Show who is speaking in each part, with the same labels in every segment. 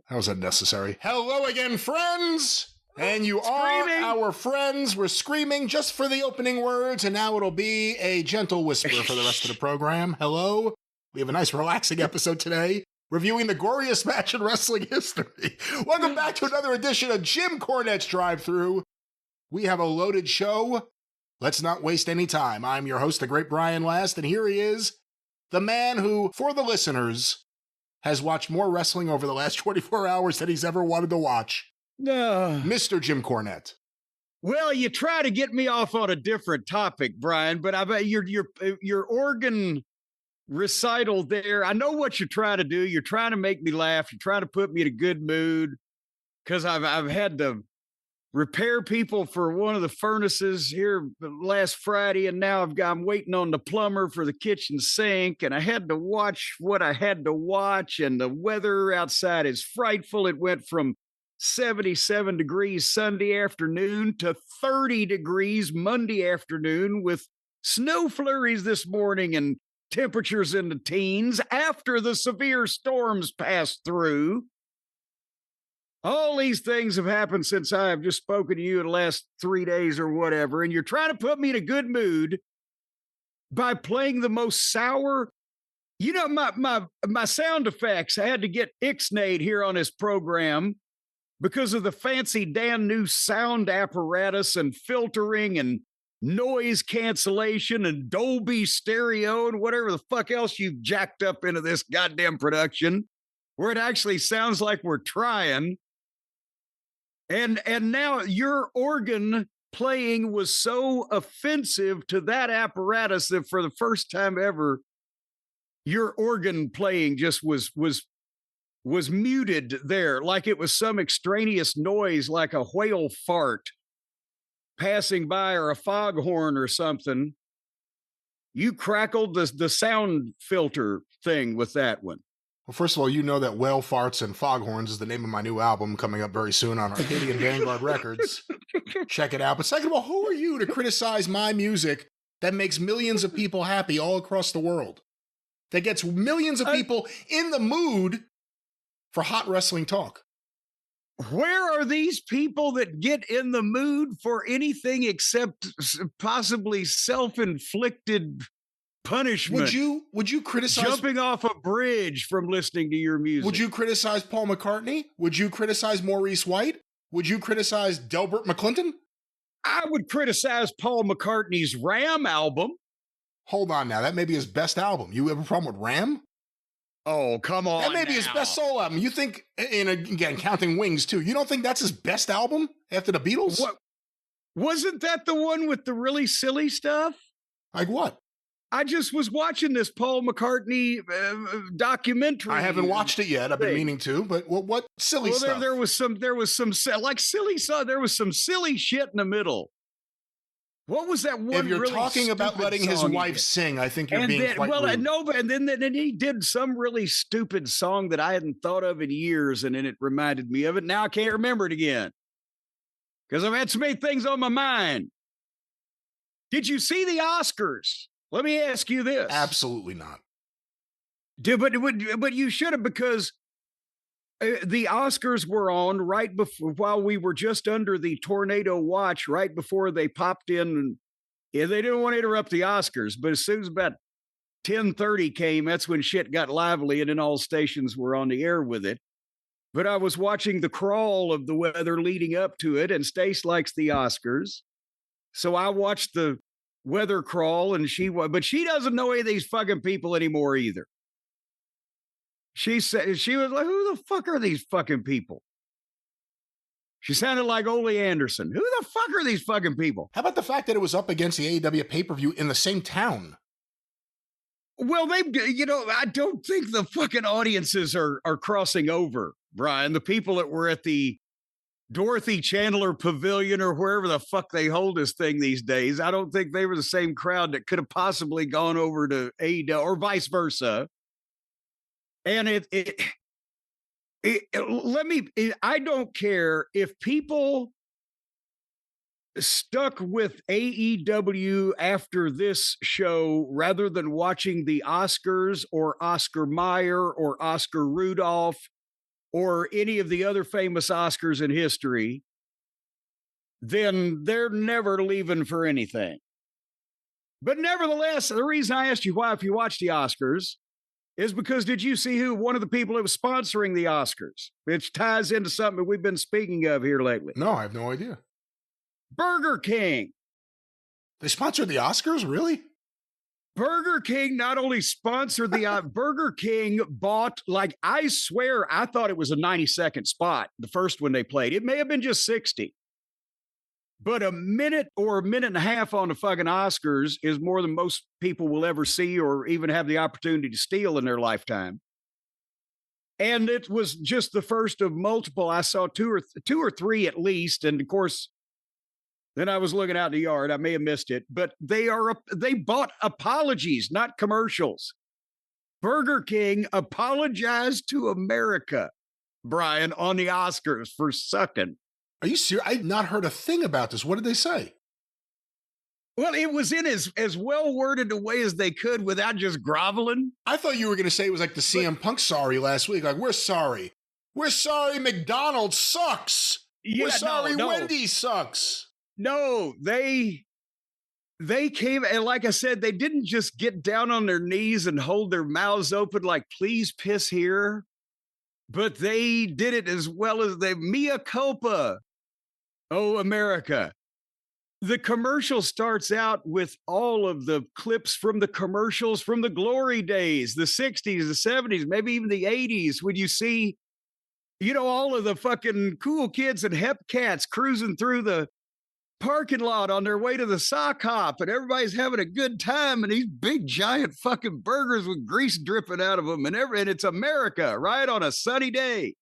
Speaker 1: That was unnecessary. Hello again, friends! And you are our friends. We're screaming just for the opening words, and now it'll be a gentle whisper for the rest of the program. Hello. We have a nice, relaxing episode today, reviewing the goriest match in wrestling history. Welcome back to another edition of Jim Cornette's Drive Thru. We have a loaded show. Let's not waste any time. I'm your host, the great Brian Last, and here he is, the man who, for the listeners, has watched more wrestling over the last 24 hours than he's ever wanted to watch. Mr. Jim Cornette.
Speaker 2: Well, you try to get me off on a different topic, Brian, but I bet your organ recital there, I know what you're trying to do. You're trying to make me laugh. You're trying to put me in a good mood because I've had to repair people for one of the furnaces here last Friday, and now I'm waiting on the plumber for the kitchen sink, and I had to watch what I had to watch, and the weather outside is frightful. It went from 77 degrees Sunday afternoon to 30 degrees Monday afternoon with snow flurries this morning and temperatures in the teens after the severe storms passed through. All these things have happened since I have just spoken to you in the last 3 days or whatever, and you're trying to put me in a good mood by playing the most sour. You know, my sound effects, I had to get Ixnade here on his program because of the fancy damn new sound apparatus and filtering and noise cancellation and Dolby stereo and whatever the fuck else you've jacked up into this goddamn production, where it actually sounds like we're trying. And now your organ playing was so offensive to that apparatus that for the first time ever, your organ playing just was muted there, like it was some extraneous noise, like a whale fart passing by or a foghorn or something. You crackled the sound filter thing with that one.
Speaker 1: Well, first of all, you know that Whale Farts and Foghorns is the name of my new album coming up very soon on Arcadian Vanguard Records. Check it out. But second of all, who are you to criticize my music that makes millions of people happy all across the world? That gets millions of people in the mood for hot wrestling talk.
Speaker 2: Where are these people that get in the mood for anything except possibly self-inflicted punishment?
Speaker 1: Would you criticize
Speaker 2: jumping off a bridge from listening to your music?
Speaker 1: Would you criticize Paul McCartney? Would you criticize Maurice White? Would you criticize Delbert McClinton?
Speaker 2: I would criticize Paul McCartney's Ram album.
Speaker 1: Hold on now. That may be his best album. You have a problem with Ram?
Speaker 2: Oh, come on.
Speaker 1: That may be his best solo album. You think, and again, counting Wings too, you don't think that's his best album after the Beatles?
Speaker 2: What? Wasn't that the one with the really silly stuff?
Speaker 1: Like what?
Speaker 2: I just was watching this Paul McCartney documentary.
Speaker 1: I haven't watched it yet. I've been meaning to, but what silly stuff?
Speaker 2: There was some like silly stuff. There was some silly shit in the middle. What was that one?
Speaker 1: If you're
Speaker 2: really
Speaker 1: talking about letting his wife sing, I think you're being quite rude.
Speaker 2: No, and then he did some really stupid song that I hadn't thought of in years, and then it reminded me of it. Now I can't remember it again because I've had so many things on my mind. Did you see the Oscars? Let me ask you this.
Speaker 1: Absolutely not.
Speaker 2: But you should have, because the Oscars were on right before, while we were just under the tornado watch, right before they popped in. Yeah, they didn't want to interrupt the Oscars, but as soon as about 10:30 came, that's when shit got lively, and then all stations were on the air with it. But I was watching the crawl of the weather leading up to it, and Stace likes the Oscars. So I watched the weather crawl, and but she doesn't know any of these fucking people anymore either. She said, she was like, who the fuck are these fucking people? She sounded like Ole Anderson. Who the fuck are these fucking people?
Speaker 1: How about the fact that it was up against the AEW pay-per-view in the same town?
Speaker 2: Well, I don't think the fucking audiences are crossing over, Brian. The people that were at the Dorothy Chandler Pavilion or wherever the fuck they hold this thing these days, I don't think they were the same crowd that could have possibly gone over to AEW or vice versa. And I don't care if people stuck with AEW after this show rather than watching the Oscars or Oscar Mayer or Oscar Rudolph or any of the other famous Oscars in history, then they're never leaving for anything. But nevertheless, the reason I asked you why, if you watch the Oscars, is because did you see who one of the people that was sponsoring the Oscars? Which ties into something that we've been speaking of here lately.
Speaker 1: No, I have no idea.
Speaker 2: Burger King.
Speaker 1: They sponsored the Oscars? Really?
Speaker 2: Burger King not only sponsored the Burger King bought, like, I swear, I thought it was a 90-second spot, the first one they played. It may have been just 60. But a minute or a minute and a half on the fucking Oscars is more than most people will ever see or even have the opportunity to steal in their lifetime. And it was just the first of multiple. I saw two or three at least. And of course, then I was looking out in the yard. I may have missed it, but they bought apologies, not commercials. Burger King apologized to America, Brian, on the Oscars for sucking.
Speaker 1: Are you serious? I've not heard a thing about this. What did they say?
Speaker 2: Well, it was in as well-worded a way as they could without just groveling.
Speaker 1: I thought you were going to say it was like the CM Punk sorry last week. Like, we're sorry. We're sorry McDonald's sucks. Yeah, we're sorry Wendy's sucks.
Speaker 2: No, they came, and like I said, they didn't just get down on their knees and hold their mouths open like, please piss here. But they did it as well as mea culpa. Oh, America. The commercial starts out with all of the clips from the commercials from the glory days, the 60s, the 70s, maybe even the 80s, when you see, all of the fucking cool kids and hep cats cruising through the parking lot on their way to the sock hop, and everybody's having a good time, and these big giant fucking burgers with grease dripping out of them, and it's America, right, on a sunny day.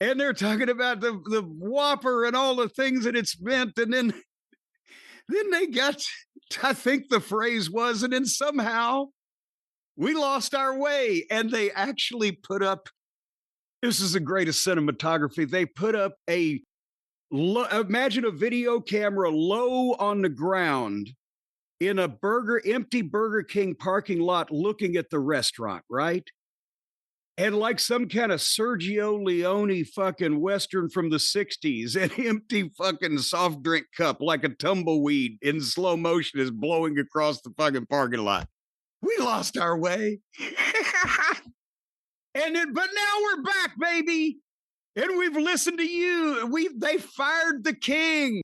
Speaker 2: And they're talking about the Whopper and all the things that it's meant. And then they got, I think the phrase was, and then somehow we lost our way. And they actually put up, this is the greatest cinematography. They put up imagine a video camera low on the ground in a empty Burger King parking lot looking at the restaurant, right? And like some kind of Sergio Leone fucking Western from the 60s, an empty fucking soft drink cup like a tumbleweed in slow motion is blowing across the fucking parking lot. We lost our way. But now we're back, baby. And we've listened to you. They fired the king.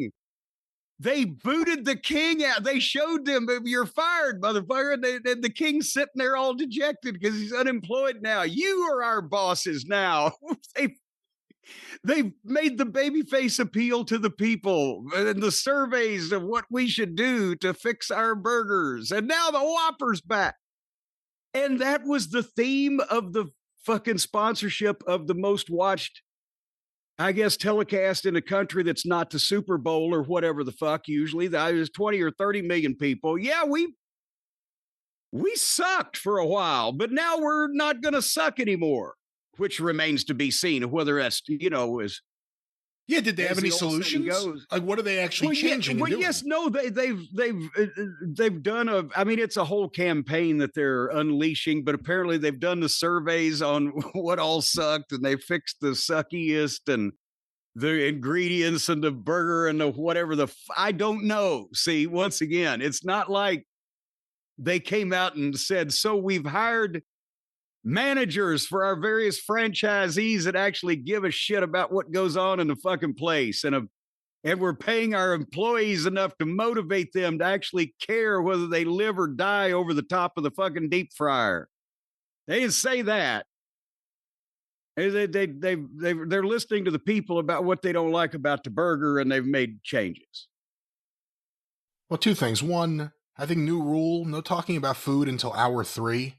Speaker 2: They booted the king out. They showed them, you're fired, motherfucker. And the king's sitting there all dejected because he's unemployed now. You are our bosses now. They've made the babyface appeal to the people and the surveys of what we should do to fix our burgers. And now the Whopper's back. And that was the theme of the fucking sponsorship of the most watched, I guess, telecast in a country that's not the Super Bowl or whatever the fuck. Usually there's 20 or 30 million people. Yeah, we sucked for a while, but now we're not going to suck anymore, which remains to be seen whether that's, is.
Speaker 1: Yeah, did they have any solutions? Like, what are they actually changing?
Speaker 2: Yes, no, they've done it's a whole campaign that they're unleashing, but apparently they've done the surveys on what all sucked, and they fixed the suckiest and the ingredients and the burger and the whatever I don't know. See, once again, it's not like they came out and said, so we've hired managers for our various franchisees that actually give a shit about what goes on in the fucking place. And we're paying our employees enough to motivate them to actually care whether they live or die over the top of the fucking deep fryer. They didn't say that. They're listening to the people about what they don't like about the burger, and they've made changes.
Speaker 1: Well, two things. One, I think new rule, no talking about food until hour 3.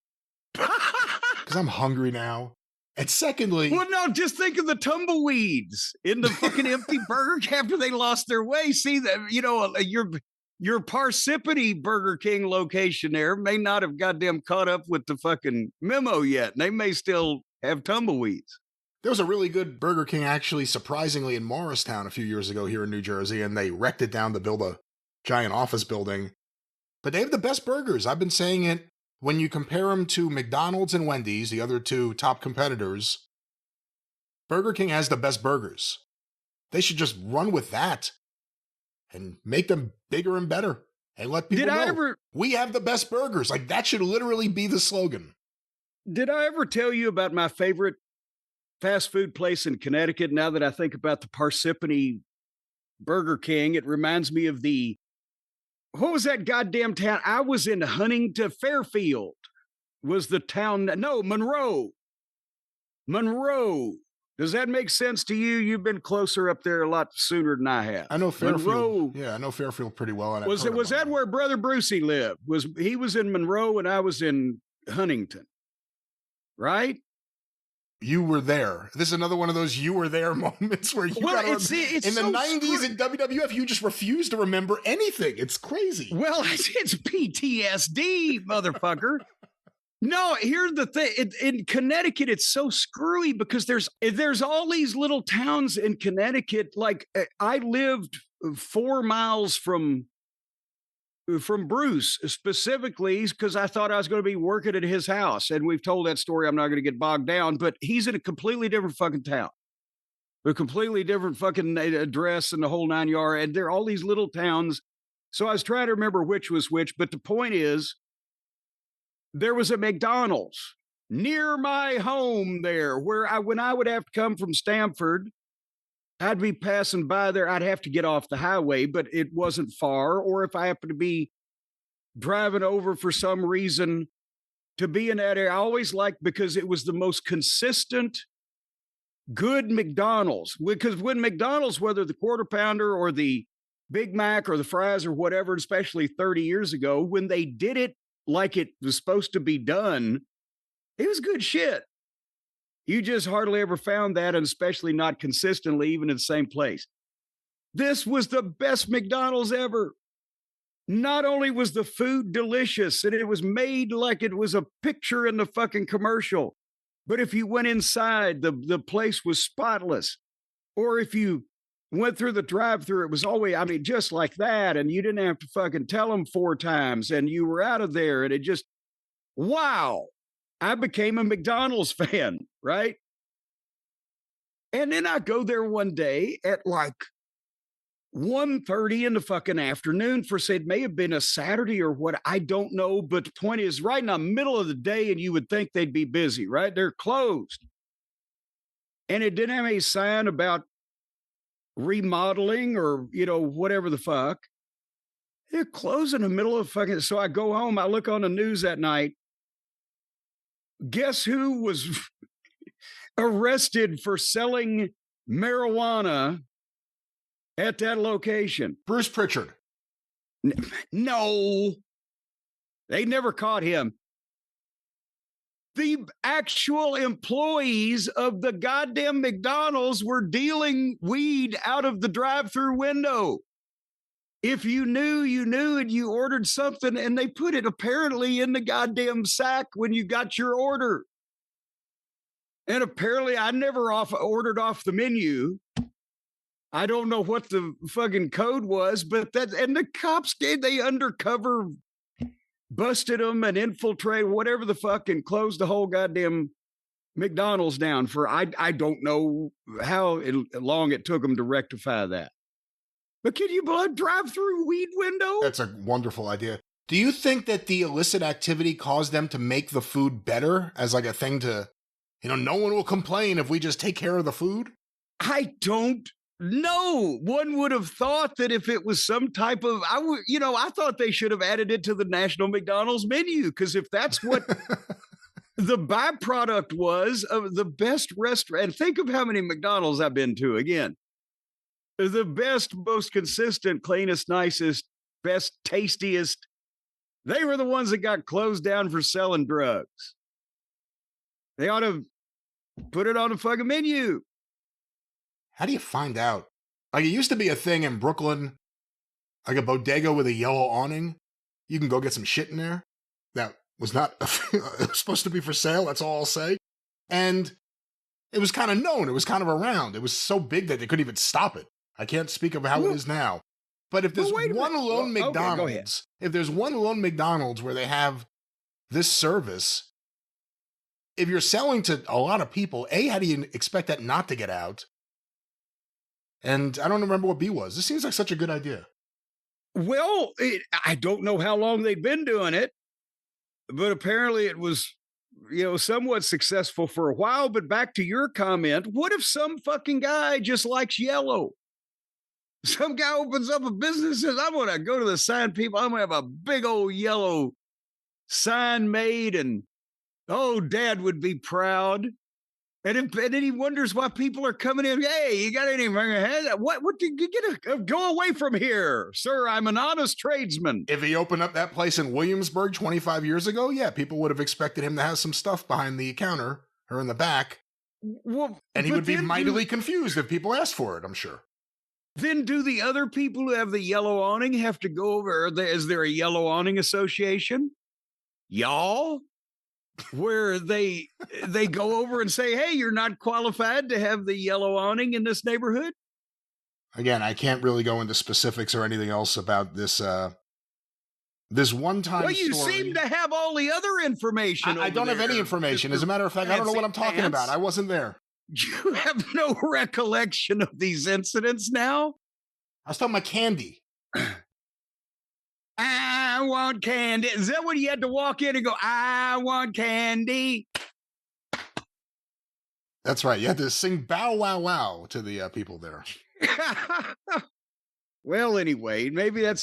Speaker 1: Because I'm hungry now. And secondly...
Speaker 2: Well, no, just think of the tumbleweeds in the fucking empty burger after they lost their way. See, that your Parsippany Burger King location there may not have goddamn caught up with the fucking memo yet. They may still have tumbleweeds.
Speaker 1: There was a really good Burger King, actually, surprisingly, in Morristown a few years ago here in New Jersey, and they wrecked it down to build a giant office building. But they have the best burgers. I've been saying it. When you compare them to McDonald's and Wendy's, the other two top competitors, Burger King has the best burgers. They should just run with that and make them bigger and better and let people know we have the best burgers. Like, that should literally be the slogan.
Speaker 2: Did I ever tell you about my favorite fast food place in Connecticut? Now that I think about the Parsippany Burger King, it reminds me of what was that goddamn town? I was in Huntington. Fairfield was the town. No, Monroe. Monroe. Does that make sense to you? You've been closer up there a lot sooner than I have.
Speaker 1: I know Fairfield.
Speaker 2: Monroe.
Speaker 1: Yeah, I know Fairfield pretty well. And
Speaker 2: was that where Brother Brucey lived? He was in Monroe and I was in Huntington, right?
Speaker 1: You were there. This is another one of those you were there moments where you it's in the 90s in WWF, you just refuse to remember anything. It's crazy.
Speaker 2: Well, it's PTSD, motherfucker. No, here's the thing. In Connecticut, it's so screwy because there's all these little towns in Connecticut. Like, I lived 4 miles from Bruce, specifically because I thought I was going to be working at his house. And we've told that story. I'm not going to get bogged down, but he's in a completely different fucking town, a completely different fucking address and the whole 9 yards. And there are all these little towns. So I was trying to remember which was which, but the point is, there was a McDonald's near my home there where when I would have to come from Stamford, I'd be passing by there. I'd have to get off the highway, but it wasn't far. Or if I happened to be driving over for some reason to be in that area, I always liked because it was the most consistent, good McDonald's. Because when McDonald's, whether the quarter pounder or the Big Mac or the fries or whatever, especially 30 years ago, when they did it like it was supposed to be done, it was good shit. You just hardly ever found that, and especially not consistently, even in the same place. This was the best McDonald's ever. Not only was the food delicious, and it was made like it was a picture in the fucking commercial, but if you went inside, the place was spotless. Or if you went through the drive-thru, it was always, just like that, and you didn't have to fucking tell them 4 times, and you were out of there, and it just, wow. I became a McDonald's fan, right? And then I go there one day at like 1:30 in the fucking afternoon for, say, it may have been a Saturday or what, I don't know, but the point is right in the middle of the day, and you would think they'd be busy, right? They're closed. And it didn't have any sign about remodeling or, whatever the fuck. They're closed in the middle of fucking, so I go home, I look on the news that night. Guess who was arrested for selling marijuana at that location?
Speaker 1: Bruce Pritchard.
Speaker 2: No, they never caught him. The actual employees of the goddamn McDonald's were dealing weed out of the drive-thru window. If you knew, you knew, and you ordered something, and they put it apparently in the goddamn sack when you got your order. And apparently I never ordered off the menu. I don't know what the fucking code was, but and the cops they undercover busted them and infiltrated whatever the fuck and closed the whole goddamn McDonald's down for, I don't know how long it took them to rectify that. But can you believe drive-through weed window?
Speaker 1: That's a wonderful idea. Do you think that the illicit activity caused them to make the food better as like a thing to, no one will complain if we just take care of the food?
Speaker 2: I don't know. One would have thought that if it was some type of, I thought they should have added it to the National McDonald's menu, because if that's what the byproduct was of the best restaurant, and think of how many McDonald's I've been to again. The best, most consistent, cleanest, nicest, best, tastiest. They were the ones that got closed down for selling drugs. They ought to put it on a fucking menu.
Speaker 1: How do you find out? Like, it used to be a thing in Brooklyn, like a bodega with a yellow awning. You can go get some shit in there. That was not it was supposed to be for sale. That's all I'll say. And it was kind of known. It was kind of around. It was so big that they couldn't even stop it. I can't speak of how it is now. But if there's one lone McDonald's, if there's one lone McDonald's where they have this service, if you're selling to a lot of people, A, how do you expect that not to get out? And I don't remember what B was. This seems like such a good idea.
Speaker 2: Well, I don't know how long they've been doing it, but apparently it was, somewhat successful for a while. But back to your comment, what if some fucking guy just likes yellow? Some guy opens up a business and says, I'm going to go to the sign people. I'm going to have a big old yellow sign made. And, Dad would be proud. And then he wonders why people are coming in. Hey, you got anything? What did you get? Go away from here, sir. I'm an honest tradesman.
Speaker 1: If he opened up that place in Williamsburg 25 years ago, yeah, people would have expected him to have some stuff behind the counter or in the back.
Speaker 2: Well,
Speaker 1: and he would be mightily confused if people asked for it, I'm sure.
Speaker 2: Then do the other people who have the yellow awning have to go over? Is there a yellow awning association? Y'all? Where they go over and say, hey, you're not qualified to have the yellow awning in this neighborhood?
Speaker 1: Again, I can't really go into specifics or anything else about this this one-time
Speaker 2: Well, you
Speaker 1: story.
Speaker 2: Seem to have all the other information.
Speaker 1: I don't have any information. As a matter of fact, I don't know what I'm talking about. I wasn't there.
Speaker 2: You have no recollection of these incidents now?
Speaker 1: I was talking about candy.
Speaker 2: I want candy. Is that when you had to walk in and go, I want candy?
Speaker 1: That's right. You had to sing bow wow wow to the people there.
Speaker 2: Well, anyway, maybe that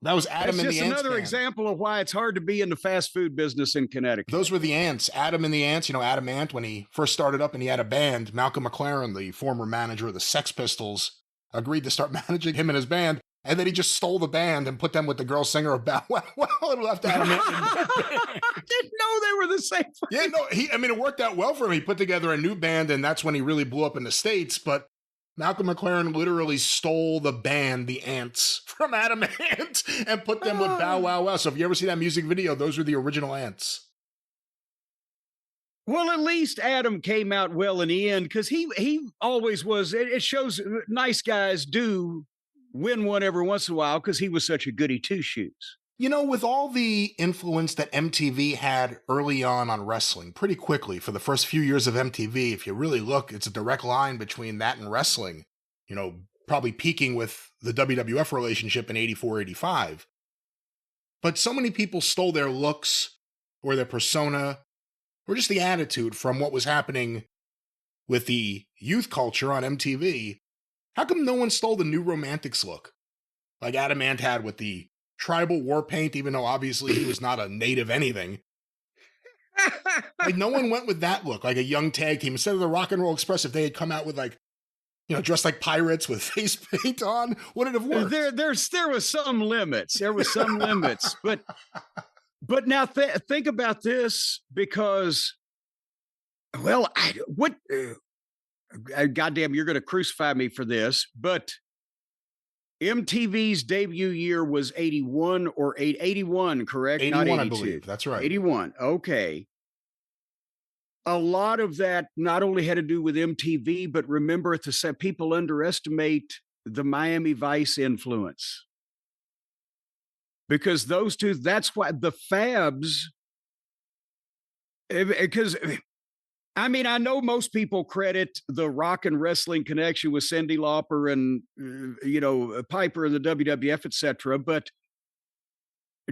Speaker 1: was Adam and the Ants.
Speaker 2: Just another
Speaker 1: band.
Speaker 2: example of why it's hard to be in the fast food business in Connecticut.
Speaker 1: Those were the Ants. Adam and the Ants. Adam Ant, when he first started up and he had a band, Malcolm McLaren, the former manager of the Sex Pistols, agreed to start managing him and his band. And then he just stole the band and put them with the girl singer of Bow Wow Wow and left Adam Ant.
Speaker 2: I didn't know they were the same.
Speaker 1: Yeah, no, it worked out well for him. He put together a new band, and that's when he really blew up in the States. But Malcolm McLaren literally stole the band, the Ants, from Adam Ant and put them with Bow Wow Wow. So if you ever see that music video, those were the original Ants.
Speaker 2: Well, at least Adam came out well in the end, because he always was. It shows nice guys do win one every once in a while, because he was such a goody two-shoes.
Speaker 1: With all the influence that MTV had early on wrestling, pretty quickly, for the first few years of MTV, if you really look, it's a direct line between that and wrestling, probably peaking with the WWF relationship in 84, 85. But so many people stole their looks or their persona or just the attitude from what was happening with the youth culture on MTV. How come no one stole the New Romantics look? Like Adam Ant had with the tribal war paint, even though obviously he was not a native anything. Like no one went with that look, like a young tag team. Instead of the Rock and Roll Express, if they had come out with dressed like pirates with face paint on, would it have worked?
Speaker 2: There was some limits. There was some limits. But now think about this, because, well, goddamn, you're going to crucify me for this, but MTV's debut year was 81 or 81, correct?
Speaker 1: 81,
Speaker 2: not 82.
Speaker 1: I believe. That's right.
Speaker 2: 81. Okay. A lot of that not only had to do with MTV, but remember, people underestimate the Miami Vice influence. Because those two, that's why the Fabs, because I know most people credit the rock and wrestling connection with Cyndi Lauper and, Piper and the WWF, etc. But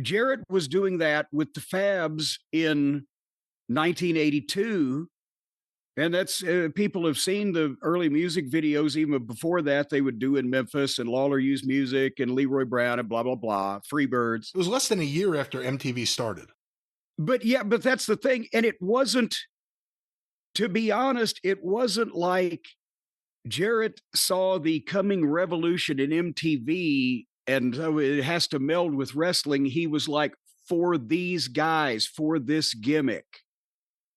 Speaker 2: Jarrett was doing that with the Fabs in 1982. And that's, people have seen the early music videos. Even before that, they would do in Memphis, and Lawler used music, and Leroy Brown, and blah, blah, blah, Freebirds.
Speaker 1: It was less than a year after MTV started.
Speaker 2: But that's the thing. And it wasn't, to be honest, it wasn't like Jarrett saw the coming revolution in MTV and so it has to meld with wrestling. He was like, for these guys, for this gimmick,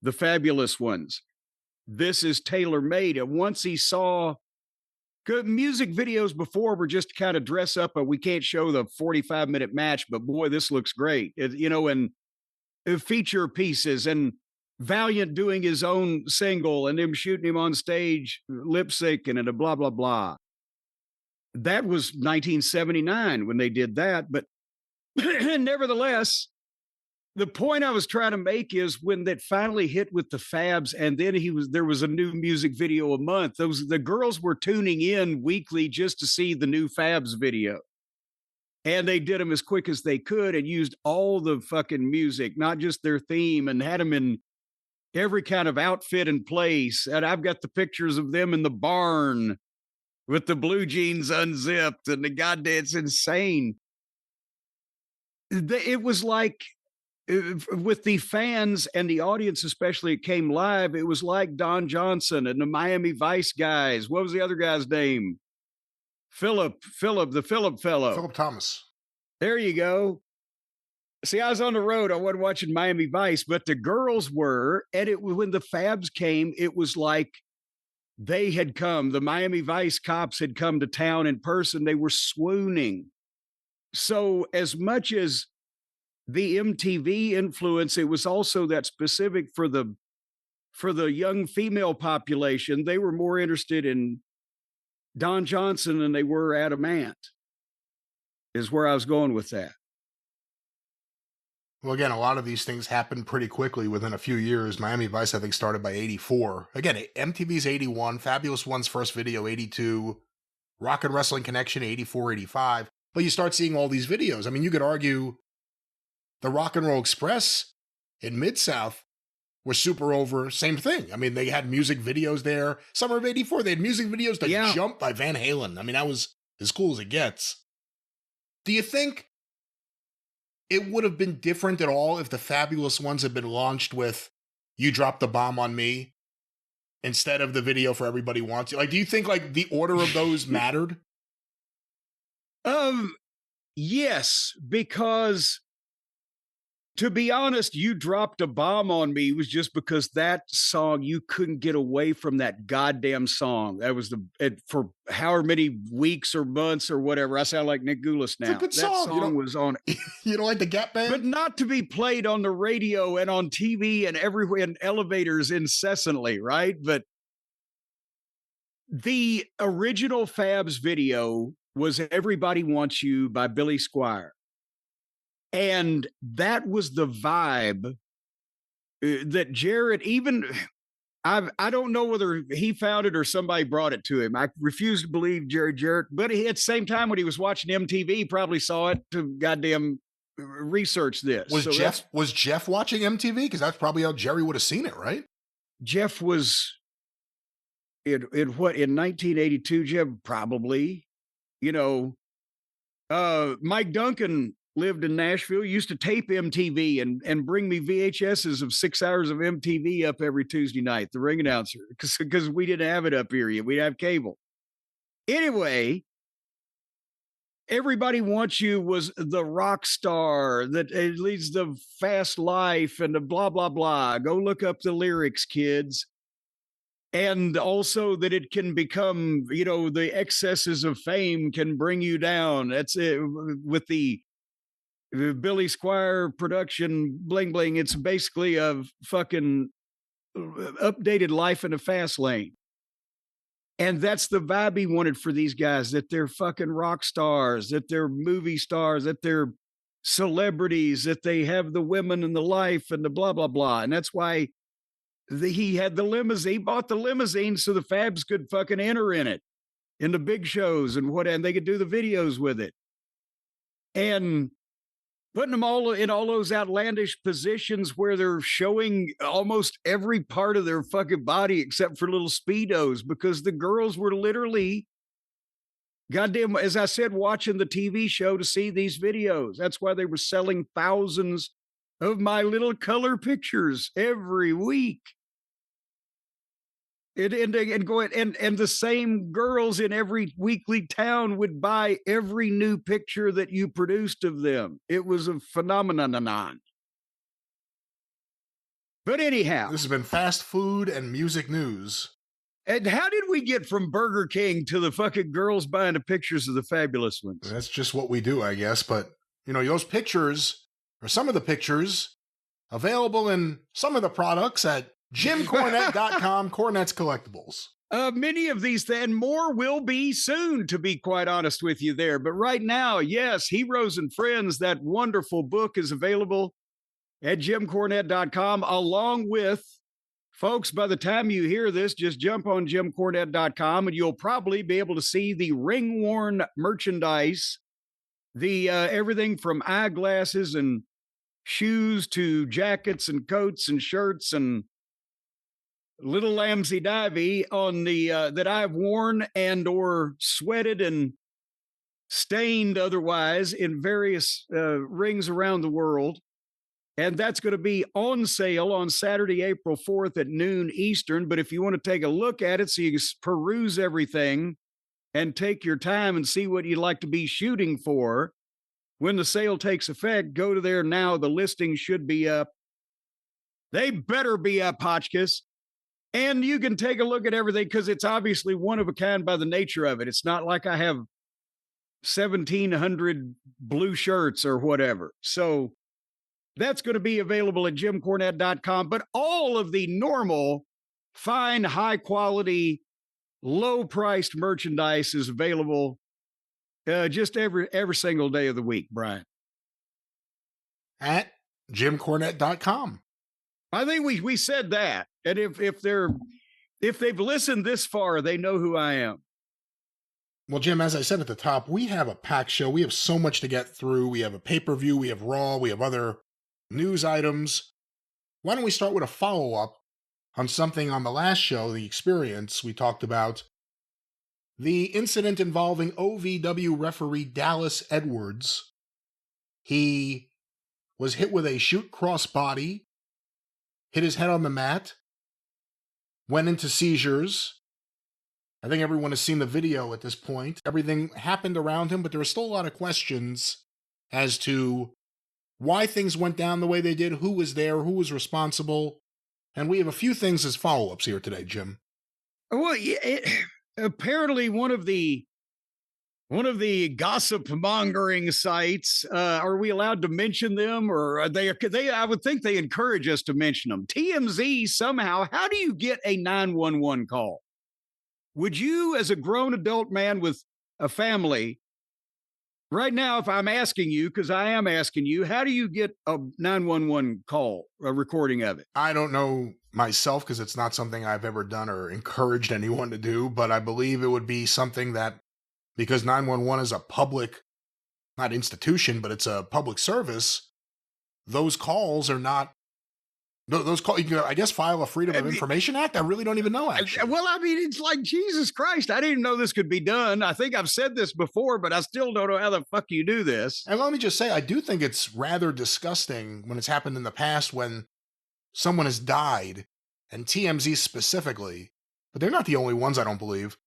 Speaker 2: the fabulous ones, this is tailor-made. And once he saw good music videos before were just kind of dress up, we can't show the 45-minute match, but boy, this looks great. And feature pieces. And Valiant doing his own single and them shooting him on stage, lip syncing and a blah, blah, blah. That was 1979 when they did that. But nevertheless, the point I was trying to make is when that finally hit with the Fabs, and then there was a new music video a month. The girls were tuning in weekly just to see the new Fabs video. And they did them as quick as they could and used all the fucking music, not just their theme, and had them in every kind of outfit and place. And I've got the pictures of them in the barn with the blue jeans unzipped and the goddamn, it's insane. It was like, with the fans and the audience, especially, it came live. It was like Don Johnson and the Miami Vice guys. What was the other guy's name? Philip fellow.
Speaker 1: Philip Thomas.
Speaker 2: There you go. See, I was on the road. I wasn't watching Miami Vice, but the girls were. And when the Fabs came, it was like they had come. The Miami Vice cops had come to town in person. They were swooning. So as much as the MTV influence, it was also that specific for the young female population. They were more interested in Don Johnson than they were Adam Ant, is where I was going with that.
Speaker 1: Well, again, a lot of these things happened pretty quickly within a few years. Miami Vice, I think, started by 84. Again, MTV's 81, Fabulous One's first video, 82, Rock and Wrestling Connection, 84, 85. But you start seeing all these videos. I mean, you could argue the Rock and Roll Express in Mid-South was super over. Same thing. I mean, they had music videos there. Summer of 84, they had music videos to Jump by Van Halen. I mean, that was as cool as it gets. Do you think it would have been different at all if the Fabulous Ones had been launched with You Dropped the Bomb on Me instead of the video for Everybody Wants You? Like, do you think like the order of those mattered?
Speaker 2: Yes, because to be honest, You Dropped a Bomb on Me was just because that song, you couldn't get away from that goddamn song. That was for however many weeks or months or whatever. I sound like Nick Goulas now.
Speaker 1: It's a good song.
Speaker 2: That song was on.
Speaker 1: You don't like the Gap Band?
Speaker 2: But not to be played on the radio and on TV and everywhere in elevators incessantly, right? But the original Fabs video was Everybody Wants You by Billy Squier. And that was the vibe that Jarrett, I don't know whether he found it or somebody brought it to him. I refuse to believe Jarrett, but at the same time, when he was watching MTV, he probably saw it to goddamn research this.
Speaker 1: Was Jeff watching MTV? Because that's probably how Jerry would have seen it, right?
Speaker 2: Jeff was in 1982, Jeff probably, Mike Duncan lived in Nashville, used to tape MTV and bring me VHSs of 6 hours of MTV up every Tuesday night, the ring announcer, because we didn't have it up here yet. We'd have cable. Anyway, Everybody Wants You was the rock star that leads the fast life and the blah, blah, blah. Go look up the lyrics, kids. And also that it can become, the excesses of fame can bring you down. That's it with the Billy Squier production bling bling. It's basically a fucking updated life in a fast lane. And that's the vibe he wanted for these guys, that they're fucking rock stars, that they're movie stars, that they're celebrities, that they have the women and the life and the blah, blah, blah. And that's why he had the limousine, he bought the limousine so the Fabs could fucking enter in it, in the big shows and they could do the videos with it. And putting them all in all those outlandish positions where they're showing almost every part of their fucking body except for little Speedos, because the girls were literally, goddamn, as I said, watching the TV show to see these videos. That's why they were selling thousands of My Little Color pictures every week. And the same girls in every weekly town would buy every new picture that you produced of them. It was a phenomenon. But anyhow,
Speaker 1: this has been fast food and music news.
Speaker 2: And how did we get from Burger King to the fucking girls buying the pictures of the Fabulous Ones?
Speaker 1: That's just what we do, I guess. But, those pictures, or some of the pictures Available in some of the products at JimCornette.com, Cornette's Collectibles.
Speaker 2: Many of these, and more will be soon, to be quite honest with you there. But right now, yes, Heroes and Friends, that wonderful book is available at JimCornette.com, along with, folks, by the time you hear this, just jump on JimCornette.com and you'll probably be able to see the ring-worn merchandise, the everything from eyeglasses and shoes to jackets and coats and shirts and little lambsy divey on the that I've worn and or sweated and stained otherwise in various rings around the world. And that's going to be on sale on Saturday, April 4th at noon Eastern. But if you want to take a look at it so you can peruse everything and take your time and see what you'd like to be shooting for, when the sale takes effect, go to there now. The listing should be up. They better be up, Hotchkiss. And you can take a look at everything because it's obviously one of a kind by the nature of it. It's not like I have 1,700 blue shirts or whatever. So that's going to be available at JimCornette.com. But all of the normal, fine, high quality, low priced merchandise is available just every single day of the week, Brian.
Speaker 1: At JimCornette.com.
Speaker 2: I think we said that. And if they've listened this far, they know who I am.
Speaker 1: Well, Jim, as I said at the top, we have a packed show. We have so much to get through. We have a pay-per-view, we have Raw, we have other news items. Why don't we start with a follow-up on something on the last show, The Experience? We talked about the incident involving OVW referee Dallas Edwards. He was hit with a shoot crossbody, hit his head on the mat, went into seizures. I think everyone has seen the video at this point. Everything happened around him, but there are still a lot of questions as to why things went down the way they did, who was there, who was responsible. And we have a few things as follow-ups here today, Jim.
Speaker 2: Well, apparently one of the gossip mongering sites, are we allowed to mention them, or are they, I would think they encourage us to mention them. TMZ somehow, how do you get a 911 call? Would you, as a grown adult man with a family, right now, if I'm asking you, because I am asking you, how do you get a 911 call, a recording of it?
Speaker 1: I don't know myself because it's not something I've ever done or encouraged anyone to do, but I believe it would be something that, because 911 is a public, not institution, but it's a public service, those calls are not, those calls, you can, I guess, file a Freedom of Information Act? I really don't even know, actually.
Speaker 2: Well, I mean, it's like, Jesus Christ, I didn't even know this could be done. I think I've said this before, but I still don't know how the fuck you do this.
Speaker 1: And let me just say, I do think it's rather disgusting when it's happened in the past when someone has died, and TMZ specifically, but they're not the only ones, I don't believe,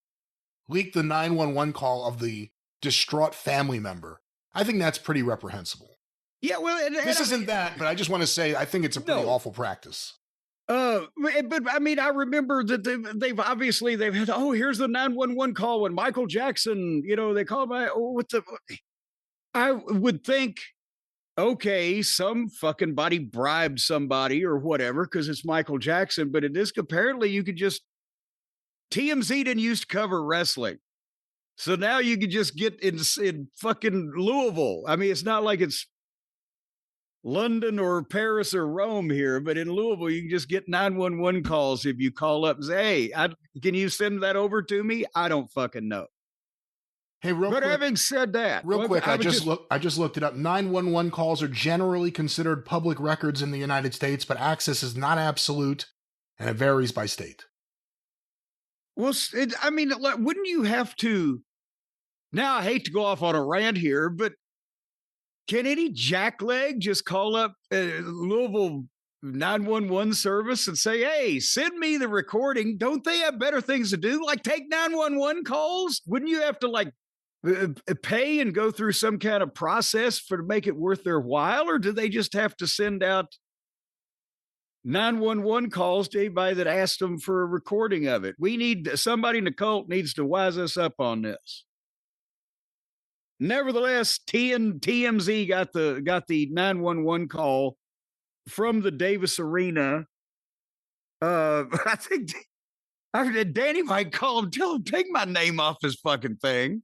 Speaker 1: leaked the 911 call of the distraught family member. I think that's pretty reprehensible.
Speaker 2: Yeah, well,
Speaker 1: this isn't that, but I just want to say I think it's a pretty awful practice.
Speaker 2: But I mean, I remember that they've obviously had, oh, here's the 911 call when Michael Jackson, they called my, I would think, okay, some fucking body bribed somebody or whatever because it's Michael Jackson, but in this, apparently you could just, TMZ didn't used to cover wrestling. So now you could just get in fucking Louisville. I mean, it's not like it's London or Paris or Rome here, but in Louisville, you can just get 911 calls if you call up and say, hey, can you send that over to me? I don't fucking know.
Speaker 1: Hey, real quick.
Speaker 2: But having said that,
Speaker 1: I just looked it up. 911 calls are generally considered public records in the United States, but access is not absolute, and it varies by state.
Speaker 2: Well, I mean, wouldn't you have to? Now, I hate to go off on a rant here, but can any jackleg just call up Louisville 911 service and say, hey, send me the recording? Don't they have better things to do? Like take 911 calls? Wouldn't you have to like pay and go through some kind of process to make it worth their while? Or do they just have to send out 911 calls to anybody that asked them for a recording of it? We need somebody in the cult needs to wise us up on this. Nevertheless, TMZ got the 911 call from the Davis Arena. I think Danny might call him, tell him, take my name off his fucking thing.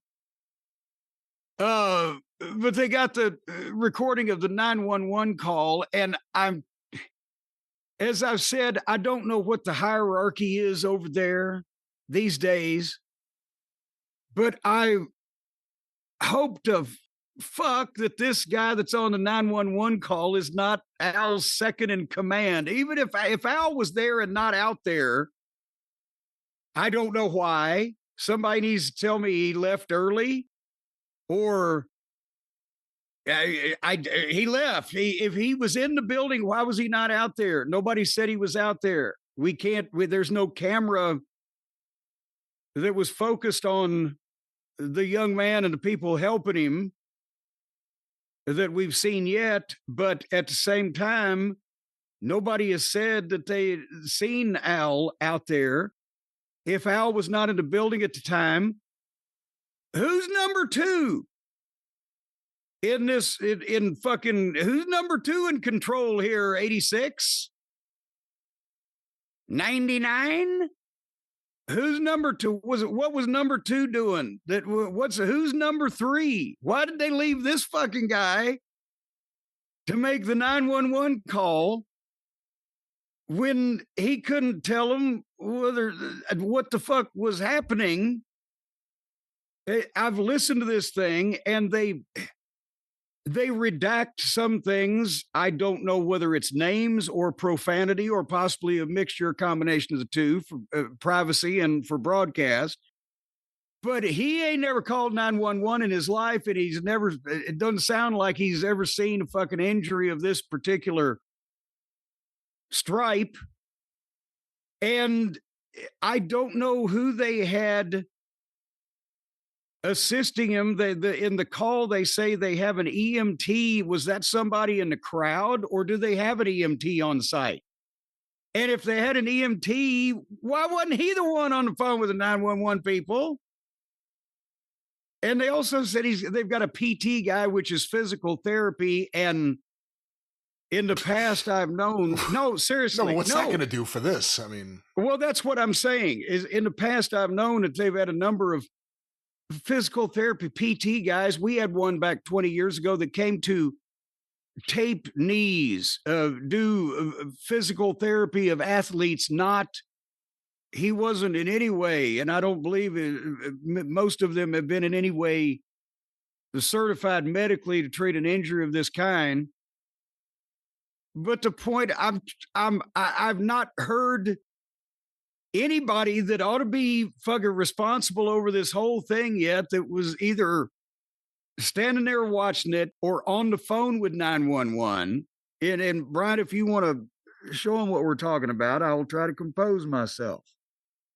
Speaker 2: But they got the recording of the 911 call, and as I've said, I don't know what the hierarchy is over there these days, but I hope to fuck that this guy that's on the 911 call is not Al's second in command. Even if Al was there and not out there, I don't know why. Somebody needs to tell me he left early, or he left. If he was in the building, why was he not out there? Nobody said he was out there. There's no camera that was focused on the young man and the people helping him that we've seen yet. But at the same time, nobody has said that they seen Al out there. If Al was not in the building at the time, who's number two? Who's number two in control here? 86? 99? Who's number two? What was number two doing? Who's number three? Why did they leave this fucking guy to make the 911 call when he couldn't tell them what the fuck was happening? I've listened to this thing, and they redact some things. I don't know whether it's names or profanity or possibly a mixture, combination of the two for privacy and for broadcast. But he ain't never called 911 in his life, and it doesn't sound like he's ever seen a fucking injury of this particular stripe. And I don't know who they had assisting him. In the call, they say they have an EMT. Was that somebody in the crowd, or do they have an EMT on site? And if they had an EMT, why wasn't he the one on the phone with the 911 people? And they also said they've got a PT guy, which is physical therapy. And in the past, I've known, no, seriously.
Speaker 1: No, what's that going to do for this? I mean,
Speaker 2: well, that's what I'm saying is in the past, I've known that they've had a number of physical therapy PT guys. We had one back 20 years ago that came to tape knees, do physical therapy of athletes. He wasn't in any way, and I don't believe most of them have been in any way certified medically to treat an injury of this kind. But the point, I've not heard anybody that ought to be fucking responsible over this whole thing yet that was either standing there watching it or on the phone with 911. And Brian, if you want to show them what we're talking about, I will try to compose myself.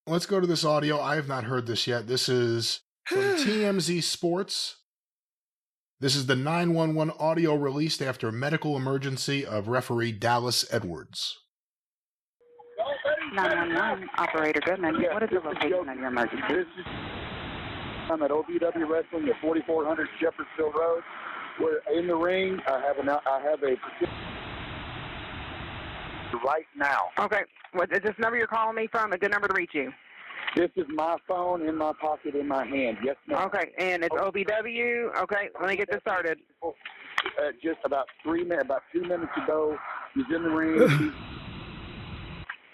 Speaker 1: Let's go to this audio. I have not heard this yet. This is from TMZ Sports. This is the 911 audio released after medical emergency of referee Dallas Edwards.
Speaker 3: 911, Operator Goodman.
Speaker 4: Yeah,
Speaker 3: what is the location of your emergency?
Speaker 4: I'm at OVW Wrestling at 4400 Shepherdsville Road. We're in the ring. I have a right now.
Speaker 3: Okay. What is this number you're calling me from? A good number to reach you?
Speaker 4: This is my phone in my pocket in my hand. Yes, ma'am.
Speaker 3: Okay, and it's OVW. Okay, let me get this started.
Speaker 4: Just about 2 minutes ago, he's in the ring.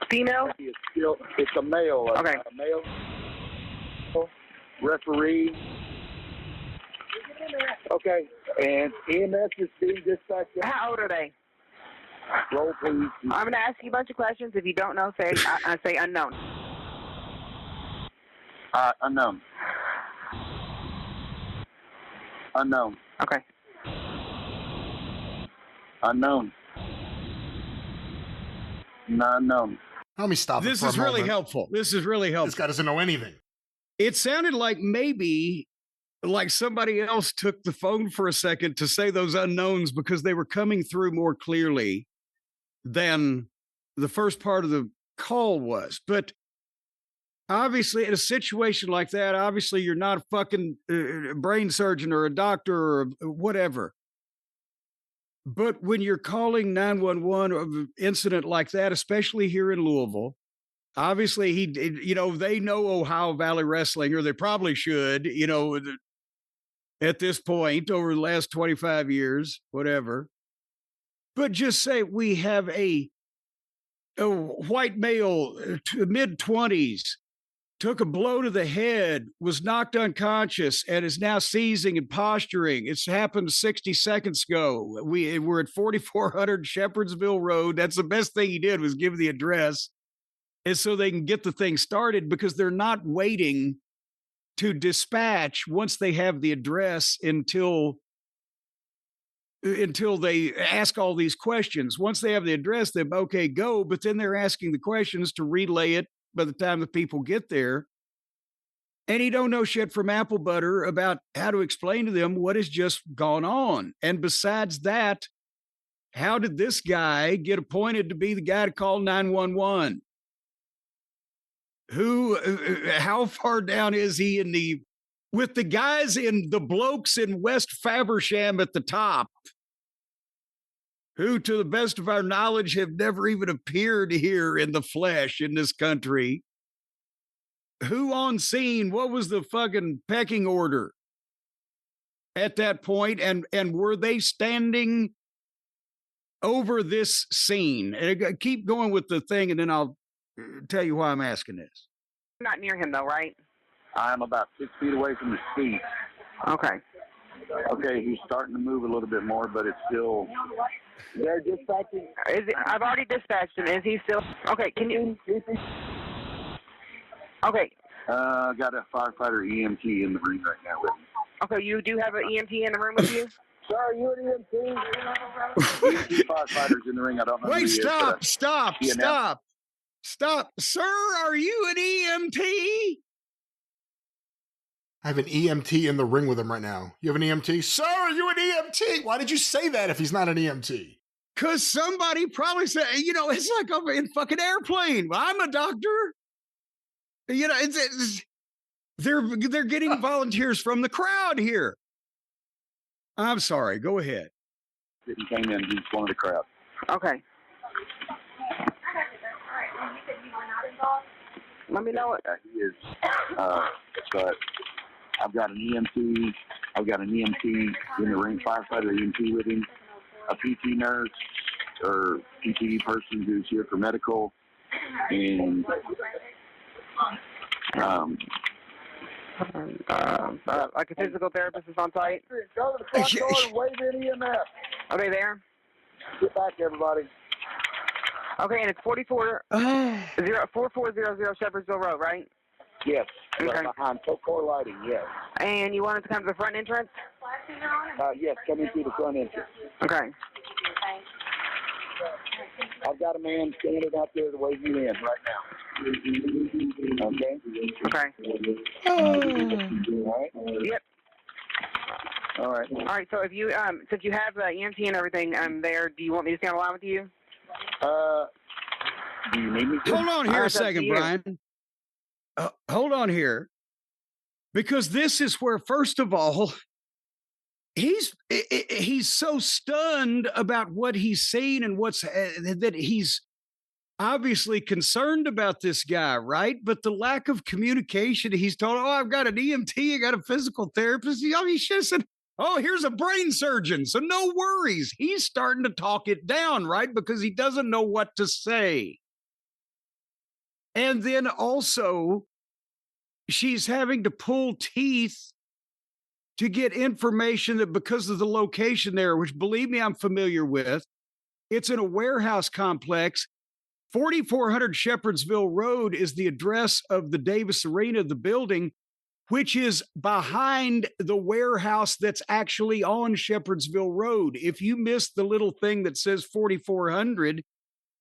Speaker 3: Female?
Speaker 4: It's a male.
Speaker 3: Okay.
Speaker 4: A male referee. Okay, and EMS is being dispatched.
Speaker 3: How old are they?
Speaker 4: Roll, please.
Speaker 3: I'm going to ask you a bunch of questions. If you don't know, say unknown.
Speaker 4: Unknown. Unknown.
Speaker 3: Okay.
Speaker 4: Unknown. Unknown.
Speaker 1: Let me stop.
Speaker 2: This is really helpful. This is really helpful.
Speaker 1: This guy doesn't know anything.
Speaker 2: It sounded like maybe like somebody else took the phone for a second to say those unknowns because they were coming through more clearly than the first part of the call was. But obviously, in a situation like that, obviously you're not a fucking brain surgeon or a doctor or whatever. But when you're calling 911 of an incident like that, especially here in Louisville, obviously they know Ohio Valley Wrestling, or they probably should, at this point over the last 25 years, whatever. But just say we have a white male, mid-20s, took a blow to the head, was knocked unconscious, and is now seizing and posturing. It's happened 60 seconds ago. We're at 4400 Shepherdsville Road. That's the best thing he did, was give the address. And so they can get the thing started, because they're not waiting to dispatch once they have the address until they ask all these questions. Once they have the address, they're okay, go. But then they're asking the questions to relay it by the time the people get there. And he don't know shit from apple butter about how to explain to them what has just gone on. And besides that, how did this guy get appointed to be the guy to call 911? How far down is he with the guys in the blokes in West Faversham at the top, who, to the best of our knowledge, have never even appeared here in the flesh in this country? Who on scene? What was the fucking pecking order at that point? And were they standing over this scene? And keep going with the thing, and then I'll tell you why I'm asking this.
Speaker 3: Not near him, though, right?
Speaker 4: I'm about 6 feet away from the seat.
Speaker 3: Okay.
Speaker 4: Okay, he's starting to move a little bit more, but it's still... They're dispatching.
Speaker 3: I've already dispatched him. Is he still... Okay, can you... Okay.
Speaker 4: Got a firefighter EMT in the ring right now with me.
Speaker 3: Okay, you do have an EMT in the room with you?
Speaker 4: Sir, are you an EMT? EMT firefighters in the ring. I don't know.
Speaker 2: Wait, stop. Sir, are you an EMT?
Speaker 1: I have an EMT in the ring with him right now. You have an EMT? Sir, are you an EMT? Why did you say that if he's not an EMT?
Speaker 2: Because somebody probably said, it's like I'm in fucking airplane. I'm a doctor. They're getting volunteers from the crowd here. I'm sorry. Go ahead.
Speaker 4: He came in. He's one of the crowd.
Speaker 3: Okay. Let me know it.
Speaker 4: He is. But I've got an EMT. I've got an EMT in the ring, firefighter EMT with him, a PT nurse or PTE person who's here for medical, and
Speaker 3: like a physical therapist is on site.
Speaker 4: Go to the front door and wave in EMS.
Speaker 3: Are they there?
Speaker 4: Get back, everybody.
Speaker 3: Okay, and it's 4400 Shepherdsville Road, right?
Speaker 4: Yes.
Speaker 3: Okay.
Speaker 4: Right behind Tokor Lighting, yes.
Speaker 3: And you want us to come to the front entrance?
Speaker 4: Yes, coming through the front entrance.
Speaker 3: Okay.
Speaker 4: I've got a man standing out there to wave you in right now. Okay?
Speaker 3: Okay.
Speaker 4: All right?
Speaker 3: Yep.
Speaker 4: All right.
Speaker 3: All right, so if you since you have EMT and everything there, do you want me to stay on the line with you?
Speaker 4: Do you need me to?
Speaker 2: Hold on here a second, Brian. Hold on here. Because this is where, first of all, he's so stunned about what he's seen and that he's obviously concerned about this guy, right? But the lack of communication, he's told, I've got an EMT, I got a physical therapist. He should have said, here's a brain surgeon. So no worries. He's starting to talk it down, right? Because he doesn't know what to say. And then also, she's having to pull teeth to get information that, because of the location there, which, believe me, I'm familiar with, it's in a warehouse complex. 4400 Shepherdsville Road is the address of the Davis Arena, the building, which is behind the warehouse that's actually on Shepherdsville Road. If you miss the little thing that says 4400,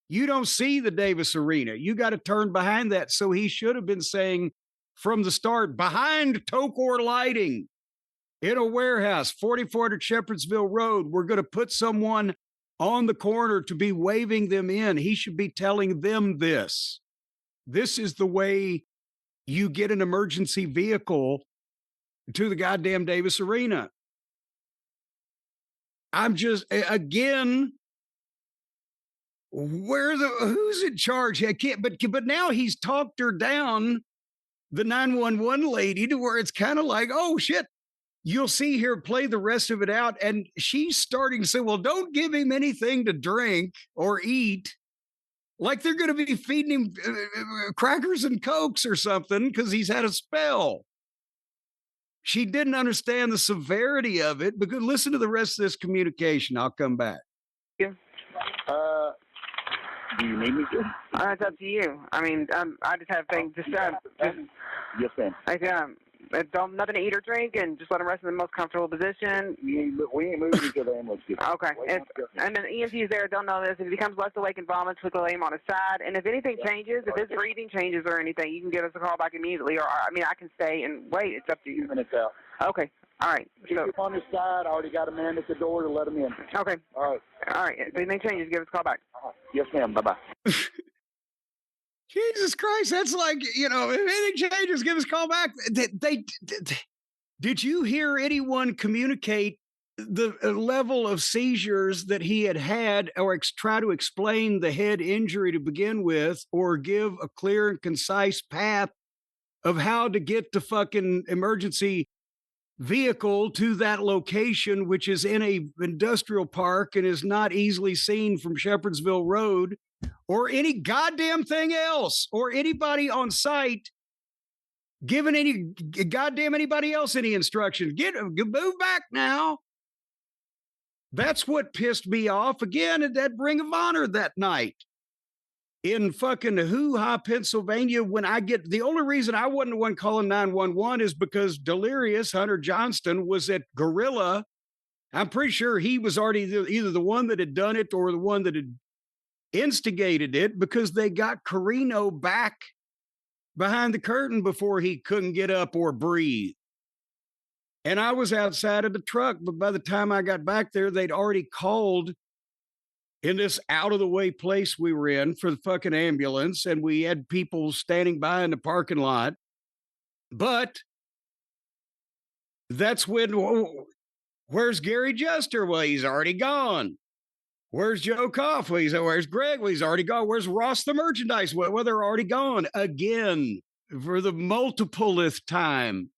Speaker 2: you don't see the Davis Arena. You got to turn behind that. So he should have been saying from the start, behind Tokor Lighting, in a warehouse, 4400 Shepherdsville Road, we're going to put someone on the corner to be waving them in. He should be telling them this. This is the way you get an emergency vehicle to the goddamn Davis Arena. I'm just, again, who's in charge? I can't, but now he's talked her down, the 911 lady, to where it's kind of like, oh shit, you'll see here, play the rest of it out. And she's starting to say, well, don't give him anything to drink or eat. Like they're going to be feeding him crackers and Cokes or something because he's had a spell. She didn't understand the severity of it, because listen to the rest of this communication. I'll come back.
Speaker 3: Yeah.
Speaker 4: Do you need me to?
Speaker 3: It's up to you. I mean, I just have things.
Speaker 4: Yes, ma'am.
Speaker 3: Don't nothing to eat or drink, and just let them rest in the most comfortable position.
Speaker 4: We ain't moving until the ambulance gets
Speaker 3: Okay. And then EMTs there don't know this. If he becomes less awake and vomits, we can lay him on his side. And if anything changes, if his breathing changes or anything, you can give us a call back immediately. Or I mean, I can stay and wait. It's up to you.
Speaker 4: 2 minutes out.
Speaker 3: Okay. All right.
Speaker 4: Keep him on his side. I already got a man at the door to let him in.
Speaker 3: Okay.
Speaker 4: All right.
Speaker 3: If anything changes, give us a call back.
Speaker 4: Yes, ma'am. Bye-bye.
Speaker 2: Jesus Christ, that's like, if anything changes, give us a call back. Did you hear anyone communicate the level of seizures that he had, or try to explain the head injury to begin with, or give a clear and concise path of how to get the fucking emergency vehicle to that location, which is in a industrial park and is not easily seen from Shepherdsville Road, or any goddamn thing else, or anybody on site giving anybody else any instructions? Move back now. That's what pissed me off again at that Ring of Honor that night in fucking Hoo-Ha, Pennsylvania. The only reason I wasn't the one calling 911 is because Delirious Hunter Johnston was at Gorilla. I'm pretty sure he was already either the one that had done it or the one that had instigated it, because they got Carino back behind the curtain before he couldn't get up or breathe. And I was outside of the truck, but by the time I got back there, they'd already called in this out of the way place we were in for the fucking ambulance. And we had people standing by in the parking lot. But that's when, where's Gary Jester? Well, he's already gone. Where's Joe Koff? Well, where's Greg? Well, he's already gone. Where's Ross the merchandise? Well, they're already gone again for the multipleth time.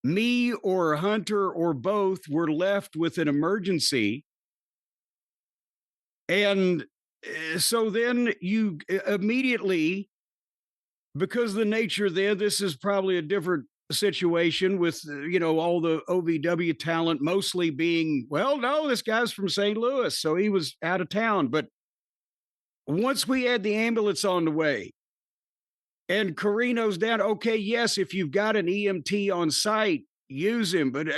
Speaker 2: Me or Hunter or both were left with an emergency. And so then you immediately, because the nature there, this is probably a different situation with, all the OVW talent mostly being, well, no, this guy's from St. Louis, so he was out of town. But once we had the ambulance on the way and Carino's down, okay, yes, if you've got an EMT on site, use him. But,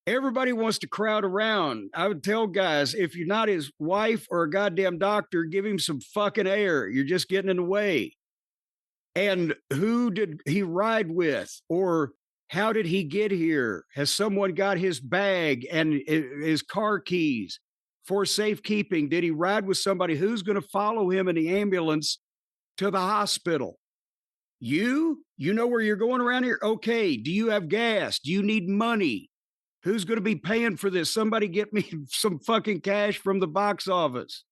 Speaker 2: everybody wants to crowd around. I would tell guys, if you're not his wife or a goddamn doctor, give him some fucking air. You're just getting in the way. And who did he ride with? Or how did he get here? Has someone got his bag and his car keys for safekeeping? Did he ride with somebody? Who's going to follow him in the ambulance to the hospital? You know where you're going around here? Okay. Do you have gas? Do you need money? Who's going to be paying for this? Somebody get me some fucking cash from the box office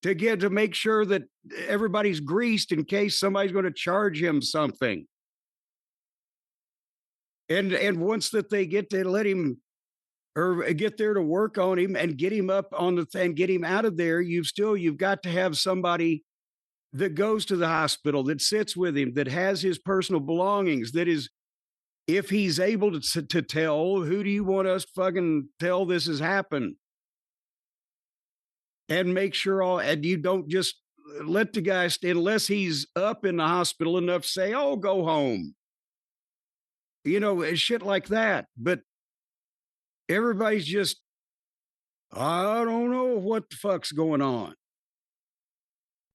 Speaker 2: to make sure that everybody's greased in case somebody's going to charge him something. And once that they get to let him or get there to work on him and get him up on the thing, get him out of there, you've got to have somebody that goes to the hospital, that sits with him, that has his personal belongings, that is, if he's able to tell, who do you want us fucking tell this has happened? And make sure and you don't just let the guy stay unless he's up in the hospital enough to say, oh, go home. Shit like that. But everybody's just, I don't know what the fuck's going on.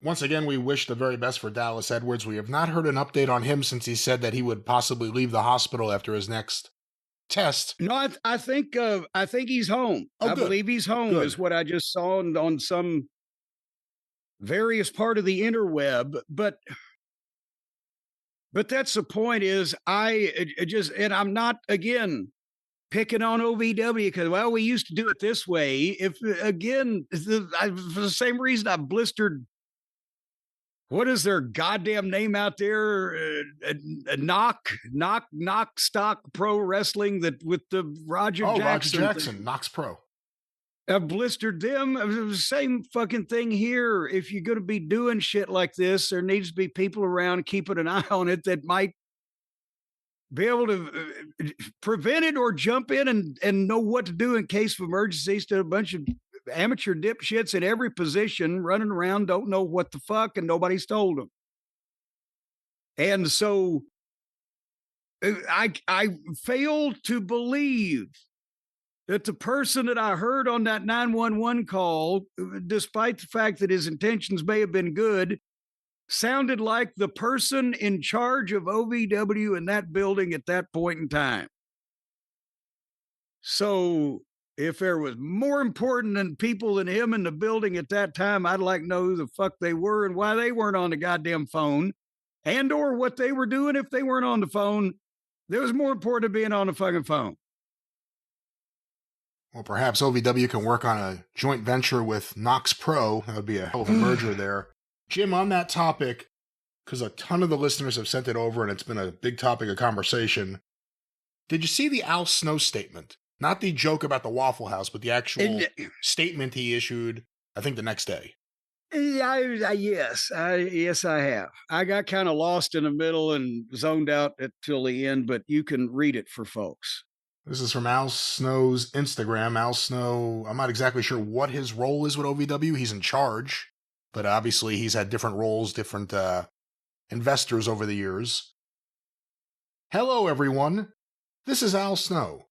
Speaker 1: Once again, we wish the very best for Dallas Edwards. We have not heard an update on him since he said that he would possibly leave the hospital after his next test.
Speaker 2: No, I think he's home.
Speaker 1: Oh,
Speaker 2: I believe he's home is what I just saw on some various part of the interweb. But that's the point is and I'm not, again, picking on OVW because, well, we used to do it this way. If, again, for the same reason I blistered, what is their goddamn name out there? Knock Stock Pro Wrestling that with the Roger Jackson.
Speaker 1: Roger Jackson, Knox Pro.
Speaker 2: I blistered them. It was the same fucking thing here. If you're going to be doing shit like this, there needs to be people around keeping an eye on it that might be able to prevent it or jump in and know what to do in case of emergencies to a bunch of amateur dipshits in every position running around, don't know what the fuck, and nobody's told them. And so I failed to believe that the person that I heard on that 911 call, despite the fact that his intentions may have been good, sounded like the person in charge of OVW in that building at that point in time. So if there was more important than people than him in the building at that time, I'd like to know who the fuck they were and why they weren't on the goddamn phone, and or what they were doing if they weren't on the phone. That was more important than being on the fucking phone.
Speaker 1: Well, perhaps OVW can work on a joint venture with Knox Pro. That would be a hell of a merger there. Jim, on that topic, because a ton of the listeners have sent it over and it's been a big topic of conversation, did you see the Al Snow statement? Not the joke about the Waffle House, but the actual statement he issued, I think, the next day.
Speaker 2: Yes, I have. I got kind of lost in the middle and zoned out till the end, but you can read it for folks.
Speaker 1: This is from Al Snow's Instagram. Al Snow, I'm not exactly sure what his role is with OVW. He's in charge, but obviously he's had different roles, different investors over the years. Hello, everyone. This is Al Snow.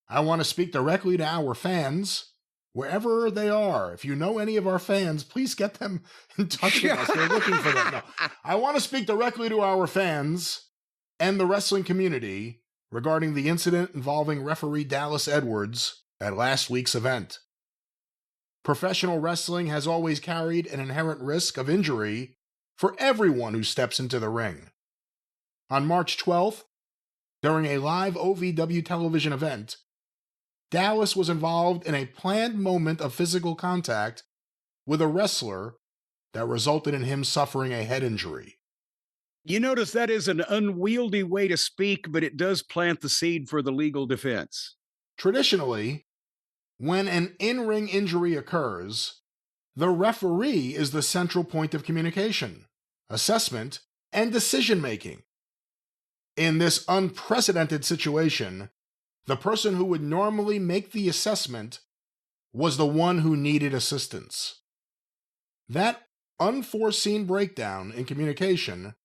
Speaker 1: I want to speak directly to our fans, wherever they are. If you know any of our fans, please get them in touch with us. They're looking for them. No. I want to speak directly to our fans and the wrestling community regarding the incident involving referee Dallas Edwards at last week's event. Professional wrestling has always carried an inherent risk of injury for everyone who steps into the ring. On March 12th, during a live OVW television event, Dallas was involved in a planned moment of physical contact with a wrestler that resulted in him suffering a head injury.
Speaker 2: You notice that is an unwieldy way to speak, but it does plant the seed for the legal defense.
Speaker 1: Traditionally, when an in-ring injury occurs, the referee is the central point of communication, assessment, and decision-making. In this unprecedented situation, the person who would normally make the assessment was the one who needed assistance. That unforeseen breakdown in communication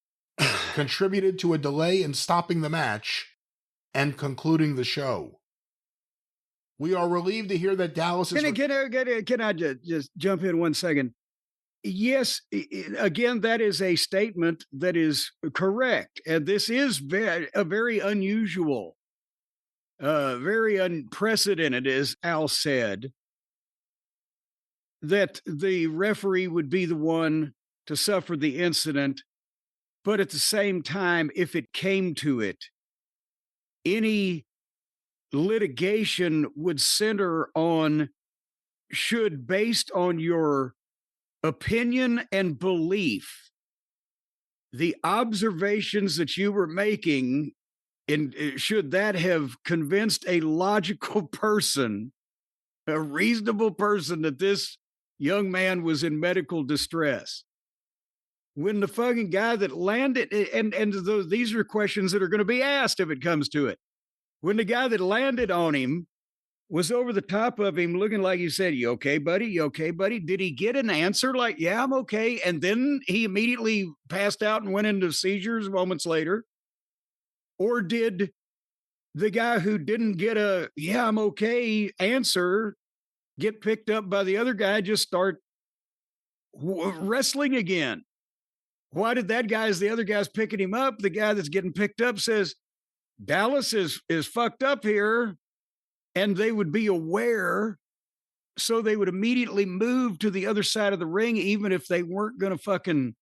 Speaker 1: contributed to a delay in stopping the match and concluding the show. We are relieved to hear that Dallas is...
Speaker 2: Can I just jump in 1 second? Yes, again, that is a statement that is correct. And this is a very unusual, very unprecedented, as Al said, that the referee would be the one to suffer the incident. But at the same time, if it came to it, any litigation would center on, should, based on your opinion and belief, the observations that you were making, should that have convinced a logical person, a reasonable person, that this young man was in medical distress? When the fucking guy that landed, and these are questions that are going to be asked if it comes to it. When the guy that landed on him was over the top of him looking like he said, "You okay, buddy? You okay, buddy?" Did he get an answer like, "Yeah, I'm okay"? And then he immediately passed out and went into seizures moments later? Or did the guy who didn't get a, "Yeah, I'm okay" answer get picked up by the other guy, just start wrestling again? Why did that guy, as the other guy's picking him up, the guy that's getting picked up says, "Dallas is fucked up here," and they would be aware, so they would immediately move to the other side of the ring, even if they weren't going to fucking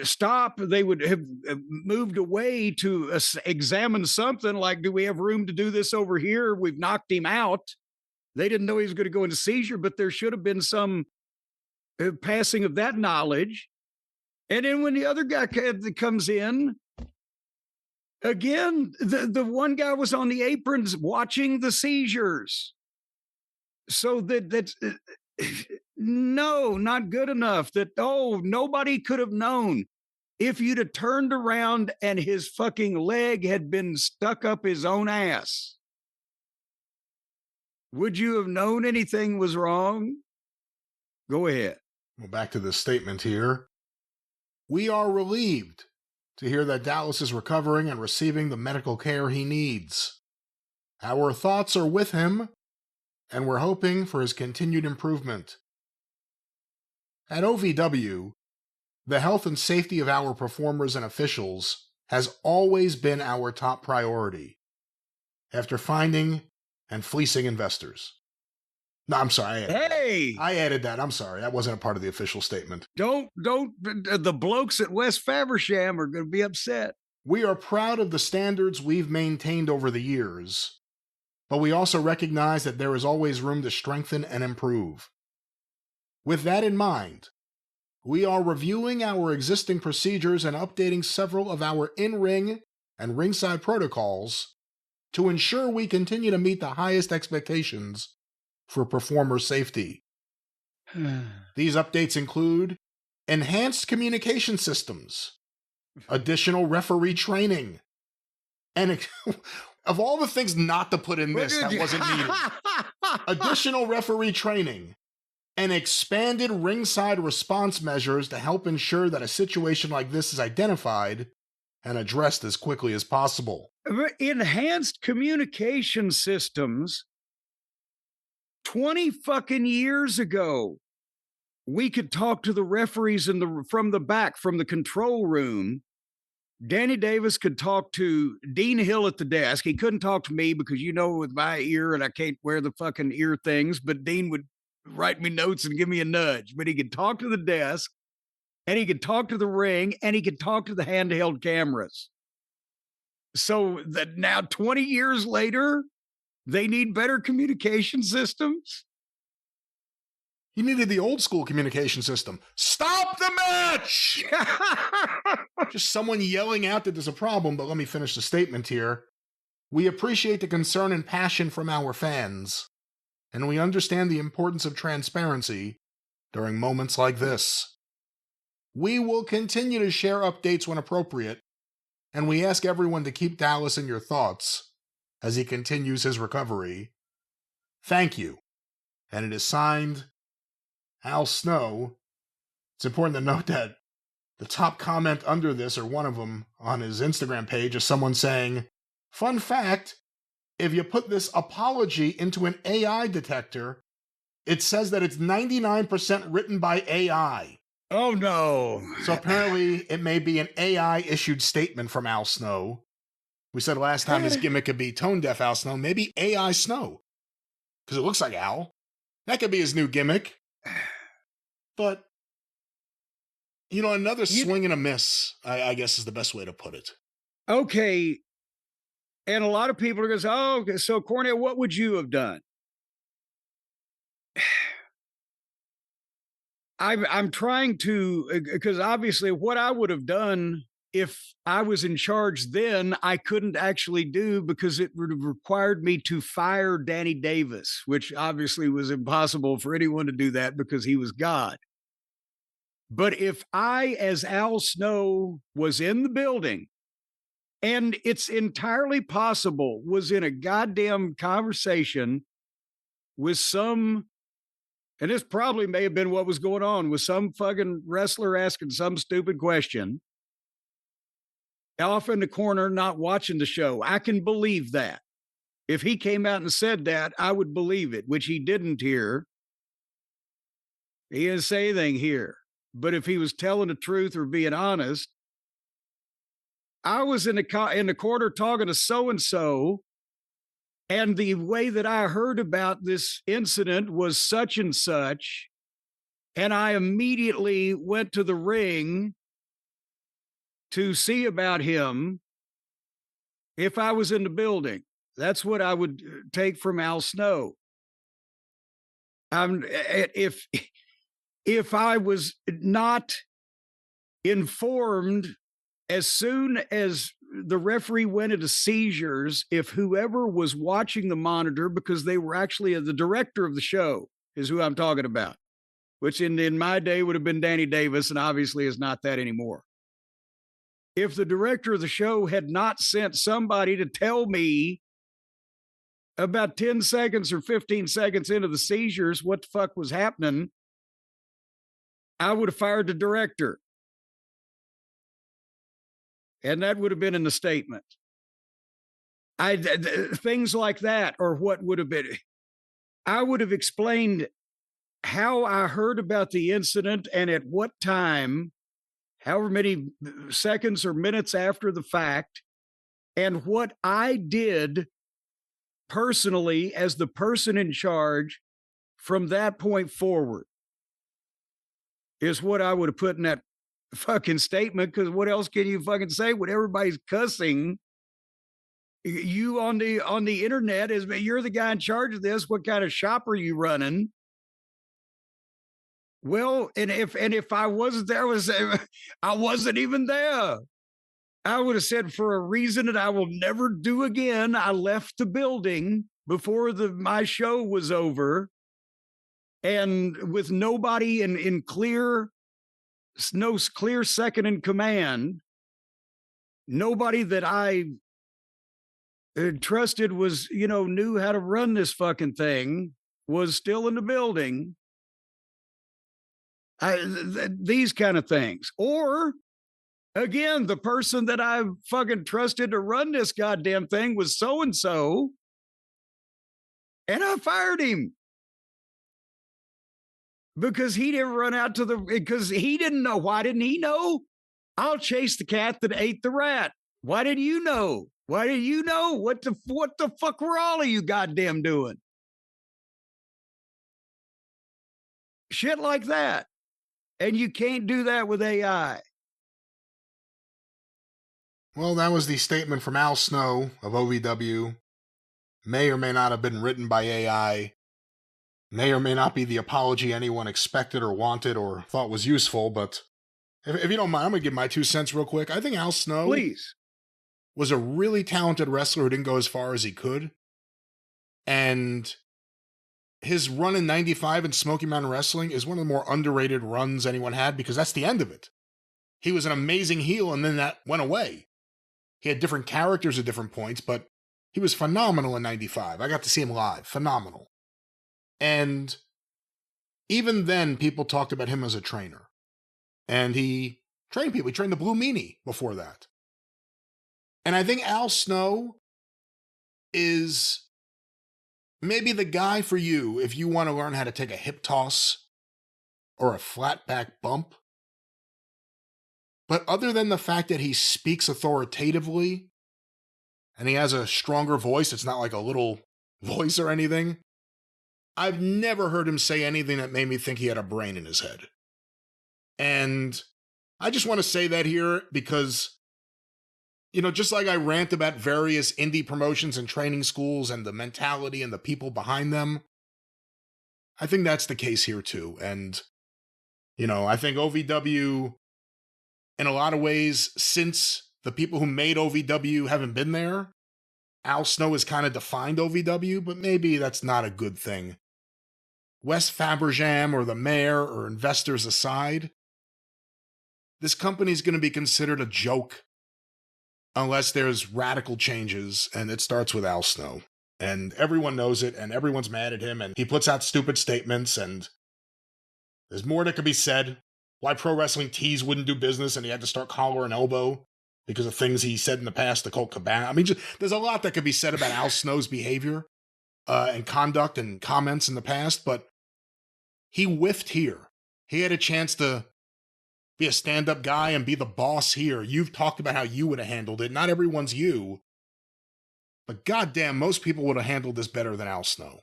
Speaker 2: stop. They would have moved away to examine something like, do we have room to do this over here? We've knocked him out. They didn't know he was going to go into seizure, but there should have been some passing of that knowledge. And then when the other guy comes in, again, the one guy was on the aprons watching the seizures. So that's no, not good enough. Nobody could have known. If you'd have turned around and his fucking leg had been stuck up his own ass, would you have known anything was wrong? Go ahead.
Speaker 1: Well, back to this statement here. We are relieved to hear that Dallas is recovering and receiving the medical care he needs. Our thoughts are with him, and we're hoping for his continued improvement. At OVW, the health and safety of our performers and officials has always been our top priority, after finding and fleecing investors. No, I'm sorry. I added that. I'm sorry. That wasn't a part of the official statement.
Speaker 2: Don't. The blokes at West Faversham are going to be upset.
Speaker 1: We are proud of the standards we've maintained over the years, but we also recognize that there is always room to strengthen and improve. With that in mind, we are reviewing our existing procedures and updating several of our in-ring and ringside protocols to ensure we continue to meet the highest expectations for performer safety. These updates include enhanced communication systems, additional referee training, and of all the things not to put in this that wasn't needed, additional referee training and expanded ringside response measures to help ensure that a situation like this is identified and addressed as quickly as possible.
Speaker 2: Enhanced communication systems. 20 fucking years ago, we could talk to the referees from the back, from the control room. Danny Davis could talk to Dean Hill at the desk. He couldn't talk to me because, with my ear and I can't wear the fucking ear things, but Dean would write me notes and give me a nudge. But he could talk to the desk, and he could talk to the ring, and he could talk to the handheld cameras. So that now 20 years later, they need better communication systems.
Speaker 1: He needed the old school communication system. Stop the match! Just someone yelling out that there's a problem, but let me finish the statement here. We appreciate the concern and passion from our fans, and we understand the importance of transparency during moments like this. We will continue to share updates when appropriate, and we ask everyone to keep Dallas in your thoughts as he continues his recovery. Thank you. And it is signed Al Snow. It's important to note that the top comment under this, or one of them on his Instagram page, is someone saying, fun fact, if you put this apology into an AI detector, it says that it's 99% written by AI.
Speaker 2: Oh, no.
Speaker 1: So apparently it may be an AI-issued statement from Al Snow. We said last time his gimmick could be tone-deaf Al Snow, maybe AI Snow, because it looks like Al. That could be his new gimmick. But, another swing and a miss, I guess is the best way to put it.
Speaker 2: Okay. And a lot of people are going to say, oh, okay, so Cornette, what would you have done? I'm trying to, because obviously what I would have done if I was in charge then, I couldn't actually do because it would have required me to fire Danny Davis, which obviously was impossible for anyone to do that because he was God. But if I, as Al Snow, was in the building, and it's entirely possible, was in a goddamn conversation with some, and this probably may have been what was going on, with some fucking wrestler asking some stupid question, off in the corner, not watching the show. I can believe that. If he came out and said that, I would believe it, which he didn't here. He didn't say anything here. But if he was telling the truth or being honest, I was in the corner talking to so-and-so, and the way that I heard about this incident was such and such, and I immediately went to the ring to see about him if I was in the building. That's what I would take from Al Snow. If I was not informed as soon as the referee went into seizures, if whoever was watching the monitor, because they were actually the director of the show is who I'm talking about, which in my day would have been Danny Davis, and obviously is not that anymore. If the director of the show had not sent somebody to tell me about 10 seconds or 15 seconds into the seizures what the fuck was happening, I would have fired the director. And that would have been in the statement. Things like that, or what would have been. I would have explained how I heard about the incident and at what time, however many seconds or minutes after the fact, and what I did personally as the person in charge from that point forward is what I would have put in that fucking statement, because what else can you fucking say when everybody's cussing you on the internet? Is you're the guy in charge of this, what kind of shop are you running? Well, and if I wasn't there, I wasn't even there. I would have said, for a reason that I will never do again, I left the building before my show was over, and with nobody in clear second in command, nobody that I trusted was, knew how to run this fucking thing, was still in the building. These kind of things. Or, again, the person that I fucking trusted to run this goddamn thing was so-and-so, and I fired him. Because he didn't run out because he didn't know. Why didn't he know? I'll chase the cat that ate the rat. Why did you know? Why did you know? What the fuck were all of you goddamn doing? Shit like that. And you can't do that with AI.
Speaker 1: Well, that was the statement from Al Snow of OVW. May or may not have been written by AI. May or may not be the apology anyone expected or wanted or thought was useful, but if you don't mind, I'm going to give my 2 cents real quick. I think Al Snow was a really talented wrestler who didn't go as far as he could. And his run in 95 in Smoky Mountain Wrestling is one of the more underrated runs anyone had, because that's the end of it. He was an amazing heel, and then that went away. He had different characters at different points, but he was phenomenal in 95. I got to see him live. Phenomenal. And even then, people talked about him as a trainer. And he trained people. He trained the Blue Meanie before that. And I think Al Snow is maybe the guy for you if you want to learn how to take a hip toss or a flat back bump. But other than the fact that he speaks authoritatively and he has a stronger voice, it's not like a little voice or anything, I've never heard him say anything that made me think he had a brain in his head. And I just want to say that here because, just like I rant about various indie promotions and training schools and the mentality and the people behind them, I think that's the case here too. And, I think OVW, in a lot of ways, since the people who made OVW haven't been there, Al Snow has kind of defined OVW, but maybe that's not a good thing. Wes Fabergem or the mayor or investors aside, this company is going to be considered a joke unless there's radical changes, and it starts with Al Snow. And everyone knows it, and everyone's mad at him, and he puts out stupid statements, and there's more that could be said. Why Pro Wrestling Tees wouldn't do business, and he had to start collar and elbow because of things he said in the past to Colt Cabana. I mean, there's a lot that could be said about Al Snow's behavior and conduct and comments in the past, but he whiffed here. He had a chance to be a stand-up guy and be the boss here. You've talked about how you would have handled it. Not everyone's you, but goddamn, most people would have handled this better than Al Snow.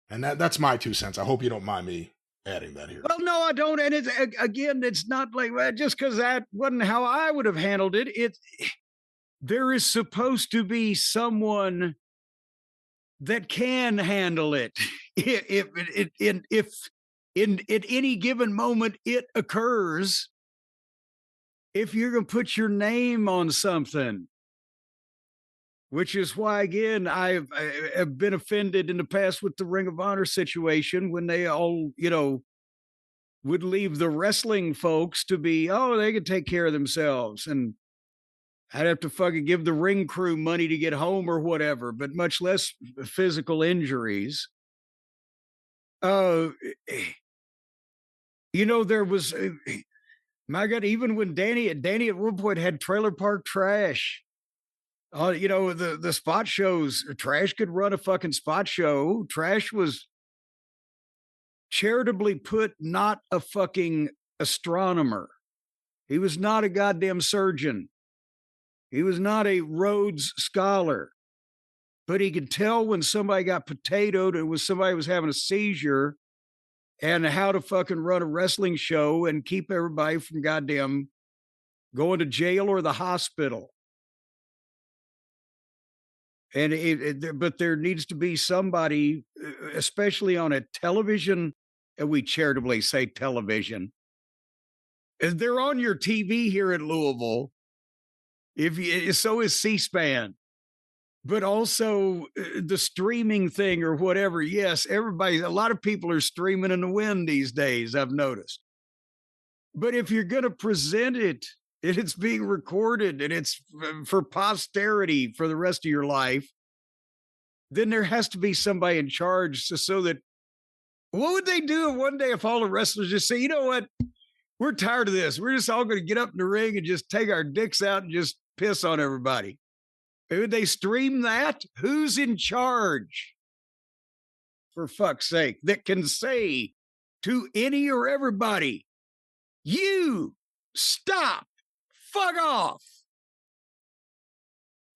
Speaker 1: And that's my 2 cents. I hope you don't mind me adding that here.
Speaker 2: Well, no, I don't. And it's not like just because that wasn't how I would have handled it. There is supposed to be someone that can handle it. If at any given moment it occurs, if you're going to put your name on something, which is why, again, I've been offended in the past with the Ring of Honor situation when they all, would leave the wrestling folks to be, they can take care of themselves. And I'd have to fucking give the ring crew money to get home or whatever, but much less physical injuries. There was, my God, even when Danny at one point had Trailer Park Trash. The spot shows, Trash could run a fucking spot show. Trash was charitably put not a fucking astronomer. He was not a goddamn surgeon. He was not a Rhodes Scholar. But he could tell when somebody got potatoed and was somebody was having a seizure and how to fucking run a wrestling show and keep everybody from goddamn going to jail or the hospital. And but there needs to be somebody, especially on a television, and we charitably say television. They're on your TV here in Louisville. So is C-SPAN, but also the streaming thing or whatever. Yes, a lot of people are streaming in the wind these days, I've noticed. But if you're going to present it, and it's being recorded and it's for posterity for the rest of your life, then there has to be somebody in charge so that, what would they do one day if all the wrestlers just say, you know what, we're tired of this. We're just all going to get up in the ring and just take our dicks out and just piss on everybody. Would they stream that? Who's in charge? For fuck's sake, that can say to any or everybody, you stop. Fuck off.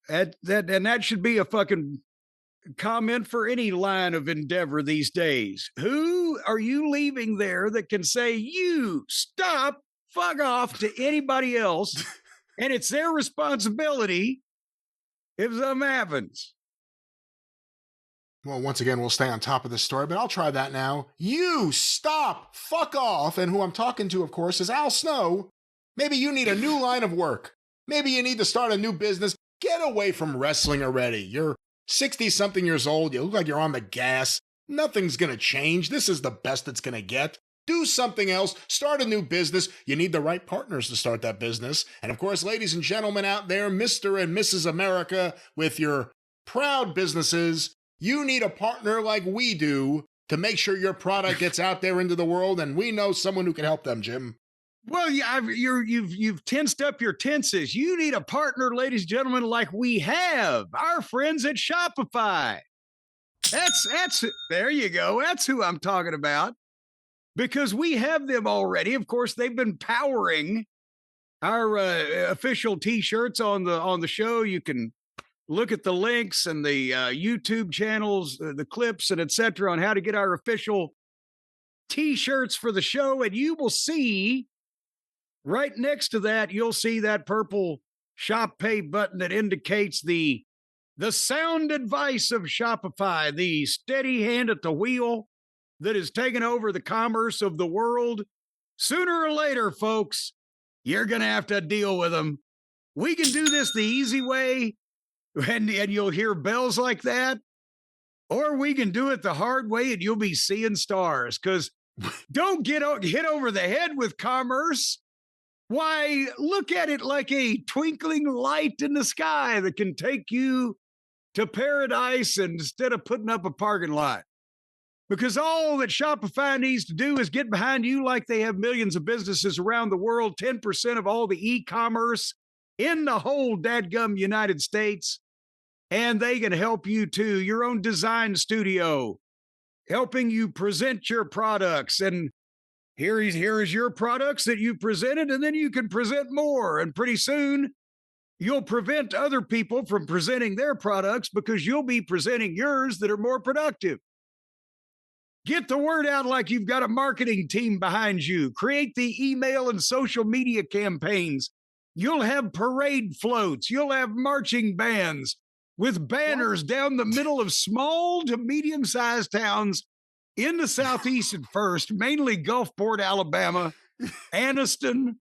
Speaker 2: That should be a fucking comment for any line of endeavor these days. Who are you leaving there that can say, you stop, fuck off to anybody else? And it's their responsibility if something happens.
Speaker 1: Well, once again, we'll stay on top of this story, but I'll try that now. You stop, fuck off. And who I'm talking to, of course, is Al Snow. Maybe you need a new line of work. Maybe you need to start a new business. Get away from wrestling already. You're 60-something years old. You look like you're on the gas. Nothing's going to change. This is the best it's going to get. Do something else. Start a new business. You need the right partners to start that business. And of course, ladies and gentlemen out there, Mr. and Mrs. America, with your proud businesses, you need a partner like we do to make sure your product gets out there into the world. And we know someone who can help them, Jim.
Speaker 2: Well, you've tensed up your tenses. You need a partner, ladies and gentlemen, like we have our friends at Shopify. That's there you go. That's who I'm talking about, because we have them already. Of course, they've been powering our official T-shirts on the show. You can look at the links and the YouTube channels, the clips, and etc. on how to get our official T-shirts for the show, and you will see. Right next to that, you'll see that purple Shop Pay button that indicates the sound advice of Shopify, the steady hand at the wheel that has taken over the commerce of the world. Sooner or later, folks, you're going to have to deal with them. We can do this the easy way, and you'll hear bells like that, or we can do it the hard way, and you'll be seeing stars, because don't get hit over the head with commerce. Why, look at it like a twinkling light in the sky that can take you to paradise instead of putting up a parking lot. Because all that Shopify needs to do is get behind you like they have millions of businesses around the world, 10% of all the e-commerce in the whole dadgum United States. And they can help you too, your own design studio, helping you present your products. And here is your products that you presented, and then you can present more. And pretty soon, you'll prevent other people from presenting their products because you'll be presenting yours that are more productive. Get the word out like you've got a marketing team behind you. Create the email and social media campaigns. You'll have parade floats. You'll have marching bands with banners down the middle of small to medium-sized towns in the Southeast at first, mainly Gulfport, Alabama, Anniston,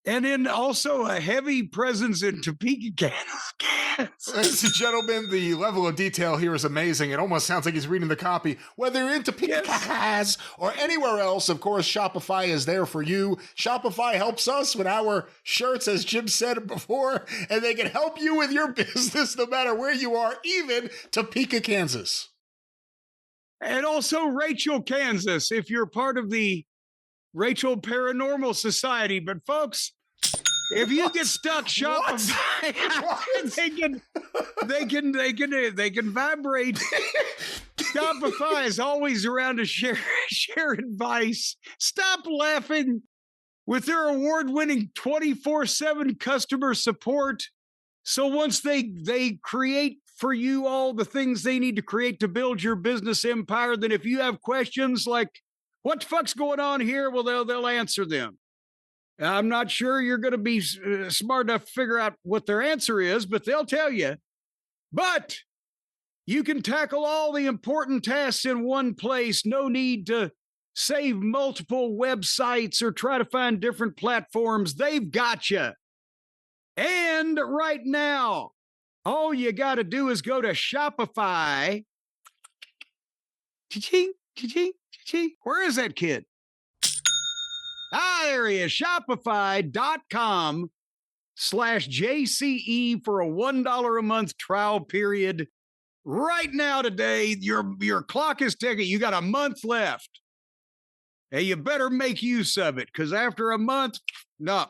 Speaker 2: and then also a heavy presence in Topeka, Kansas.
Speaker 1: Ladies and gentlemen, the level of detail here is amazing. It almost sounds like he's reading the copy. Whether you're in Topeka or anywhere else, of course, Shopify is there for you. Shopify helps us with our shirts, as Jim said before, and they can help you with your business no matter where you are, even Topeka, Kansas.
Speaker 2: And also Rachel, Kansas, if you're part of the Rachel Paranormal Society. But folks, if you get stuck Shopify, they can vibrate. Shopify is always around to share advice. Stop laughing with their award-winning 24/7 customer support. So once they create for you all the things they need to create to build your business empire, then if you have questions like, what the fuck's going on here? Well, they'll answer them. I'm not sure you're going to be smart enough to figure out what their answer is, but they'll tell you. But you can tackle all the important tasks in one place. No need to save multiple websites or try to find different platforms. They've got you. And right now, all you got to do is go to Shopify. Cha-ching, cha-ching. Where is that kid? There he is. Shopify.com/JCE for a $1 a month trial period. Right now today, your clock is ticking. You got a month left. Hey, you better make use of it, because after a month, no.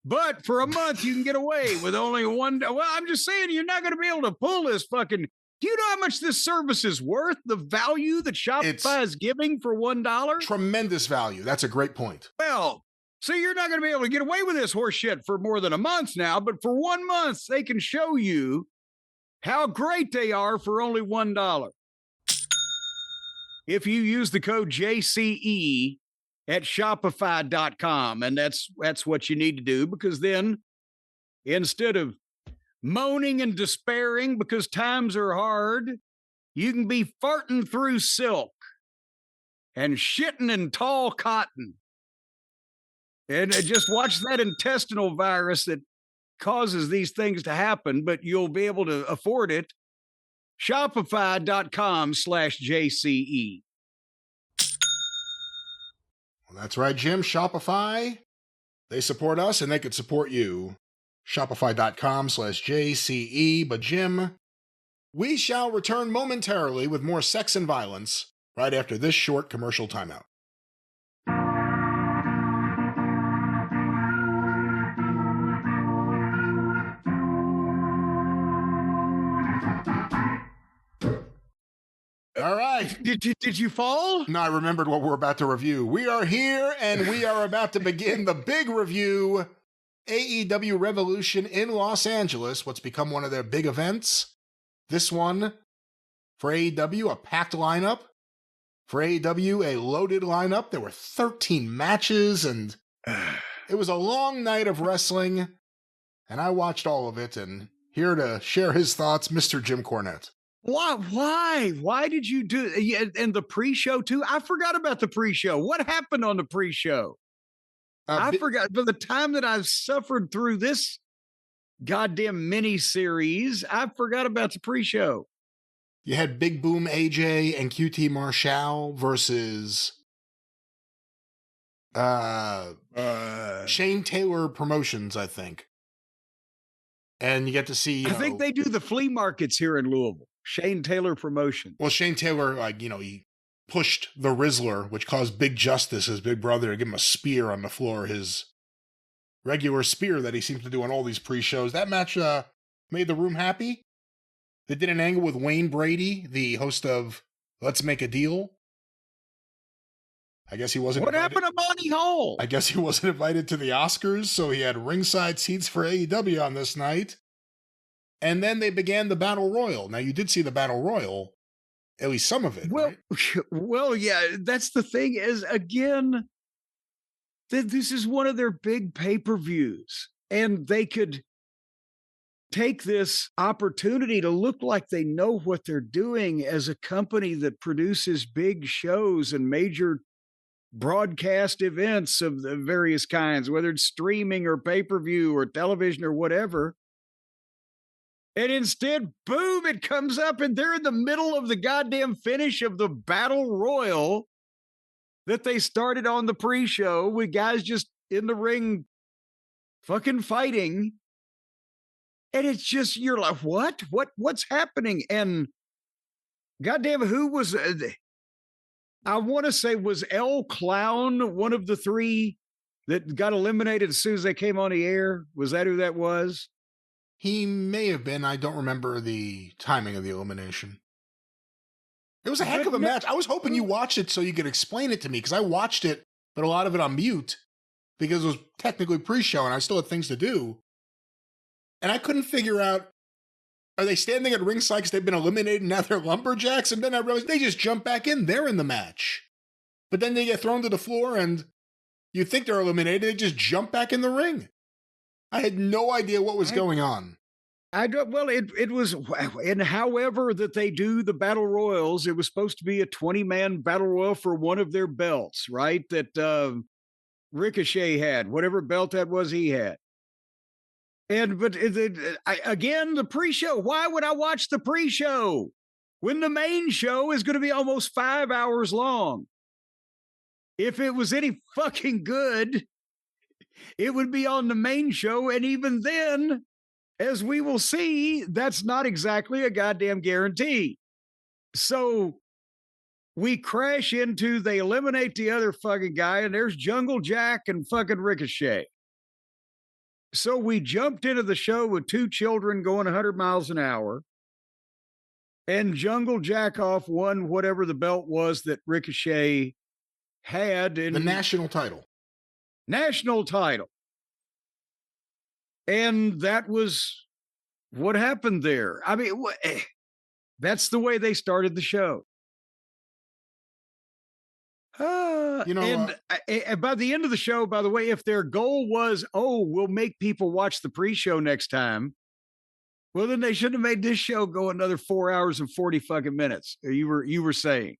Speaker 2: But for a month, you can get away with only one. Well, I'm just saying, you're not going to be able to pull this fucking. Do you know how much this service is worth? The value that Shopify is giving for $1?
Speaker 1: Tremendous value. That's a great point.
Speaker 2: Well, so you're not going to be able to get away with this horse shit for more than a month now, but for 1 month, they can show you how great they are for only $1. If you use the code JCE at Shopify.com, and that's what you need to do, because then instead of moaning and despairing because times are hard, you can be farting through silk and shitting in tall cotton. And just watch that intestinal virus that causes these things to happen, but you'll be able to afford it. Shopify.com/JCE.
Speaker 1: Well, that's right, Jim. Shopify, they support us and they could support you. Shopify.com/JCE. But Jim, we shall return momentarily with more sex and violence right after this short commercial timeout. All right.
Speaker 2: Did you fall?
Speaker 1: No, I remembered what we're about to review. We are here and we are about to begin the big review. AEW Revolution in Los Angeles, what's become one of their big events. This one, for AEW, a packed lineup. For AEW, a loaded lineup. There were 13 matches, and it was a long night of wrestling, and I watched all of it, and here to share his thoughts, Mr. Jim Cornette.
Speaker 2: Why? Why did you do and the pre-show too? I forgot about the pre-show. What happened on the pre-show? I forgot. By the time that I've suffered through this goddamn mini series, I forgot about the pre-show.
Speaker 1: You had Big Boom AJ and QT Marshall versus Shane Taylor Promotions, I think. And you get to see,
Speaker 2: I think they do the flea markets here in Louisville. Shane Taylor Promotion.
Speaker 1: Well, Shane Taylor, he pushed the Rizzler, which caused Big Justice, his big brother, to give him a spear on the floor, his regular spear that he seems to do on all these pre-shows. That match made the room happy. They did an angle with Wayne Brady, the host of Let's Make a Deal. I guess he wasn't
Speaker 2: What happened to Monty Hall?
Speaker 1: I guess he wasn't invited to the Oscars, so he had ringside seats for AEW on this night. And then they began the Battle Royal. Now, you did see the Battle Royal. at least some of it.
Speaker 2: Well,
Speaker 1: right?
Speaker 2: well, yeah, that's the thing is, again, this is one of their big pay-per-views, and they could take this opportunity to look like they know what they're doing as a company that produces big shows and major broadcast events of the various kinds, whether it's streaming or pay-per-view or television or whatever. And instead, boom, it comes up and they're in the middle of the goddamn finish of the Battle Royal that they started on the pre-show with guys just in the ring fucking fighting. And it's just, you're like, what's happening? And goddamn, who was, I want to say, was El Clown one of the three that got eliminated as soon as they came on the air? Was that who that was?
Speaker 1: He may have been. I don't remember the timing of the elimination. It was a heck of a match. I was hoping you watched it so you could explain it to me, because I watched it, but a lot of it on mute because it was technically pre-show and I still had things to do. And I couldn't figure out, are they standing at ringside because they've been eliminated and now they're lumberjacks? And then I realized they just jump back in. They're in the match. But then they get thrown to the floor and you think they're eliminated. They just jump back in the ring. I had no idea what was going on.
Speaker 2: I don't, well, it was, and however that they do the battle royals, it was supposed to be a 20-man battle royal for one of their belts, right? That Ricochet had, whatever belt that was, he had. But again, the pre-show, why would I watch the pre-show when the main show is going to be almost 5 hours long? If it was any fucking good, it would be on the main show. And even then, as we will see, that's not exactly a goddamn guarantee. So we crash into, they eliminate the other fucking guy, and there's Jungle Jack and fucking Ricochet. So we jumped into the show with two children going 100 miles an hour, and Jungle Jack off won whatever the belt was that Ricochet had. In
Speaker 1: the national title.
Speaker 2: National title. And that was what happened there. I mean, that's the way they started the show. And by the end of the show, by the way, if their goal was, we'll make people watch the pre-show next time, well, then they shouldn't have made this show go another 4 hours and 40 fucking minutes. You were saying.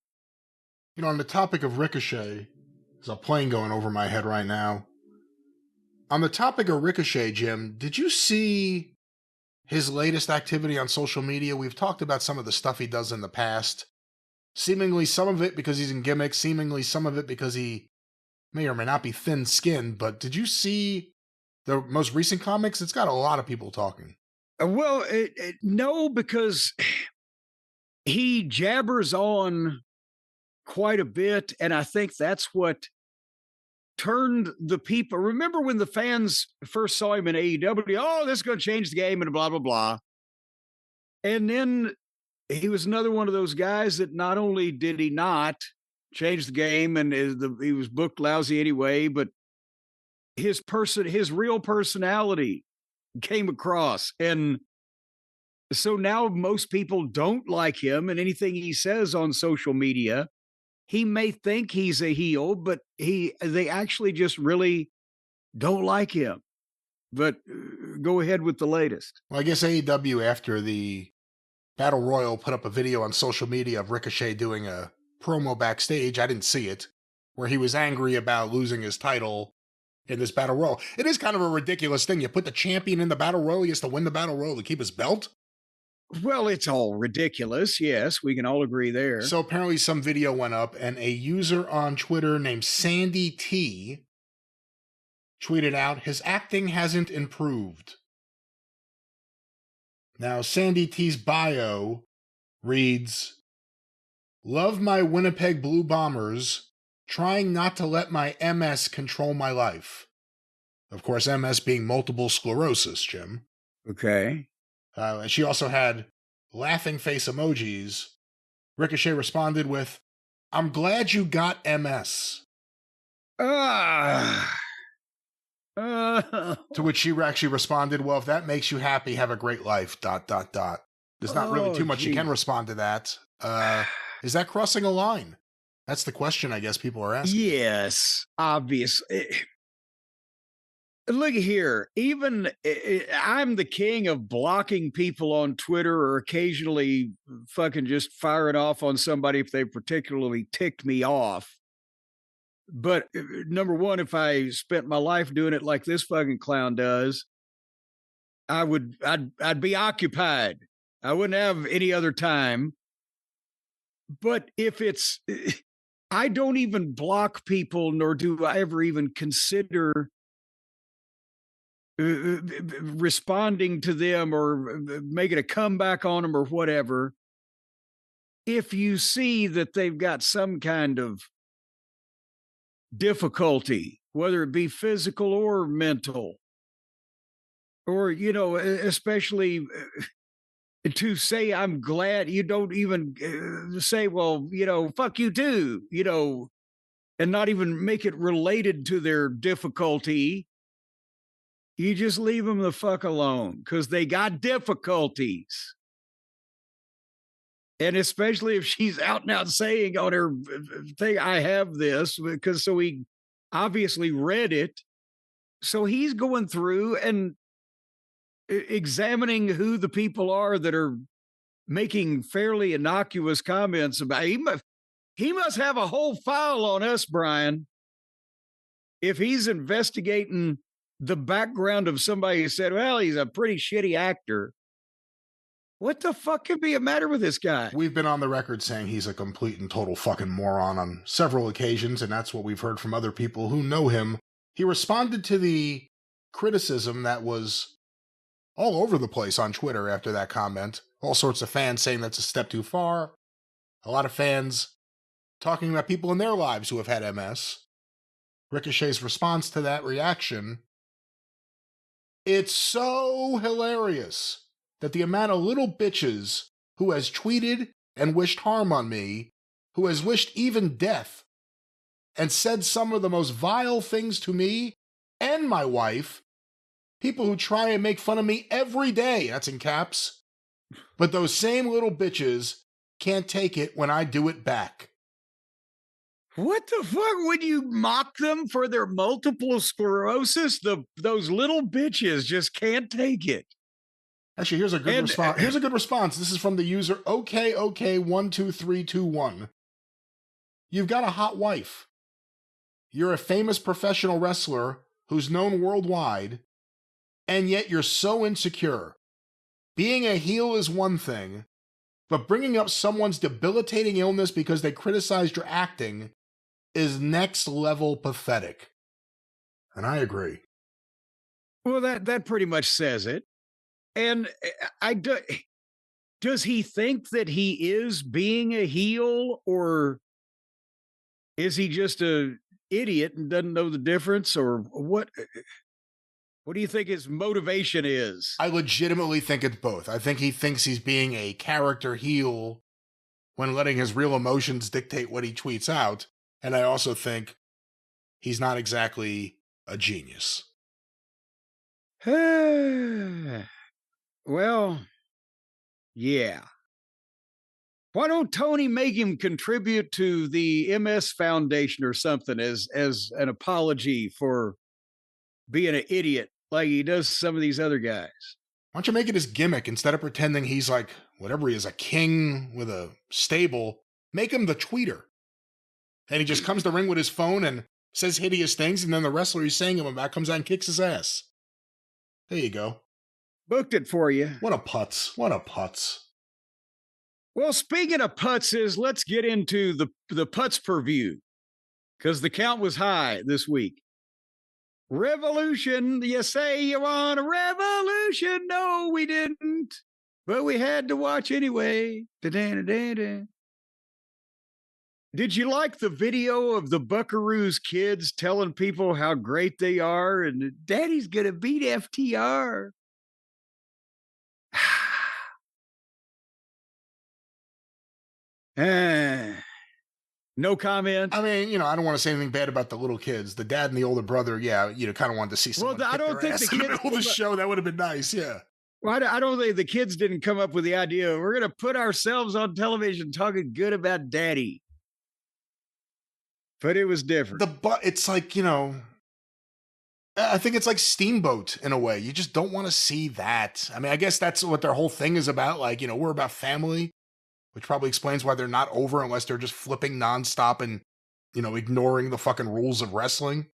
Speaker 1: On the topic of Ricochet, there's a plane going over my head right now. On the topic of Ricochet, Jim, did you see his latest activity on social media? We've talked about some of the stuff he does in the past. Seemingly some of it because he's in gimmicks, seemingly some of it because he may or may not be thin-skinned, but did you see the most recent comics? It's got a lot of people talking.
Speaker 2: Well, no, because he jabbers on quite a bit, and I think that's what turned the people. Remember when the fans first saw him in AEW? This is going to change the game and blah, blah, blah. And then he was another one of those guys that not only did he not change the game and he was booked lousy anyway, but his real personality came across. And so now most people don't like him, and anything he says on social media, he may think he's a heel, but they actually just really don't like him. But go ahead with the latest.
Speaker 1: Well, I guess AEW, after the Battle Royal, put up a video on social media of Ricochet doing a promo backstage. I didn't see it, where he was angry about losing his title in this Battle Royal. It is kind of a ridiculous thing. You put the champion in the Battle Royal, he has to win the Battle Royal to keep his belt?
Speaker 2: Well, it's all ridiculous. Yes, we can all agree there.
Speaker 1: So apparently some video went up, and a user on Twitter named Sandy T tweeted out, his acting hasn't improved. Now, Sandy T's bio reads, love my Winnipeg Blue Bombers, trying not to let my MS control my life. Of course, MS being multiple sclerosis, Jim.
Speaker 2: Okay.
Speaker 1: She also had laughing face emojis. Ricochet responded with, I'm glad you got MS. To which she actually responded, well, if that makes you happy, have a great life, ... There's not really too much you can respond to that. Is that crossing a line? That's the question I guess people are asking.
Speaker 2: Yes, obvious. Look here, even I'm the king of blocking people on Twitter or occasionally fucking just firing off on somebody if they particularly ticked me off. But number one, if I spent my life doing it like this fucking clown does, I'd be occupied. I wouldn't have any other time. But if it's, I don't even block people, nor do I ever even consider responding to them or making a comeback on them or whatever. If you see that they've got some kind of difficulty, whether it be physical or mental, or, you know, especially to say, I'm glad, you don't even say, well, you know, fuck you too, you know, and not even make it related to their difficulty. You just leave them the fuck alone because they got difficulties. And especially if she's out and out saying on her thing, I have this, because so he obviously read it. So he's going through and examining who the people are that are making fairly innocuous comments about. He must have a whole file on us, Brian. If he's investigating the background of somebody who said, well, he's a pretty shitty actor. What the fuck could be a matter with this guy?
Speaker 1: We've been on the record saying he's a complete and total fucking moron on several occasions, and that's what we've heard from other people who know him. He responded to the criticism that was all over the place on Twitter after that comment. All sorts of fans saying that's a step too far. A lot of fans talking about people in their lives who have had MS. Ricochet's response to that reaction, it's so hilarious that the amount of little bitches who has tweeted and wished harm on me, who has wished even death, and said some of the most vile things to me and my wife, people who try and make fun of me every day, that's in caps, but those same little bitches can't take it when I do it back.
Speaker 2: What the fuck? Would you mock them for their multiple sclerosis? Those little bitches just can't take it.
Speaker 1: Actually, here's a good response. Here's a good response. This is from the user OKOK12321. You've got a hot wife. You're a famous professional wrestler who's known worldwide, and yet you're so insecure. Being a heel is one thing, but bringing up someone's debilitating illness because they criticized your acting is next level pathetic. And I agree.
Speaker 2: Well, that pretty much says it. And does he think that he is being a heel, or is he just a idiot and doesn't know the difference, or what? What do you think his motivation is?
Speaker 1: I legitimately think it's both. I think he thinks he's being a character heel when letting his real emotions dictate what he tweets out. And I also think he's not exactly a genius.
Speaker 2: Well, yeah. Why don't Tony make him contribute to the MS Foundation or something as an apology for being an idiot like he does some of these other guys?
Speaker 1: Why don't you make it his gimmick instead of pretending he's like whatever he is, a king with a stable? Make him the tweeter. And he just comes to ring with his phone and says hideous things, and then the wrestler he's saying them about comes out and kicks his ass. There you go.
Speaker 2: Booked it for you.
Speaker 1: What a putz. What a putz.
Speaker 2: Well, speaking of putzes, let's get into the putz per view, because the count was high this week. Revolution, you say you want a revolution? No, we didn't, but we had to watch anyway. Da-da-da-da-da. Did you like the video of the Buckaroos kids telling people how great they are and Daddy's gonna beat FTR? No comment.
Speaker 1: I mean, I don't want to say anything bad about the little kids. The dad and the older brother, yeah, kind of wanted to see someone.
Speaker 2: Well, I don't think
Speaker 1: the in the middle of the show. That would have been nice, yeah.
Speaker 2: Well, I don't think the kids didn't come up with the idea. We're going to put ourselves on television talking good about daddy. But it was different.
Speaker 1: It's like, I think it's like Steamboat in a way. You just don't want to see that. I mean, I guess that's what their whole thing is about. Like, we're about family, which probably explains why they're not over unless they're just flipping nonstop and, ignoring the fucking rules of wrestling.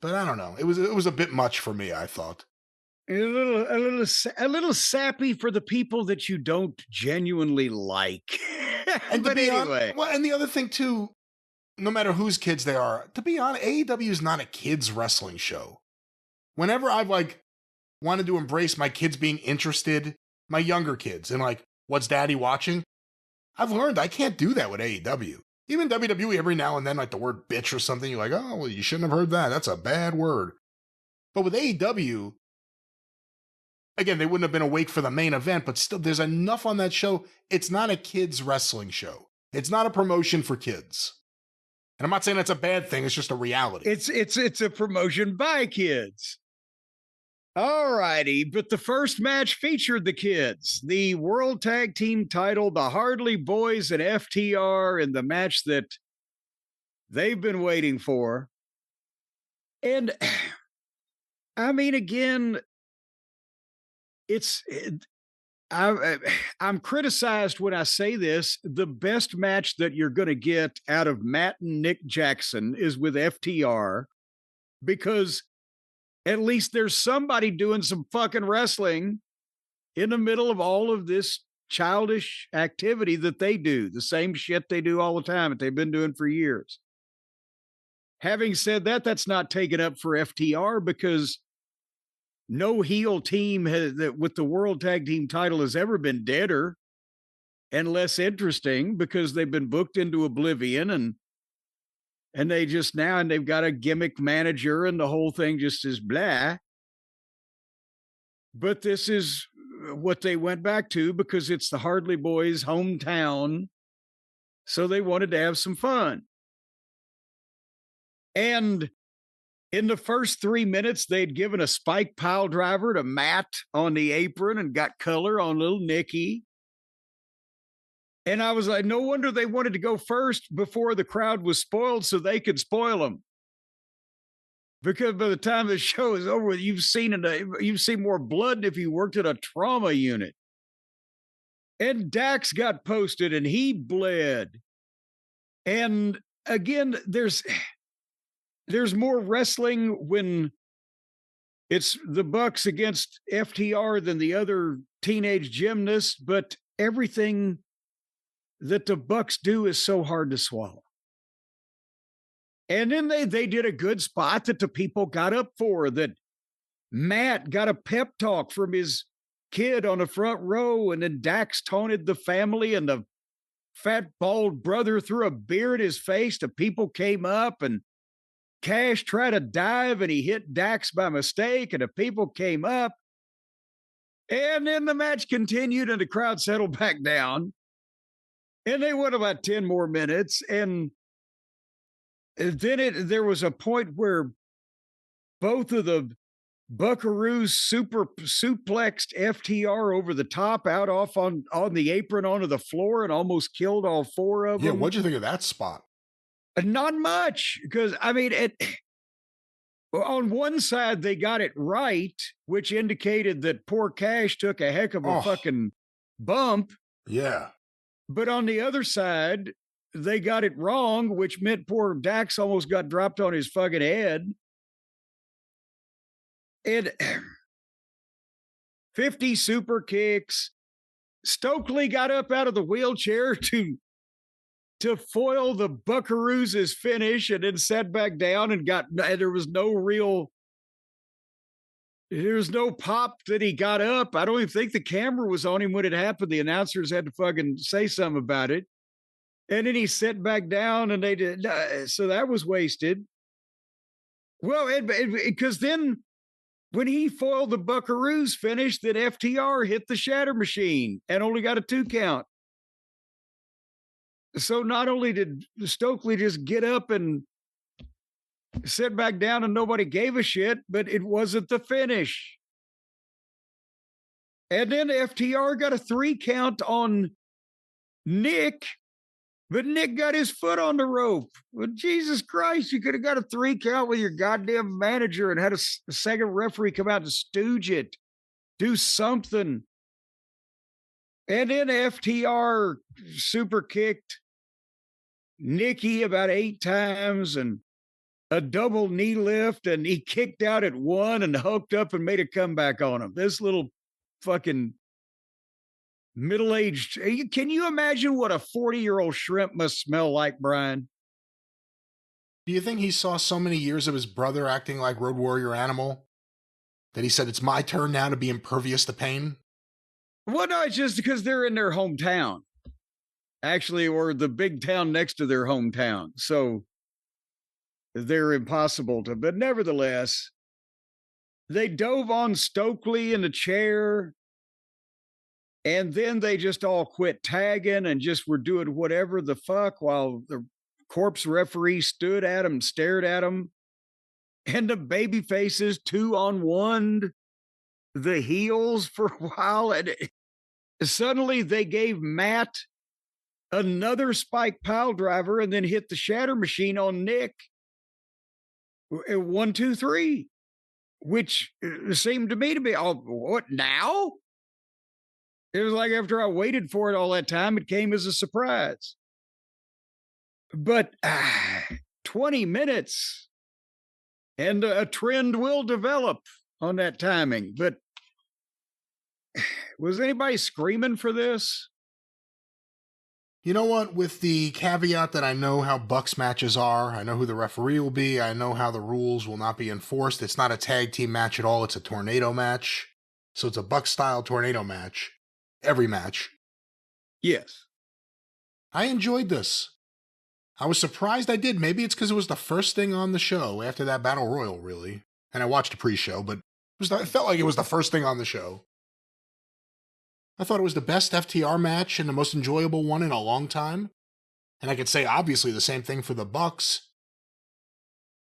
Speaker 1: But I don't know. It was a bit much for me, I thought.
Speaker 2: A little sappy for the people that you don't genuinely like.
Speaker 1: And
Speaker 2: but anyway.
Speaker 1: And the other thing too, no matter whose kids they are, to be honest, AEW is not a kids wrestling show. Whenever I've wanted to embrace my kids being interested, my younger kids, and what's daddy watching? I've learned I can't do that with AEW. Even WWE, every now and then, the word bitch or something, you're like, oh, well, you shouldn't have heard that. That's a bad word. But with AEW, again, they wouldn't have been awake for the main event, but still, there's enough on that show. It's not a kids wrestling show. It's not a promotion for kids. And I'm not saying that's a bad thing. It's just a reality.
Speaker 2: It's a promotion by kids. All righty, but the first match featured the kids. The World Tag Team title, the Hardy Boys and FTR, in the match that they've been waiting for. And, I mean, again, I'm criticized when I say this. The best match that you're going to get out of Matt and Nick Jackson is with FTR, because at least there's somebody doing some fucking wrestling in the middle of all of this childish activity that they do, the same shit they do all the time that they've been doing for years. Having said that, that's not taken up for FTR, because no heel team with the World Tag Team title has ever been deader and less interesting, because they've been booked into oblivion, and they've got a gimmick manager, and the whole thing just is blah. But this is what they went back to, because it's the Hardy Boys' hometown, so they wanted to have some fun. And in the first 3 minutes, they'd given a spike pile driver to Matt on the apron and got color on little Nikki. And I was like, no wonder they wanted to go first before the crowd was spoiled, so they could spoil them. Because by the time the show is over, you've seen more blood than if you worked at a trauma unit. And Dax got posted and he bled. And again, there's more wrestling when it's the Bucks against FTR than the other teenage gymnasts, but everything that the Bucks do is so hard to swallow. And then they did a good spot that the people got up for, that Matt got a pep talk from his kid on the front row, and then Dax taunted the family, and the fat bald brother threw a beer at his face. The people came up, and Cash tried to dive, and he hit Dax by mistake, and the people came up. And then the match continued, and the crowd settled back down. And they went about 10 more minutes. And then there was a point where both of the Buckaroos suplexed FTR over the top, out off on the apron onto the floor, and almost killed all four of them.
Speaker 1: Yeah, what'd you think of that spot?
Speaker 2: Not much, because, I mean, on one side, they got it right, which indicated that poor Cash took a heck of a fucking bump.
Speaker 1: Yeah.
Speaker 2: But on the other side, they got it wrong, which meant poor Dax almost got dropped on his fucking head. And 50 super kicks. Stokely got up out of the wheelchair to foil the Buckaroos' finish, and then sat back down, and there was no pop that he got up. I don't even think the camera was on him when it happened. The announcers had to fucking say something about it. And then he sat back down, and they did. So that was wasted. Well, because then when he foiled the Buckaroos finish, then FTR hit the Shatter Machine and only got a 2 count. So not only did Stokely just get up and sit back down and nobody gave a shit, but it wasn't the finish. And then FTR got a 3 count on Nick, but Nick got his foot on the rope. Well, Jesus Christ, you could have got a 3 count with your goddamn manager and had a second referee come out and stooge it. Do something. And then FTR super kicked Nikki about 8 times and a double knee lift, and he kicked out at 1 and hooked up and made a comeback on him. This little fucking middle-aged. Can you imagine what a 40-year-old shrimp must smell like, Brian?
Speaker 1: Do you think he saw so many years of his brother acting like Road Warrior Animal that he said, it's my turn now to be impervious to pain?
Speaker 2: Well, no, it's just because they're in their hometown, actually, or the big town next to their hometown. So they're impossible to, but nevertheless, they dove on Stokely in the chair, and then they just all quit tagging and just were doing whatever the fuck while the corpse referee stood at him, stared at him, and the baby faces 2-on-1 the heels for a while. And suddenly they gave Matt another spike pile driver and then hit the shatter machine on Nick. 1, 2, 3, which seemed to me to be, oh, what now? It was like after I waited for it all that time, it came as a surprise. But 20 minutes and a trend will develop on that timing. But was anybody screaming for this?
Speaker 1: You know what? With the caveat that I know how Bucks matches are, I know who the referee will be, I know how the rules will not be enforced. It's not a tag team match at all. It's a tornado match. So it's a Bucks-style tornado match. Every match.
Speaker 2: Yes.
Speaker 1: I enjoyed this. I was surprised I did. Maybe it's because it was the first thing on the show after that Battle Royal, really. And I watched the pre-show, but it felt like it was the first thing on the show. I thought it was the best FTR match and the most enjoyable one in a long time. And I could say, obviously, the same thing for the Bucks.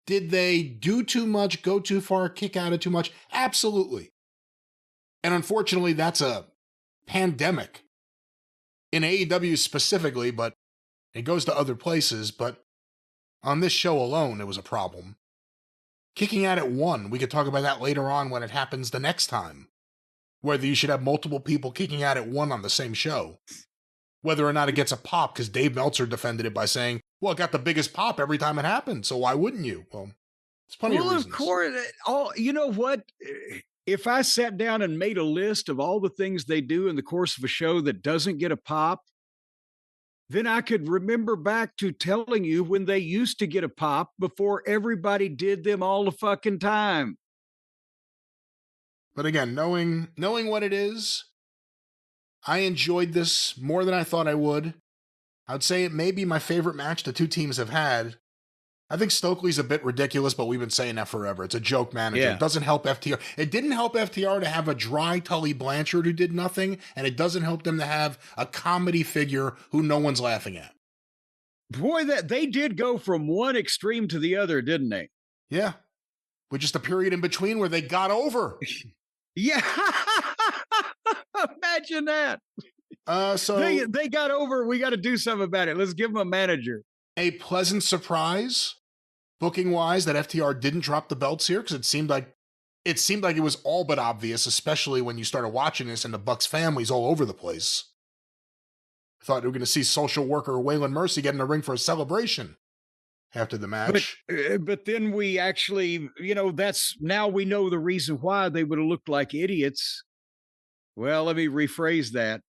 Speaker 1: Did they do too much, go too far, kick out of too much? Absolutely. And unfortunately, that's a pandemic. In AEW specifically, but it goes to other places. But on this show alone, it was a problem. Kicking out at 1, we could talk about that later on when it happens the next time. Whether you should have multiple people kicking out at 1 on the same show. Whether or not it gets a pop, because Dave Meltzer defended it by saying, well, it got the biggest pop every time it happened, so why wouldn't you? Well, it's plenty of reasons.
Speaker 2: Well, of course. You know what? If I sat down and made a list of all the things they do in the course of a show that doesn't get a pop, then I could remember back to telling you when they used to get a pop before everybody did them all the fucking time.
Speaker 1: But again, knowing what it is, I enjoyed this more than I thought I would. I'd say it may be my favorite match the two teams have had. I think Stokely's a bit ridiculous, but we've been saying that forever. It's a joke manager.
Speaker 2: Yeah.
Speaker 1: It doesn't help FTR. It didn't help FTR to have a dry Tully Blanchard who did nothing, and it doesn't help them to have a comedy figure who no one's laughing at.
Speaker 2: Boy, that they did go from one extreme to the other, didn't they?
Speaker 1: Yeah. With just a period in between where they got over.
Speaker 2: Yeah. Imagine that.
Speaker 1: So
Speaker 2: they got over. We got to do something about it. Let's give them a manager.
Speaker 1: A pleasant surprise, booking wise, that FTR didn't drop the belts here, because it seemed like it was all but obvious, especially when you started watching this and the Bucks families all over the place. I thought we were going to see social worker Waylon Mercy get in the ring for a celebration after the match.
Speaker 2: But then we actually, now we know the reason why they would have looked like idiots. Well, let me rephrase that.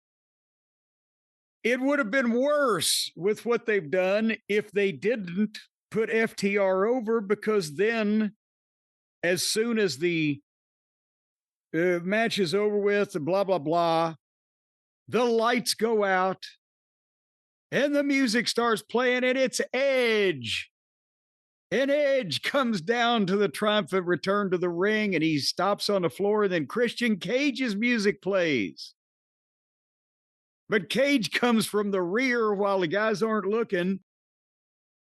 Speaker 2: It would have been worse with what they've done if they didn't put FTR over, because then as soon as the match is over with and blah, blah, blah, the lights go out and the music starts playing and it's Edge. And Edge comes down to the triumphant return to the ring and he stops on the floor, and then Christian Cage's music plays. But Cage comes from the rear while the guys aren't looking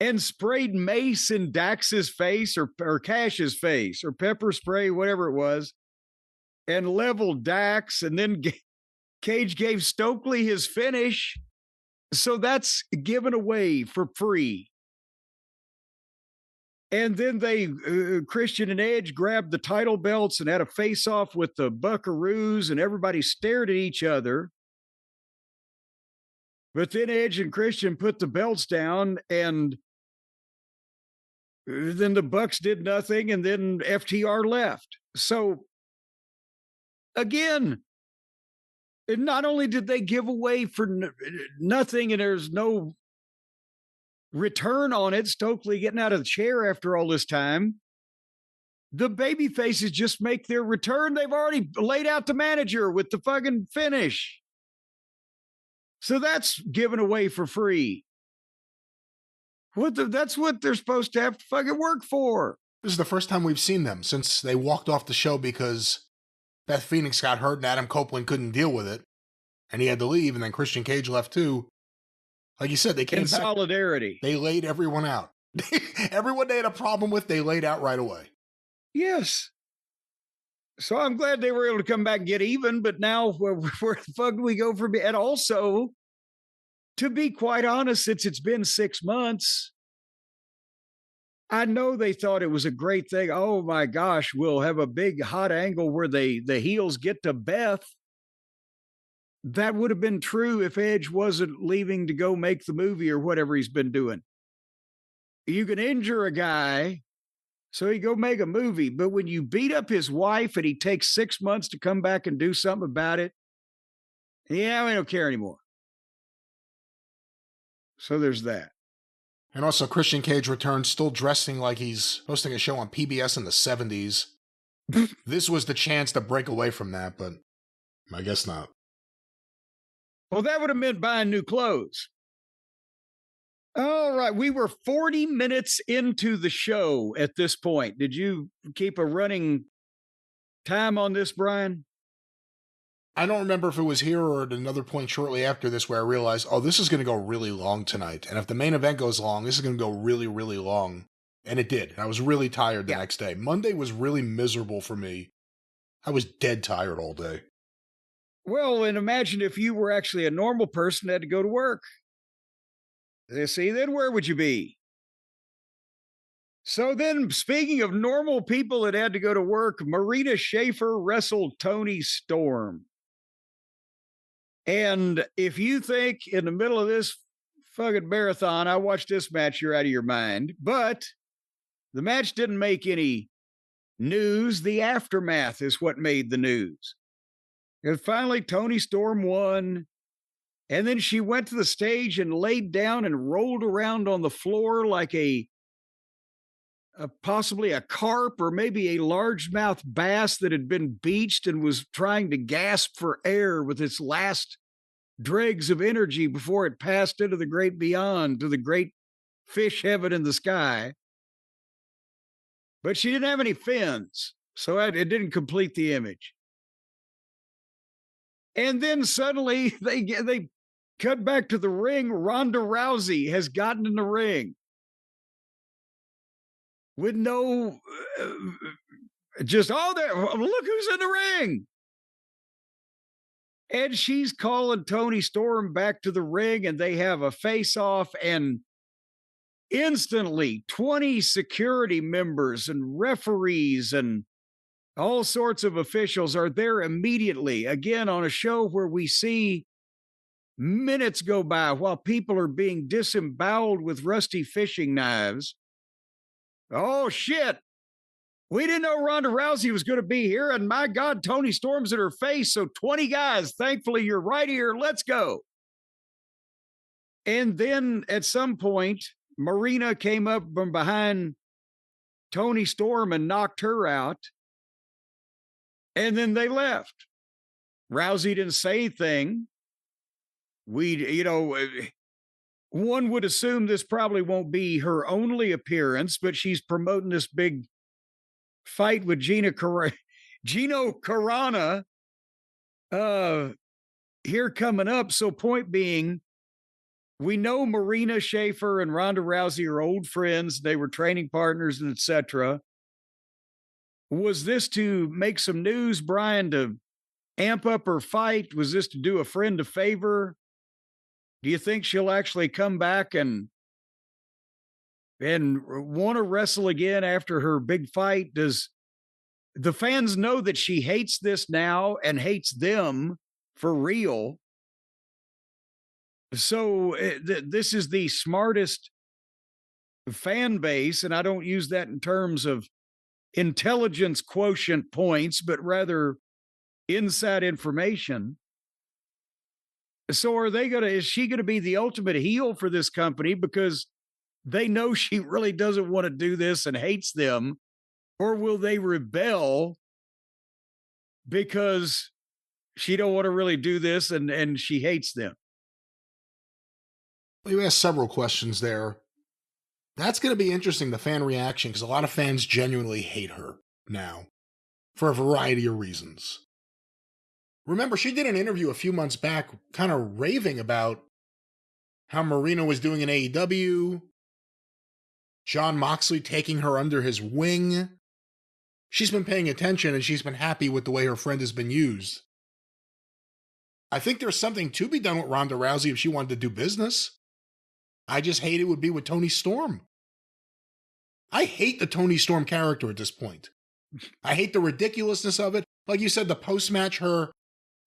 Speaker 2: and sprayed mace in Dax's face or Cash's face or pepper spray, whatever it was. and leveled Dax, and then Cage gave Stokely his finish. So that's given away for free. And then they, Christian and Edge grabbed the title belts and had a face-off with the Buckaroos, and everybody stared at each other. But then Edge and Christian put the belts down, and then the Bucks did nothing, and then FTR left. So, again, not only did they give away for nothing, and there's no return on it, Stokely getting out of the chair after all this time, the baby faces just make their return. They've already laid out the manager with the fucking finish. So that's given away for free. That's what they're supposed to have to fucking work for.
Speaker 1: This is the first time we've seen them since they walked off the show because Beth Phoenix got hurt and Adam Copeland couldn't deal with it. And he had to leave, and then Christian Cage left too. Like you said, they came
Speaker 2: in
Speaker 1: back.
Speaker 2: Solidarity.
Speaker 1: They laid everyone out. Everyone they had a problem with, they laid out right away.
Speaker 2: Yes. So I'm glad they were able to come back and get even, but now where the fuck do we go from? And also, to be quite honest, since it's been 6 months, I know they thought it was a great thing. Oh my gosh, we'll have a big hot angle where the heels get to Beth. That would have been true if Edge wasn't leaving to go make the movie or whatever he's been doing. You can injure a guy, so he go make a movie. But when you beat up his wife and he takes 6 months to come back and do something about it, yeah, we don't care anymore. So there's that.
Speaker 1: And also Christian Cage returns still dressing like he's hosting a show on PBS in the 70s. This was the chance to break away from that, but I guess not.
Speaker 2: Well, that would have meant buying new clothes. All right. We were 40 minutes into the show at this point. Did you keep a running time on this, Brian?
Speaker 1: I don't remember if it was here or at another point shortly after this where I realized, oh, this is going to go really long tonight. And if the main event goes long, this is going to go really, really long. And it did. I was really tired the next day. Monday was really miserable for me. I was dead tired all day.
Speaker 2: Well, and imagine if you were actually a normal person that had to go to work. See, then where would you be? So then, speaking of normal people that had to go to work, Marina Shafir wrestled Toni Storm. And if you think in the middle of this fucking marathon, I watched this match, you're out of your mind. But the match didn't make any news. The aftermath is what made the news. And finally, Toni Storm won. And then she went to the stage and laid down and rolled around on the floor like possibly a carp or maybe a largemouth bass that had been beached and was trying to gasp for air with its last dregs of energy before it passed into the great beyond, to the great fish heaven in the sky. But she didn't have any fins, so it didn't complete the image. And then suddenly they cut back to the ring. Ronda Rousey has gotten in the ring with no, look who's in the ring. And she's calling Toni Storm back to the ring, and they have a face-off, and instantly 20 security members and referees and all sorts of officials are there immediately. Again, on a show where we see minutes go by while people are being disemboweled with rusty fishing knives. Oh, shit. We didn't know Ronda Rousey was going to be here. And my God, Toni Storm's in her face. So 20 guys, thankfully, you're right here. Let's go. And then at some point, Marina came up from behind Toni Storm and knocked her out. And then they left. Rousey didn't say anything. One would assume this probably won't be her only appearance, but she's promoting this big fight with Gino Carano here coming up. So point being, we know Marina Shafir and Ronda Rousey are old friends. They were training partners and etc. Was this to make some news, Brian, to amp up her fight? Was this to do a friend a favor? Do you think she'll actually come back and want to wrestle again after her big fight? Does the fans know that she hates this now and hates them for real? So this is the smartest fan base, and I don't use that in terms of intelligence quotient points, but rather inside information. So is she going to be the ultimate heel for this company because they know she really doesn't want to do this and hates them? Or will they rebel because she don't want to really do this and she hates them?
Speaker 1: Well, you asked several questions there. That's going to be interesting, the fan reaction, because a lot of fans genuinely hate her now for a variety of reasons. Remember, she did an interview a few months back kind of raving about how Marina was doing in AEW, Jon Moxley taking her under his wing. She's been paying attention and she's been happy with the way her friend has been used. I think there's something to be done with Ronda Rousey if she wanted to do business. I just hate it would be with Toni Storm. I hate the Toni Storm character at this point. I hate the ridiculousness of it. Like you said, the post-match her,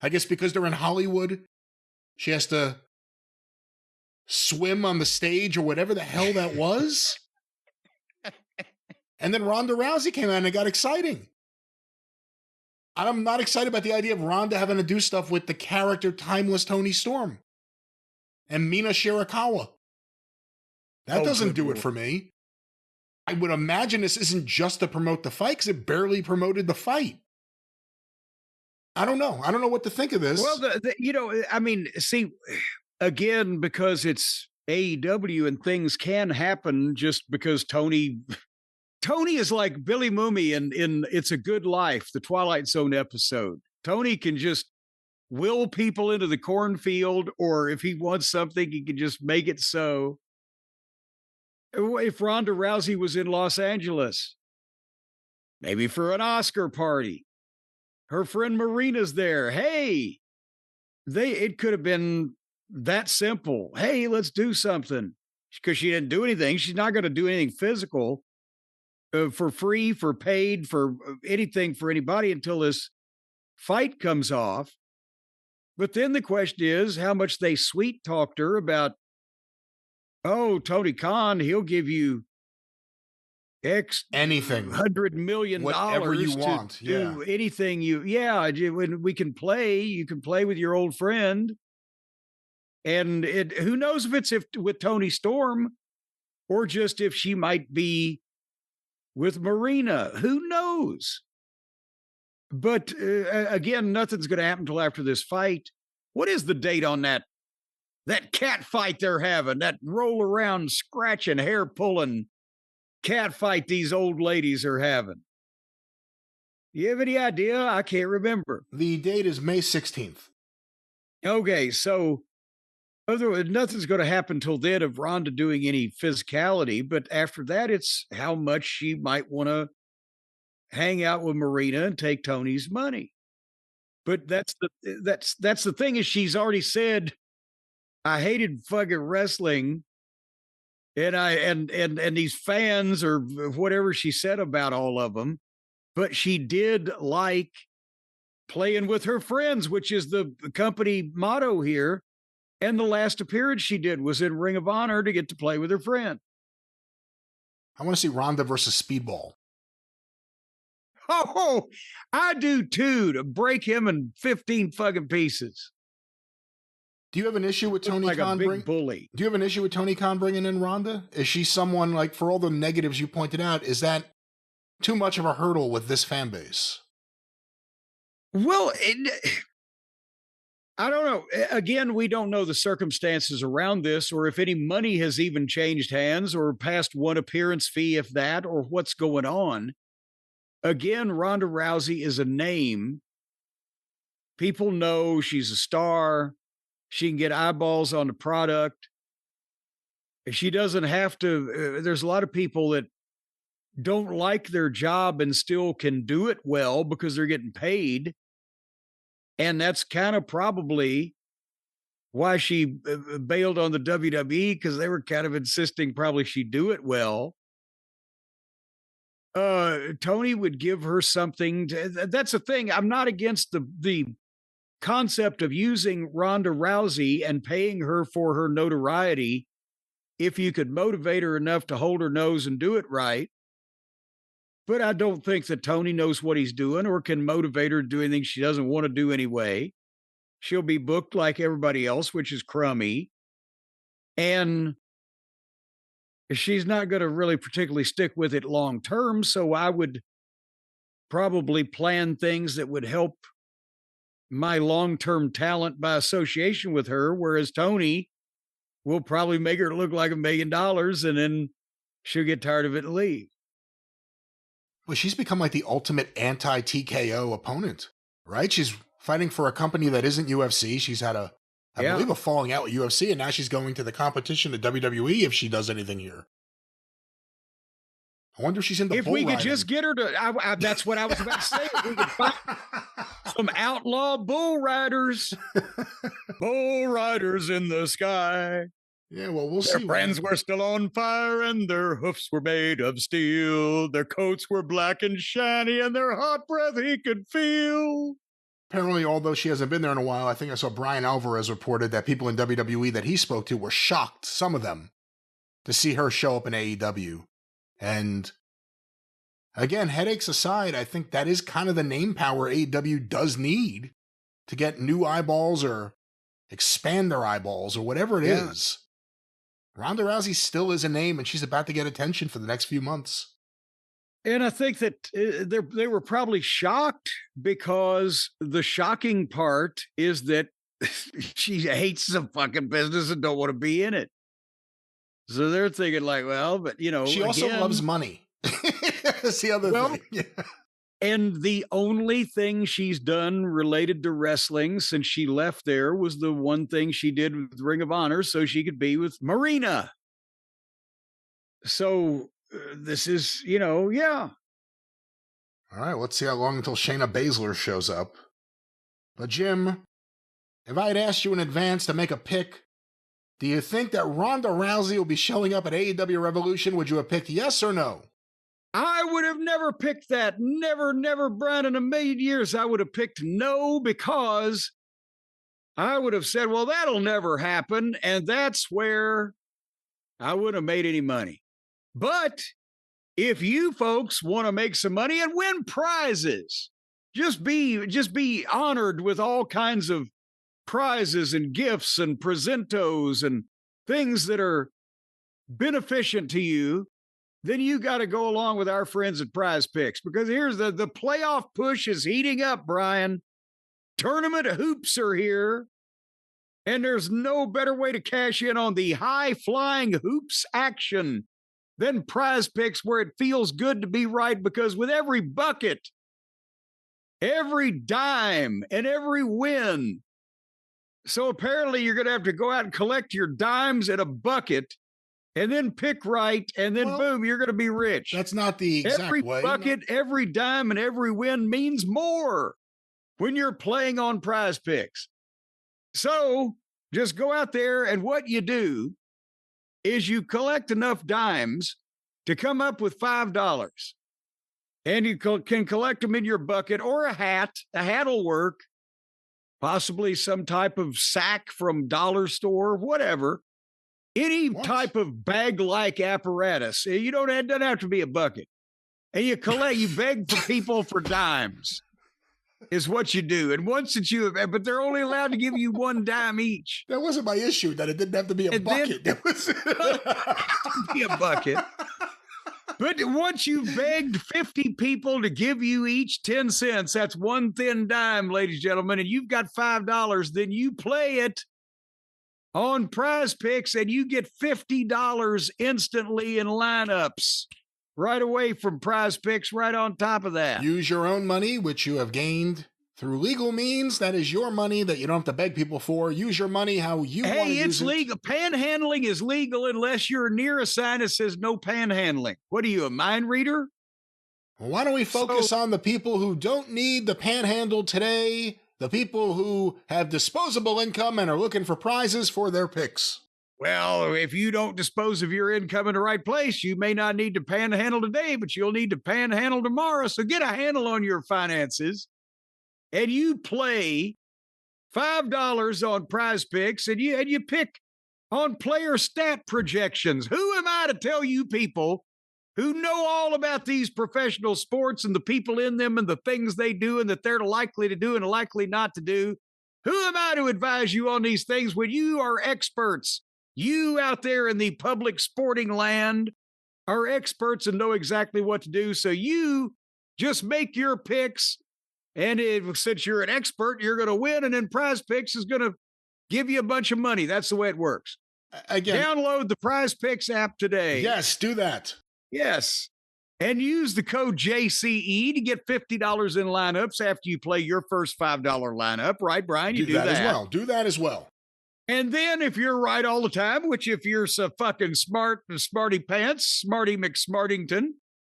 Speaker 1: I guess because they're in Hollywood, she has to swim on the stage or whatever the hell that was. And then Ronda Rousey came out and it got exciting. I'm not excited about the idea of Ronda having to do stuff with the character timeless Toni Storm and Mina Shirakawa. That doesn't do it for me. I would imagine this isn't just to promote the fight because it barely promoted the fight. I don't know. I don't know what to think of this.
Speaker 2: Well, I mean, see, again, because it's AEW and things can happen just because Tony is like Billy Mooney in It's a Good Life, the Twilight Zone episode. Tony can just will people into the cornfield, or if he wants something, he can just make it so. If Ronda Rousey was in Los Angeles, maybe for an Oscar party, her friend Marina's there. Hey, it could have been that simple. Hey, let's do something. Because she didn't do anything. She's not going to do anything physical for free, for paid, for anything for anybody until this fight comes off. But then the question is how much they sweet talked her about, oh, Tony Khan, he'll give you
Speaker 1: anything,
Speaker 2: $100 million,
Speaker 1: whatever you want,
Speaker 2: do anything when we can play. You can play with your old friend, and who knows if it's with Toni Storm, or just if she might be with Marina. Who knows? But again, nothing's going to happen until after this fight. What is the date on that cat fight they're having? That roll around, scratching, hair pulling cat fight these old ladies are having. You have any idea? I can't remember.
Speaker 1: The date is May 16th.
Speaker 2: Okay, so otherwise, nothing's going to happen till then of Ronda doing any physicality, but after that, it's how much she might want to hang out with Marina and take Tony's money. But that's the thing, is she's already said, I hated fucking wrestling. And these fans, or whatever she said about all of them, but she did like playing with her friends, which is the company motto here. And the last appearance she did was in Ring of Honor to get to play with her friend.
Speaker 1: I want to see Ronda versus Speedball.
Speaker 2: Oh, I do too, to break him in 15 fucking pieces.
Speaker 1: Do you have an issue with Tony Khan?
Speaker 2: Bully.
Speaker 1: Do you have an issue with Tony Khan bringing in Ronda? Is she someone, like, for all the negatives you pointed out, is that too much of a hurdle with this fan base?
Speaker 2: Well, I don't know. Again, we don't know the circumstances around this, or if any money has even changed hands, or past one appearance fee, if that, or what's going on. Again, Ronda Rousey is a name. People know she's a star. She can get eyeballs on the product. She doesn't have to. There's a lot of people that don't like their job and still can do it well because they're getting paid. And that's kind of probably why she bailed on the WWE, because they were kind of insisting probably she do it well. Tony would give her something. That's the thing. I'm not against the concept of using Ronda Rousey and paying her for her notoriety if you could motivate her enough to hold her nose and do it right. But I don't think that Tony knows what he's doing or can motivate her to do anything she doesn't want to do anyway. She'll be booked like everybody else, which is crummy. And she's not going to really particularly stick with it long term. So I would probably plan things that would help my long-term talent by association with her, whereas Tony will probably make her look like $1 million, and then she'll get tired of it and leave.
Speaker 1: Well, she's become like the ultimate anti-TKO opponent, right? She's fighting for a company that isn't UFC. She's had I believe, a falling out with UFC, and now she's going to the competition to WWE if she does anything here. I wonder if she's in the
Speaker 2: If we could just get her to, that's what I was about to say. If we could find some outlaw bull riders in the sky.
Speaker 1: Yeah, well, we'll see.
Speaker 2: Their friends were still on fire, and their hoofs were made of steel. Their coats were black and shiny, and their hot breath he could feel.
Speaker 1: Apparently, although she hasn't been there in a while, I think I saw Brian Alvarez reported that people in WWE that he spoke to were shocked, some of them, to see her show up in AEW. And again, headaches aside, I think that is kind of the name power AEW does need to get new eyeballs or expand their eyeballs or whatever it is. Ronda Rousey still is a name, and she's about to get attention for the next few months.
Speaker 2: And I think that they were probably shocked, because the shocking part is that she hates the fucking business and don't want to be in it. So they're thinking like, well, but
Speaker 1: she also loves money. That's the other thing. Yeah.
Speaker 2: And the only thing she's done related to wrestling since she left there was the one thing she did with Ring of Honor so she could be with Marina. So this is, yeah.
Speaker 1: All right, let's see how long until Shayna Baszler shows up. But Jim, if I had asked you in advance to make a pick, do you think that Ronda Rousey will be showing up at AEW Revolution? Would you have picked yes or no?
Speaker 2: I would have never picked that. Never, Brian, in a million years, I would have picked no, because I would have said, well, that'll never happen. And that's where I wouldn't have made any money. But if you folks want to make some money and win prizes, just be honored with all kinds of prizes and gifts and presentos and things that are beneficent to you, then you got to go along with our friends at Prize Picks, because here's the playoff push is heating up, Brian. Tournament hoops are here, and there's no better way to cash in on the high-flying hoops action than Prize Picks, where it feels good to be right, because with every bucket, every dime, and every win. So apparently you're going to have to go out and collect your dimes in a bucket and then pick right, and then boom, you're going to be rich.
Speaker 1: That's not the exact
Speaker 2: every
Speaker 1: way.
Speaker 2: Every bucket, every dime, and every win means more when you're playing on Prize Picks. So just go out there, and what you do is you collect enough dimes to come up with $5. And you can collect them in your bucket or a hat. A hat will work. Possibly some type of sack from dollar store, whatever. Any type of bag-like apparatus. It doesn't have to be a bucket. And you beg for people for dimes is what you do. And once that but they're only allowed to give you one dime each.
Speaker 1: That wasn't my issue, that it didn't have to be a bucket. It was
Speaker 2: be a bucket. But once you've begged 50 people to give you each 10 cents, that's one thin dime, ladies and gentlemen, and you've got $5, then you play it on Prize Picks, and you get $50 instantly in lineups right away from Prize Picks right on top of that.
Speaker 1: Use your own money, which you have gained through legal means. That is your money that you don't have to beg people for. Use your money how you want to use it.
Speaker 2: Hey, it's legal. Panhandling is legal unless you're near a sign that says no panhandling. What are you, a mind reader?
Speaker 1: Well, why don't we focus on the people who don't need the panhandle today, the people who have disposable income and are looking for prizes for their picks?
Speaker 2: Well, if you don't dispose of your income in the right place, you may not need to panhandle today, but you'll need to panhandle tomorrow. So get a handle on your finances and you play $5 on Prize Picks and you pick on player stat projections. Who am I to tell you people who know all about these professional sports and the people in them and the things they do and that they're likely to do and likely not to do? Who am I to advise you on these things when you are experts? You out there in the public sporting land are experts and know exactly what to do. So you just make your picks. And since you're an expert, you're going to win. And then Prize Picks is going to give you a bunch of money. That's the way it works.
Speaker 1: Again,
Speaker 2: download the Prize Picks app today.
Speaker 1: Yes, do that.
Speaker 2: Yes. And use the code JCE to get $50 in lineups after you play your first $5 lineup. Right, Brian? You do that
Speaker 1: as well. Do that as well.
Speaker 2: And then if you're right all the time, which if you're so fucking smart and smarty pants, Smarty McSmartington,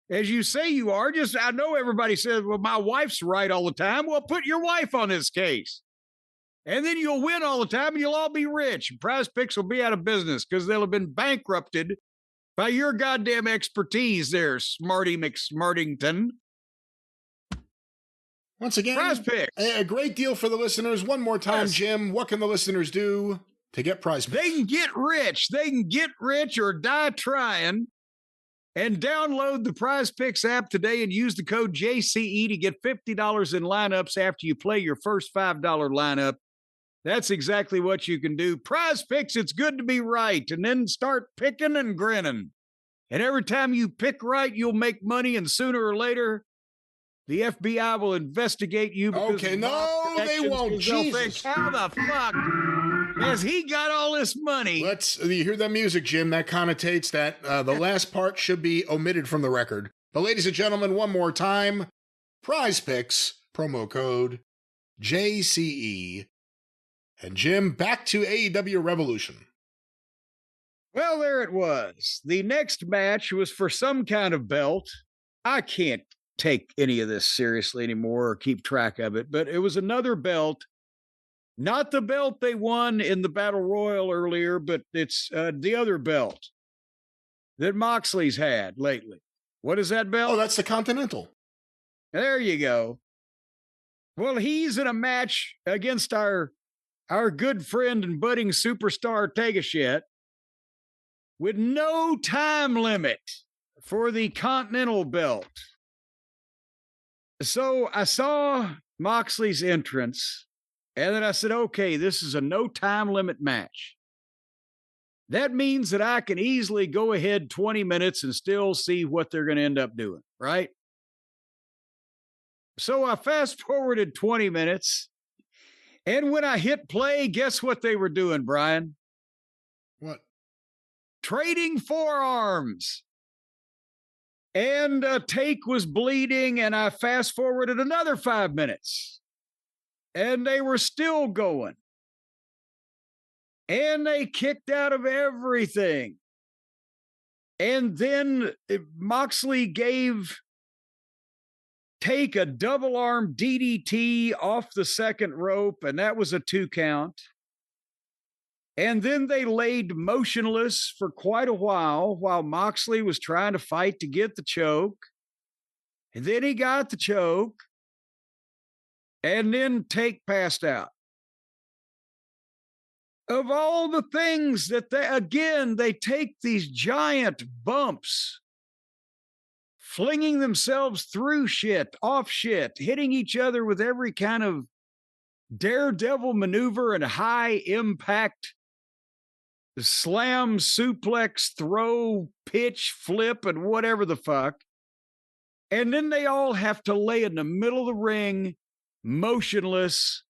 Speaker 2: as you say you are, I know everybody says, well, my wife's right all the time. Well, put your wife on this case. And then you'll win all the time and you'll all be rich. Prize Picks will be out of business because they'll have been bankrupted by your goddamn expertise there, Smarty McSmartington.
Speaker 1: Once again,
Speaker 2: Prize Picks.
Speaker 1: A great deal for the listeners. One more time, yes. Jim, what can the listeners do to get Prize Picks?
Speaker 2: They can get rich. They can get rich or die trying. And download the Prize Picks app today and use the code JCE to get $50 in lineups after you play your first $5 lineup. That's exactly what you can do. Prize Picks, it's good to be right. And then start picking and grinning. And every time you pick right, you'll make money. And sooner or later, the FBI will investigate you.
Speaker 1: Okay, no, they won't. Jesus.
Speaker 2: Think, how the fuck has he got all this money?
Speaker 1: You hear that music, Jim? That connotates that the last part should be omitted from the record. But ladies and gentlemen, one more time, Prize Picks, promo code JCE. And Jim, back to AEW Revolution.
Speaker 2: Well, there it was. The next match was for some kind of belt. I can't take any of this seriously anymore or keep track of it, but it was another belt. Not the belt they won in the Battle Royal earlier, but it's the other belt that Moxley's had lately. What is that belt?
Speaker 1: Oh, that's the Continental.
Speaker 2: There you go. Well, he's in a match against our good friend and budding superstar Takeshita with no time limit for the Continental belt. So I saw Moxley's entrance, and then I said, okay, this is a no time limit match. That means that I can easily go ahead 20 minutes and still see what they're going to end up doing, right? So I fast forwarded 20 minutes, and when I hit play, guess what they were doing, Brian?
Speaker 1: What?
Speaker 2: Trading forearms. And Take was bleeding, and I fast forwarded another 5 minutes. And they were still going. And they kicked out of everything. And then Moxley gave Take a double arm DDT off the second rope, and that was a 2 count. And then they laid motionless for quite a while Moxley was trying to fight to get the choke. And then he got the choke. And then Take passed out. Of all the things that they take these giant bumps, flinging themselves through shit, off shit, hitting each other with every kind of daredevil maneuver and high impact slam, suplex, throw, pitch, flip, and whatever the fuck. And then they all have to lay in the middle of the ring, motionless,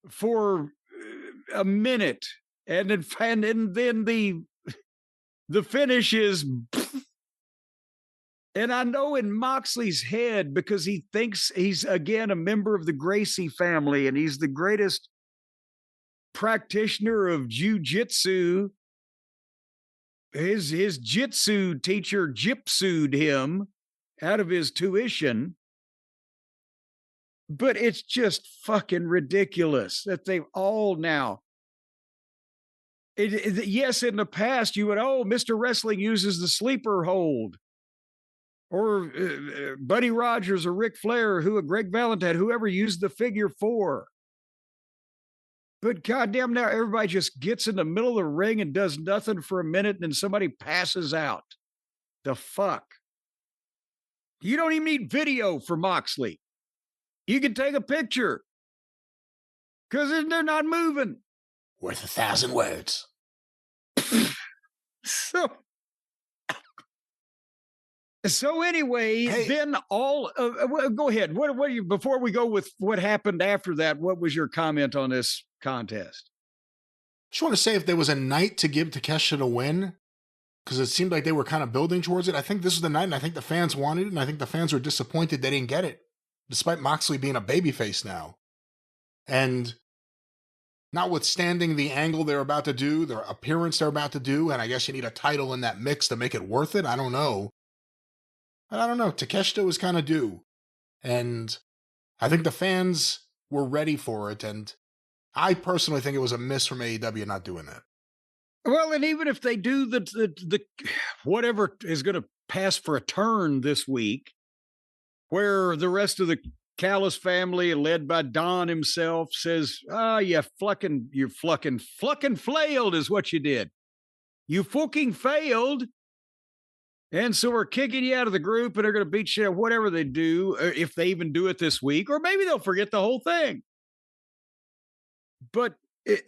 Speaker 2: for a minute. And then the finish is And I know in Moxley's head, because he thinks he's, again, a member of the Gracie family, and he's the greatest practitioner of jiu-jitsu. His jitsu teacher gypsued him out of his tuition. But it's just fucking ridiculous that they've all now. Yes, in the past, you would, Mr. Wrestling uses the sleeper hold. Or Buddy Rogers or Ric Flair, Greg Valentine, whoever used the figure 4. But goddamn, now everybody just gets in the middle of the ring and does nothing for a minute, and then somebody passes out. The fuck? You don't even need video for Moxley. You can take a picture. Because they're not moving.
Speaker 1: Worth 1,000 words.
Speaker 2: So anyway, then go ahead. What are you, before we go with what happened after that, what was your comment on this contest?
Speaker 1: Just want to say, if there was a night to give Takeshita a win, because it seemed like they were kind of building towards it, I think this was the night, and I think the fans wanted it, and I think the fans were disappointed they didn't get it, despite Moxley being a babyface now. And notwithstanding the angle they're about to do, their appearance they're about to do, and I guess you need a title in that mix to make it worth it, I don't know. Takeshita was kind of due. And I think the fans were ready for it. And I personally think it was a miss from AEW not doing that.
Speaker 2: Well, and even if they do the whatever is going to pass for a turn this week, where the rest of the Callis family, led by Don himself, says, you fucking flailed is what you did. You fucking failed. And so we're kicking you out of the group, and they're going to beat you, whatever they do, if they even do it this week, or maybe they'll forget the whole thing. But it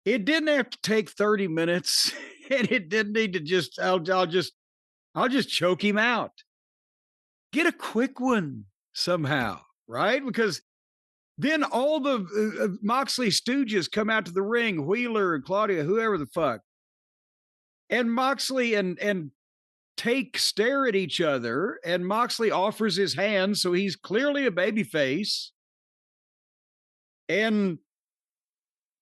Speaker 2: didn't have to take 30 minutes, and it didn't need to just, I'll just choke him out. Get a quick one somehow, right? Because then all the Moxley stooges come out to the ring, Wheeler and Claudia, whoever the fuck. And Moxley and Take stare at each other, and Moxley offers his hand, so he's clearly a babyface. And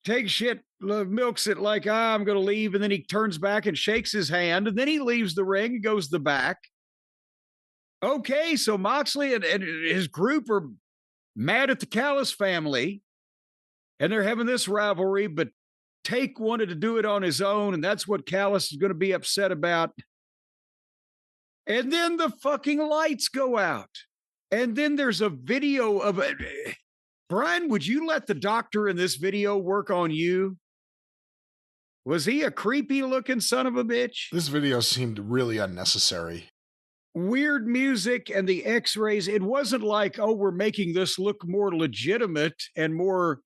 Speaker 2: Take shit, milks it like, I'm going to leave, and then he turns back and shakes his hand, and then he leaves the ring and goes to the back. Okay, so Moxley and his group are mad at the Callis family, and they're having this rivalry, but Take wanted to do it on his own, and that's what Callis is going to be upset about. And then the fucking lights go out. And then there's a video of it. Brian, would you let the doctor in this video work on you? Was he a creepy looking son of a bitch?
Speaker 1: This video seemed really unnecessary.
Speaker 2: Weird music and the x-rays. It wasn't like, we're making this look more legitimate and more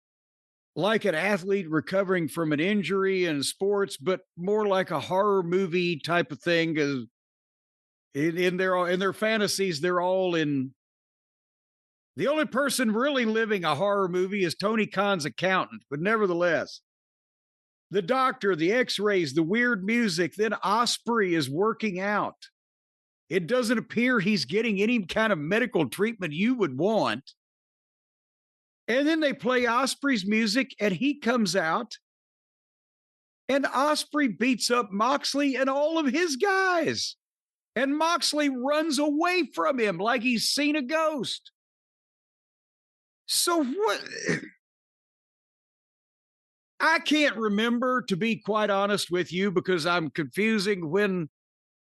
Speaker 2: like an athlete recovering from an injury in sports, but more like a horror movie type of thing. In their fantasies, they're all in. The only person really living a horror movie is Tony Khan's accountant, but nevertheless, the doctor, the x-rays, the weird music, then Ospreay is working out. It doesn't appear he's getting any kind of medical treatment you would want. And then they play Ospreay's music, and he comes out, and Ospreay beats up Moxley and all of his guys. And Moxley runs away from him like he's seen a ghost. So what? I can't remember, to be quite honest with you, because I'm confusing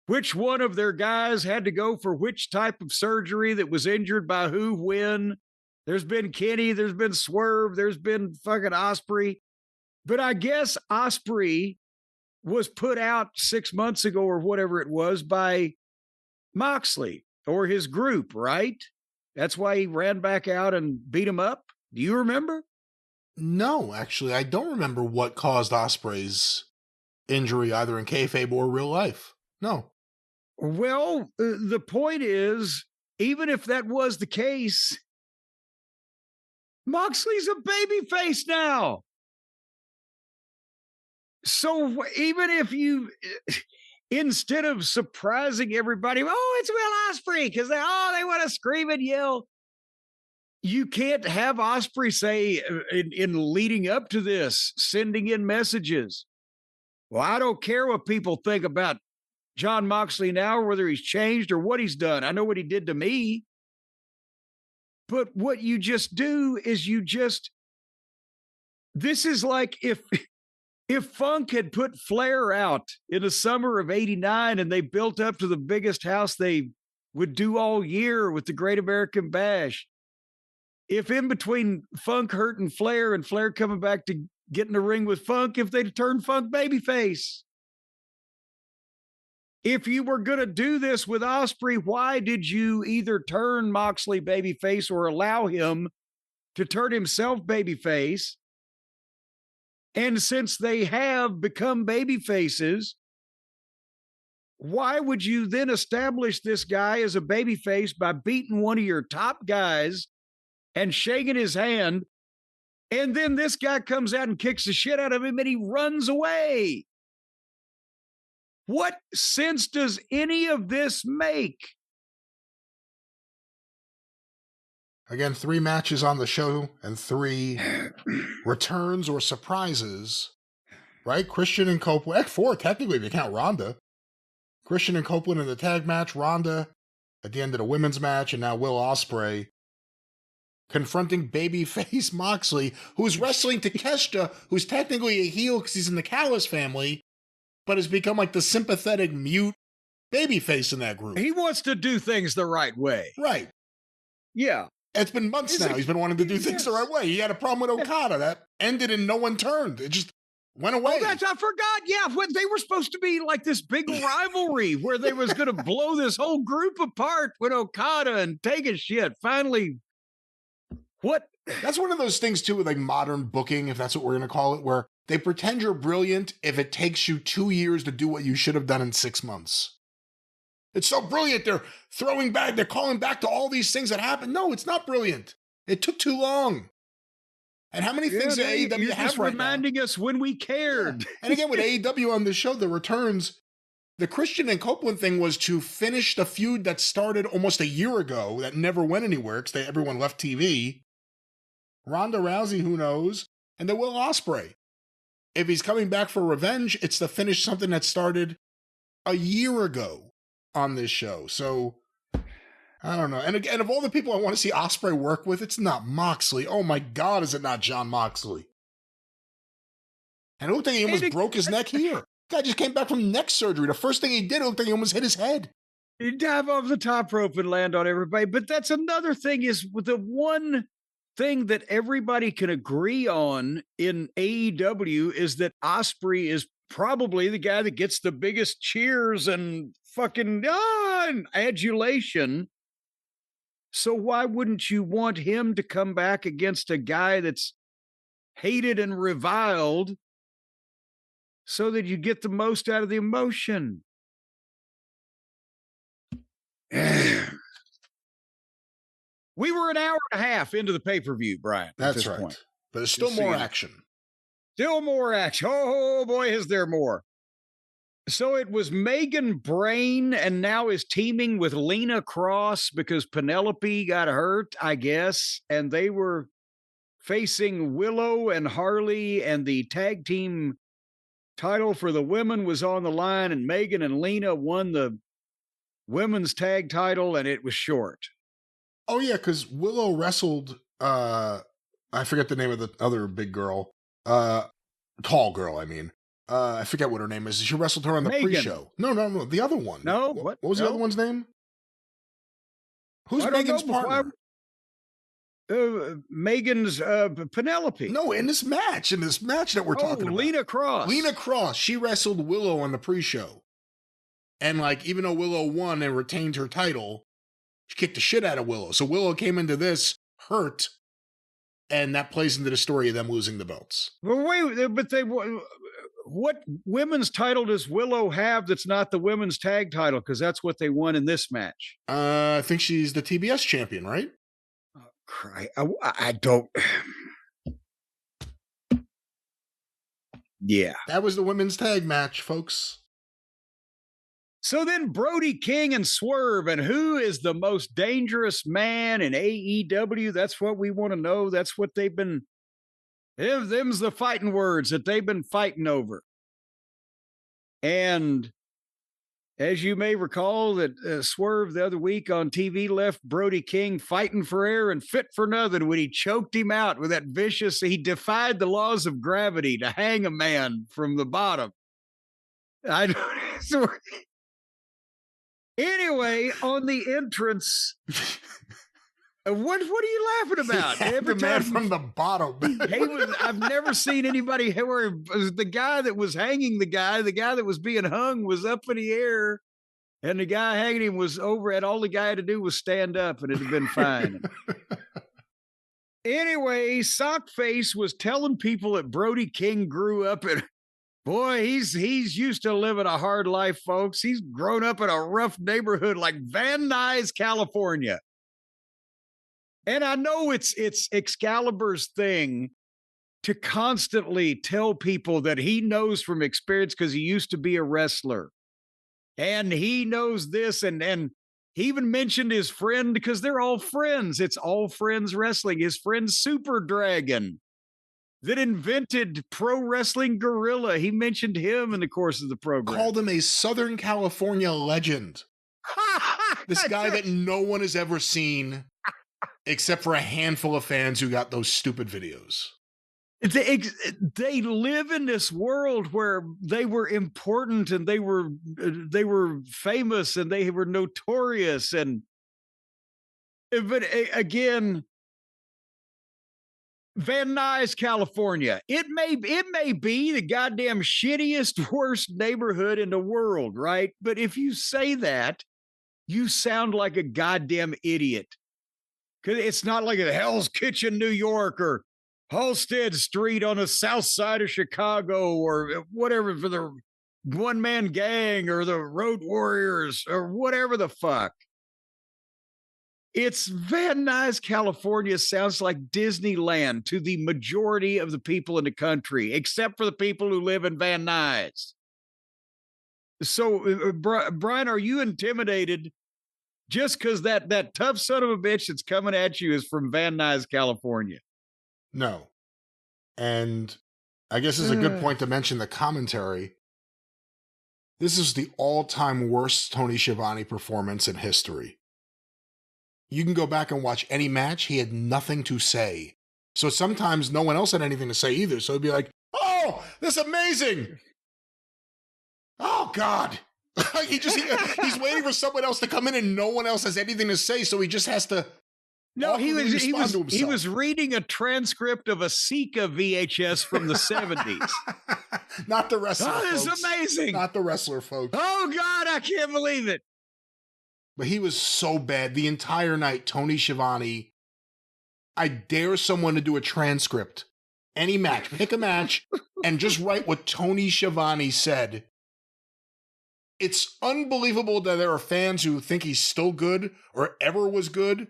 Speaker 2: which one of their guys had to go for which type of surgery that was injured by who, when. There's been Kenny, there's been Swerve, there's been fucking Ospreay. But I guess Ospreay was put out 6 months ago or whatever it was by Moxley or his group, right? That's why he ran back out and beat him up. Do you remember?
Speaker 1: No, actually, I don't remember what caused Ospreay's injury, either in kayfabe or real life. No.
Speaker 2: Well, the point is, even if that was the case, Moxley's a babyface now. So even instead of surprising everybody, oh, it's Will Ospreay, because they want to scream and yell. You can't have Ospreay say in leading up to this, sending in messages. Well, I don't care what people think about Jon Moxley now, or whether he's changed or what he's done. I know what he did to me. But what you just do is this is like if Funk had put Flair out in the summer of '89 and they built up to the biggest house they would do all year with the Great American Bash. If in between Funk hurting Flair and Flair coming back to get in the ring with Funk, if they'd turned Funk babyface. If you were going to do this with Ospreay, why did you either turn Moxley babyface or allow him to turn himself babyface? And since they have become babyfaces, why would you then establish this guy as a babyface by beating one of your top guys and shaking his hand, and then this guy comes out and kicks the shit out of him and he runs away? What sense does any of this make?
Speaker 1: Again, 3 matches on the show and 3 returns or surprises, right? Christian and Copeland, 4 technically if you count Ronda. Christian and Copeland in the tag match, Ronda at the end of the women's match, and now Will Ospreay confronting babyface Moxley, who's wrestling Takeshita, who's technically a heel because he's in the Callis family, but has become like the sympathetic mute babyface in that group.
Speaker 2: He wants to do things the right way.
Speaker 1: Right.
Speaker 2: Yeah.
Speaker 1: It's been months now. He's been wanting to do things the right way. He had a problem with Okada that ended and no one turned. It just went away.
Speaker 2: Oh, I forgot. Yeah, when they were supposed to be like this big rivalry where they was going to blow this whole group apart when Okada and Takeshita finally. What?
Speaker 1: That's one of those things too with like modern booking, if that's what we're going to call it, where they pretend you're brilliant if it takes you 2 years to do what you should have done in 6 months. It's so brilliant. They're throwing back. They're calling back to all these things that happened. No, it's not brilliant. It took too long. And how many things that AEW
Speaker 2: you're
Speaker 1: have
Speaker 2: just
Speaker 1: right
Speaker 2: reminding
Speaker 1: now?
Speaker 2: us when we cared.
Speaker 1: Yeah. And again, with AEW on the show, the returns, the Christian and Copeland thing was to finish the feud that started almost a year ago that never went anywhere because everyone left TV. Ronda Rousey, who knows? And then Will Ospreay. If he's coming back for revenge, it's to finish something that started a year ago on this show. So, I don't know. And again, of all the people I want to see Ospreay work with, it's not Moxley. Oh my God, is it not Jon Moxley? And it looked like he almost broke his neck here. Guy just came back from neck surgery. The first thing he did, it looked like he almost hit his head.
Speaker 2: He'd dive off the top rope and land on everybody. But that's another thing, is with the one thing that everybody can agree on in AEW is that Ospreay is probably the guy that gets the biggest cheers and fucking and adulation. So why wouldn't you want him to come back against a guy that's hated and reviled so that you get the most out of the emotion? We were an hour and a half into the pay-per-view, Brian.
Speaker 1: That's right. Point. But there's still more action.
Speaker 2: Still more action. Oh, boy, is there more. So it was Megan Brain, and now is teaming with Lena Cross because Penelope got hurt, I guess. And they were facing Willow and Harley, and the tag team title for the women was on the line, and Megan and Lena won the women's tag title, and it was short.
Speaker 1: Oh, yeah, because Willow wrestled, I forget the name of the other big girl, tall girl, I mean. I forget what her name is. She wrestled her on the pre-show. No, the other one.
Speaker 2: No,
Speaker 1: what was the other one's name? Who's Megan's partner?
Speaker 2: Megan's Penelope.
Speaker 1: No, in this match that we're talking about.
Speaker 2: Lena Cross.
Speaker 1: Lena Cross. She wrestled Willow on the pre-show. And like, even though Willow won and retained her title, she kicked the shit out of Willow. So Willow came into this hurt, and that plays into the story of them losing the belts.
Speaker 2: Well, wait, but what women's title does Willow have that's not the women's tag title? Because that's what they won in this match.
Speaker 1: I think she's the TBS champion, right?
Speaker 2: Oh, cry. I don't. Yeah.
Speaker 1: That was the women's tag match, folks.
Speaker 2: So then Brody King and Swerve, and who is the most dangerous man in AEW? That's what we want to know. That's what they've been, them's the fighting words that they've been fighting over. And as you may recall, that Swerve the other week on TV left Brody King fighting for air and fit for nothing when he choked him out with that vicious, he defied the laws of gravity to hang a man from the bottom. Anyway, on the entrance, what are you laughing about?
Speaker 1: Every man from the bottom.
Speaker 2: I've never seen anybody where the guy that was hanging the guy that was being hung was up in the air, and the guy hanging him was over, and all the guy had to do was stand up, and it'd have been fine. Anyway, Sockface was telling people that Brody King grew up in. Boy, he's used to living a hard life, folks. He's grown up in a rough neighborhood like Van Nuys, California. And I know it's Excalibur's thing to constantly tell people that he knows from experience because he used to be a wrestler. And he knows this, and he even mentioned his friend because they're all friends. It's all friends wrestling. His friend Super Dragon that invented Pro Wrestling Gorilla. He mentioned him in the course of the program.
Speaker 1: Called him a Southern California legend. This guy that no one has ever seen except for a handful of fans who got those stupid videos.
Speaker 2: They live in this world where they were important and they were famous and they were notorious. But again, Van Nuys, California. It may be the goddamn shittiest, worst neighborhood in the world, right? But if you say that, you sound like a goddamn idiot. Because it's not like a Hell's Kitchen, New York, or Halstead Street on the south side of Chicago, or whatever for the one-man gang or the Road Warriors or whatever the fuck. It's Van Nuys, California sounds like Disneyland to the majority of the people in the country, except for the people who live in Van Nuys. So, Brian, are you intimidated just because that tough son of a bitch that's coming at you is from Van Nuys, California?
Speaker 1: No. And I guess it's a good point to mention the commentary. This is the all-time worst Tony Schiavone performance in history. You can go back and watch any match. He had nothing to say. So sometimes no one else had anything to say either. So it'd be like, oh, this is amazing. Oh, God. He's waiting for someone else to come in and no one else has anything to say. So he just has to.
Speaker 2: No, he was reading a transcript of a Sika VHS from the 70s.
Speaker 1: Not the wrestler.
Speaker 2: Oh, this
Speaker 1: folks.
Speaker 2: is amazing.
Speaker 1: Not the wrestler, folks.
Speaker 2: Oh, God, I can't believe it.
Speaker 1: But he was so bad the entire night. Tony Schiavone, I dare someone to do a transcript. Any match, pick a match, and just write what Tony Schiavone said. It's unbelievable that there are fans who think he's still good or ever was good,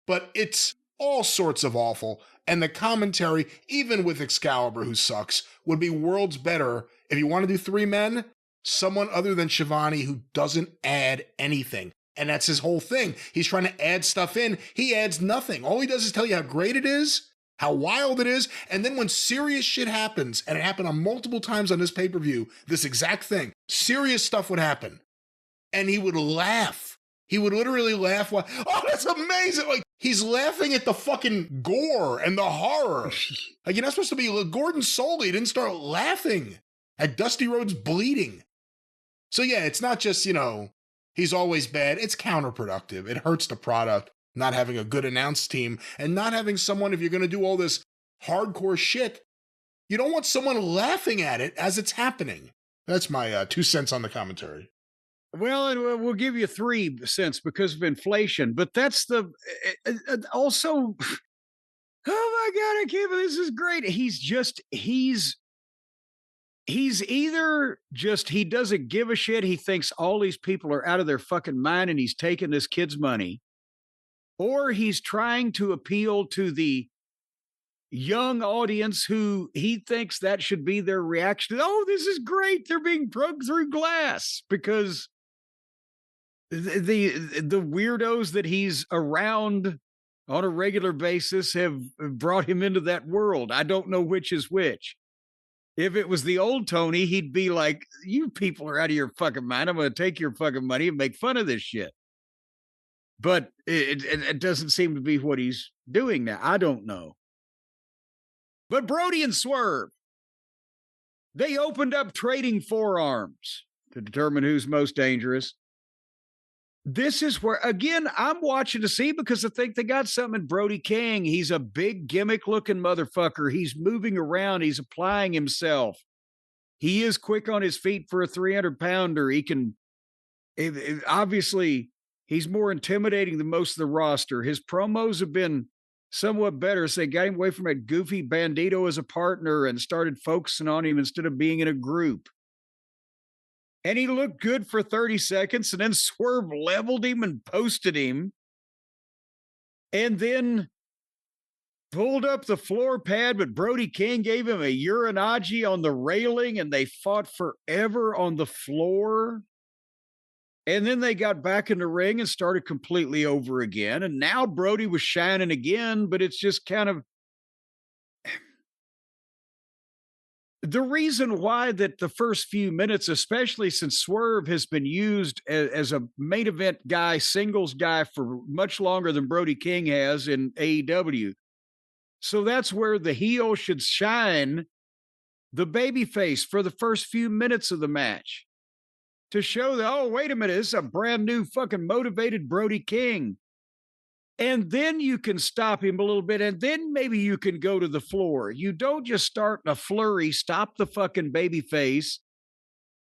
Speaker 1: but it's all sorts of awful. And the commentary, even with Excalibur, who sucks, would be worlds better if you want to do three men, someone other than Schiavone who doesn't add anything. And that's his whole thing. He's trying to add stuff in. He adds nothing. All he does is tell you how great it is, how wild it is. And then when serious shit happens, and it happened on multiple times on this pay-per-view, this exact thing, serious stuff would happen. And he would laugh. He would literally laugh. While, oh, that's amazing. Like, he's laughing at the fucking gore and the horror. Like, you're not supposed to be Gordon Soley didn't start laughing at Dusty Rhodes bleeding. So yeah, it's not just, he's always bad. It's counterproductive. It hurts the product, not having a good announce team and not having someone, if you're going to do all this hardcore shit, you don't want someone laughing at it as it's happening. That's my 2 cents on the commentary.
Speaker 2: Well, and we'll give you 3 cents because of inflation, but that's also, oh my God, I can't believe this is great. He's either just, he doesn't give a shit. He thinks all these people are out of their fucking mind and he's taking this kid's money, or he's trying to appeal to the young audience who he thinks that should be their reaction. Oh, this is great. They're being drugged through glass because the weirdos that he's around on a regular basis have brought him into that world. I don't know which is which. If it was the old Tony, he'd be like, you people are out of your fucking mind. I'm going to take your fucking money and make fun of this shit. But it doesn't seem to be what he's doing now. I don't know. But Brody and Swerve, they opened up trading forearms to determine who's most dangerous. This is where, again, I'm watching to see because I think they got something in Brody King. He's a big gimmick-looking motherfucker. He's moving around. He's applying himself. He is quick on his feet for a 300-pounder. He can, obviously, he's more intimidating than most of the roster. His promos have been somewhat better. So they got him away from a goofy Bandido as a partner and started focusing on him instead of being in a group. And he looked good for 30 seconds, and then Swerve leveled him and posted him. And then pulled up the floor pad, but Brody King gave him a urinagi on the railing, and they fought forever on the floor. And then they got back in the ring and started completely over again. And now Brody was shining again, but it's just kind of the reason why that the first few minutes, especially since Swerve has been used as a main event guy, singles guy for much longer than Brody King has in AEW. So that's where the heel should shine the babyface for the first few minutes of the match to show that, oh, wait a minute, this is a brand new fucking motivated Brody King. And then you can stop him a little bit, and then maybe you can go to the floor. You don't just start in a flurry, stop the fucking baby face,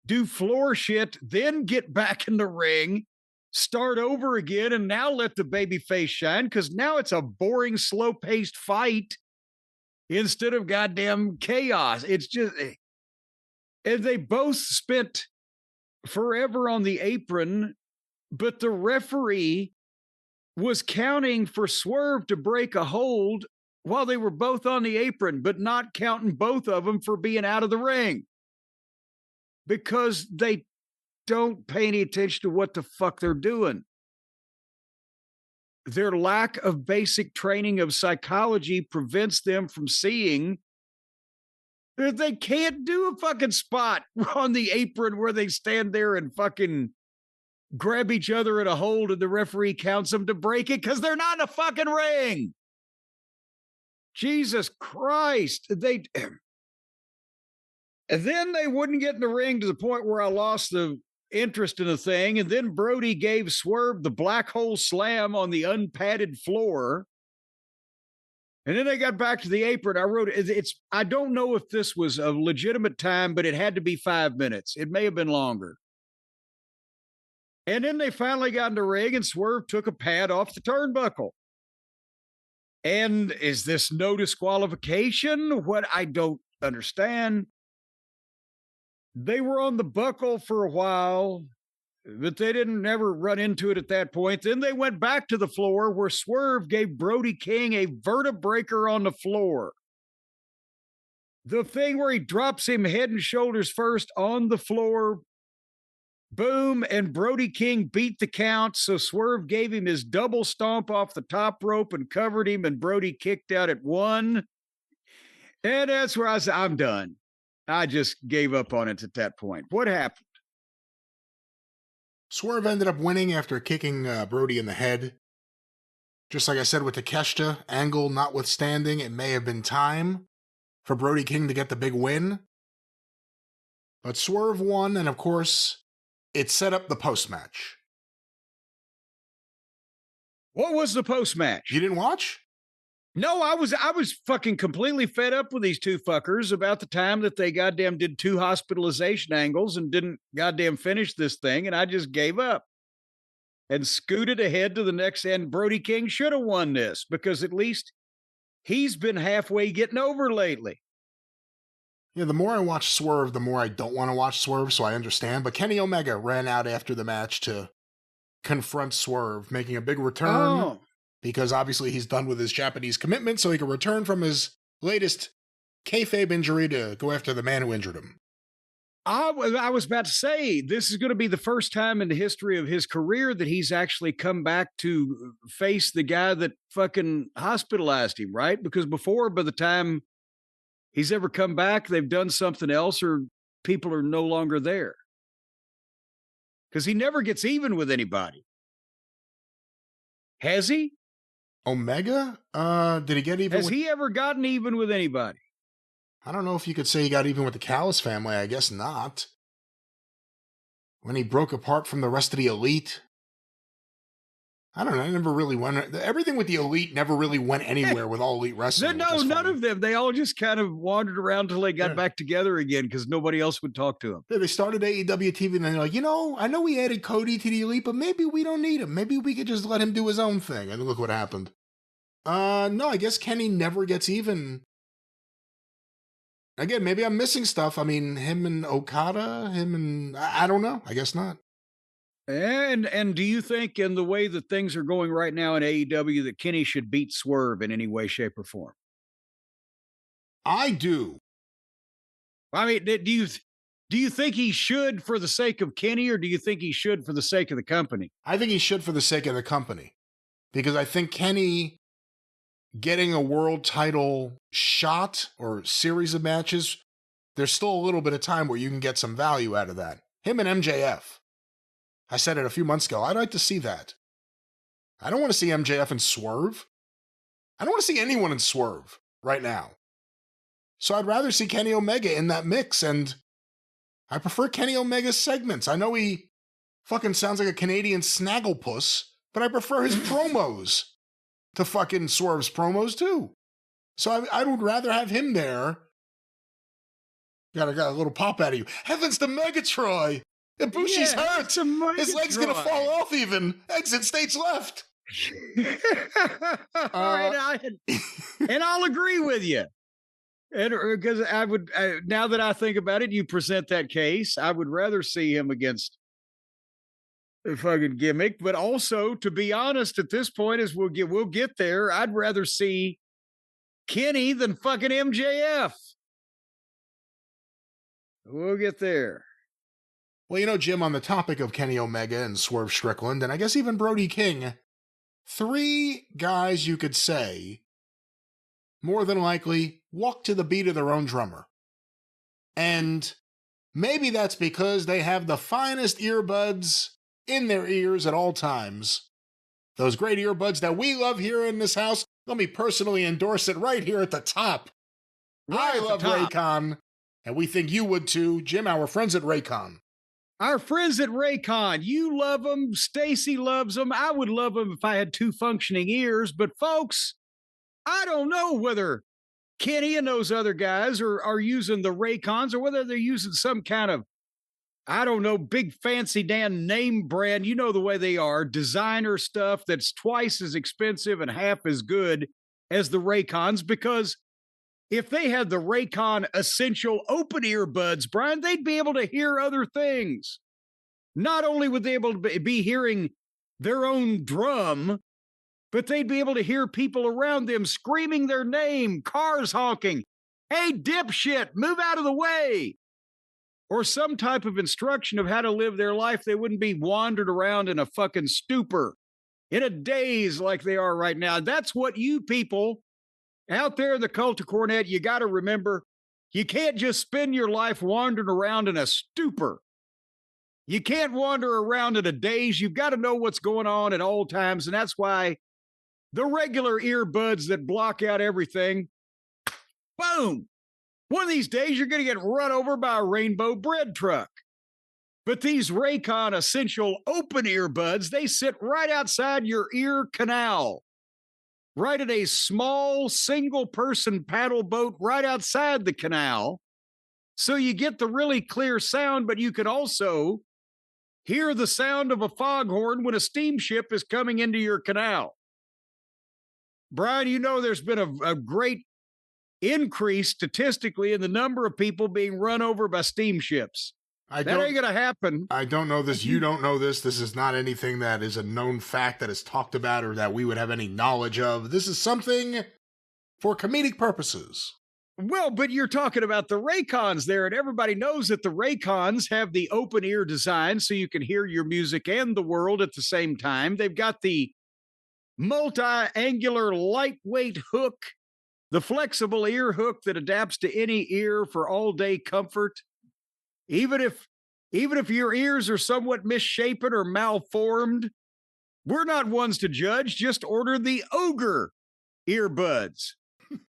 Speaker 2: do floor shit, then get back in the ring, start over again, and now let the baby face shine, because now it's a boring, slow-paced fight instead of goddamn chaos. It's just, and they both spent forever on the apron, but the referee was counting for Swerve to break a hold while they were both on the apron, but not counting both of them for being out of the ring because they don't pay any attention to what the fuck they're doing. Their lack of basic training of psychology prevents them from seeing that they can't do a fucking spot on the apron where they stand there and fucking grab each other at a hold and the referee counts them to break it because they're not in a fucking ring. Jesus Christ. And then they wouldn't get in the ring to the point where I lost the interest in the thing. And then Brody gave Swerve the black hole slam on the unpadded floor. And then they got back to the apron. I wrote, I don't know if this was a legitimate time, but it had to be 5 minutes. It may have been longer. And then they finally got in the ring and Swerve took a pad off the turnbuckle. And is this no disqualification? What I don't understand. They were on the buckle for a while, but they didn't ever run into it at that point. Then they went back to the floor where Swerve gave Brody King a vertebreaker on the floor. The thing where he drops him head and shoulders first on the floor. Boom, and Brody King beat the count, so Swerve gave him his double stomp off the top rope and covered him, and Brody kicked out at 1. And that's where I said, I'm done. I just gave up on it at that point. What happened?
Speaker 1: Swerve ended up winning after kicking Brody in the head. Just like I said with Takeshita, angle notwithstanding, it may have been time for Brody King to get the big win. But Swerve won, and of course, it set up the post-match.
Speaker 2: What was the post-match?
Speaker 1: You didn't watch?
Speaker 2: No, I was fucking completely fed up with these two fuckers about the time that they goddamn did 2 hospitalization angles and didn't goddamn finish this thing, and I just gave up and scooted ahead to the next end. Brody King should have won this because at least he's been halfway getting over lately.
Speaker 1: Yeah, the more I watch Swerve, the more I don't want to watch Swerve, so I understand. But Kenny Omega ran out after the match to confront Swerve, making a big return because obviously he's done with his Japanese commitment, so he can return from his latest kayfabe injury to go after the man who injured him.
Speaker 2: I was about to say, this is going to be the first time in the history of his career that he's actually come back to face the guy that fucking hospitalized him, right? Because before, by the time he's ever come back, they've done something else or people are no longer there. Because he never gets even with anybody. Has he?
Speaker 1: Omega? Did he get even?
Speaker 2: Has he ever gotten even with anybody?
Speaker 1: I don't know if you could say he got even with the Callis family. I guess not. When he broke apart from the rest of the Elite. I don't know. I never really went. Everything with the Elite never really went anywhere with All Elite Wrestling.
Speaker 2: No, none of them. They all just kind of wandered around till they got back together again because nobody else would talk to them.
Speaker 1: Yeah, they started AEW TV and then they're like, I know we added Cody to the Elite, but maybe we don't need him. Maybe we could just let him do his own thing. And look what happened. No, I guess Kenny never gets even. Again, maybe I'm missing stuff. I mean, him and Okada, I don't know. I guess not.
Speaker 2: And do you think in the way that things are going right now in AEW that Kenny should beat Swerve in any way, shape, or form?
Speaker 1: I do.
Speaker 2: I mean, do you think he should for the sake of Kenny, or do you think he should for the sake of the company?
Speaker 1: I think he should for the sake of the company. Because I think Kenny getting a world title shot or series of matches, there's still a little bit of time where you can get some value out of that. Him and MJF. I said it a few months ago. I'd like to see that. I don't want to see MJF and Swerve. I don't want to see anyone in Swerve right now. So I'd rather see Kenny Omega in that mix, and I prefer Kenny Omega's segments. I know he fucking sounds like a Canadian snagglepuss, but I prefer his promos to fucking Swerve's promos too. So I would rather have him there. Got a little pop out of you. Heavens to Megatroy! Ibushi's hurt! His leg's gonna fall off even! Exit stage left!
Speaker 2: And I'll agree with you. And because I would, now that I think about it, you present that case, I would rather see him against a fucking gimmick. But also, to be honest, at this point, as we'll get there, I'd rather see Kenny than fucking MJF. We'll get there.
Speaker 1: Well, Jim, on the topic of Kenny Omega and Swerve Strickland, and I guess even Brody King, 3 guys you could say more than likely walk to the beat of their own drummer. And maybe that's because they have the finest earbuds in their ears at all times. Those great earbuds that we love here in this house. Let me personally endorse it right here at the top. I love Raycon, and we think you would too. Jim, our friends at Raycon.
Speaker 2: Our friends at Raycon, you love them. Stacy loves them. I would love them if I had 2 functioning ears. But folks, I don't know whether Kenny and those other guys are using the Raycons or whether they're using some kind of, I don't know, big fancy damn name brand. You know the way they are. Designer stuff that's twice as expensive and half as good as the Raycons, because if they had the Raycon Essential Open Earbuds, Brian, they'd be able to hear other things. Not only would they be able to be hearing their own drum, but they'd be able to hear people around them screaming their name, cars honking, "Hey, dipshit, move out of the way!" Or some type of instruction of how to live their life. They wouldn't be wandered around in a fucking stupor, in a daze like they are right now. That's what you people out there in the cult of Cornette, you got to remember, you can't just spend your life wandering around in a stupor. You can't wander around in a daze. You've got to know what's going on at all times. And that's why the regular earbuds that block out everything, boom. One of these days, you're going to get run over by a rainbow bread truck. But these Raycon Essential Open Earbuds, they sit right outside your ear canal. Right at a small single-person paddle boat right outside the canal. So you get the really clear sound, but you can also hear the sound of a foghorn when a steamship is coming into your canal. Brian, there's been a great increase statistically in the number of people being run over by steamships. That ain't going to happen.
Speaker 1: I don't know this. You don't know this. This is not anything that is a known fact that is talked about or that we would have any knowledge of. This is something for comedic purposes.
Speaker 2: Well, but you're talking about the Raycons there, and everybody knows that the Raycons have the open ear design so you can hear your music and the world at the same time. They've got the multi-angular lightweight hook, the flexible ear hook that adapts to any ear for all-day comfort. Even if your ears are somewhat misshapen or malformed, we're not ones to judge. Just order the Ogre earbuds.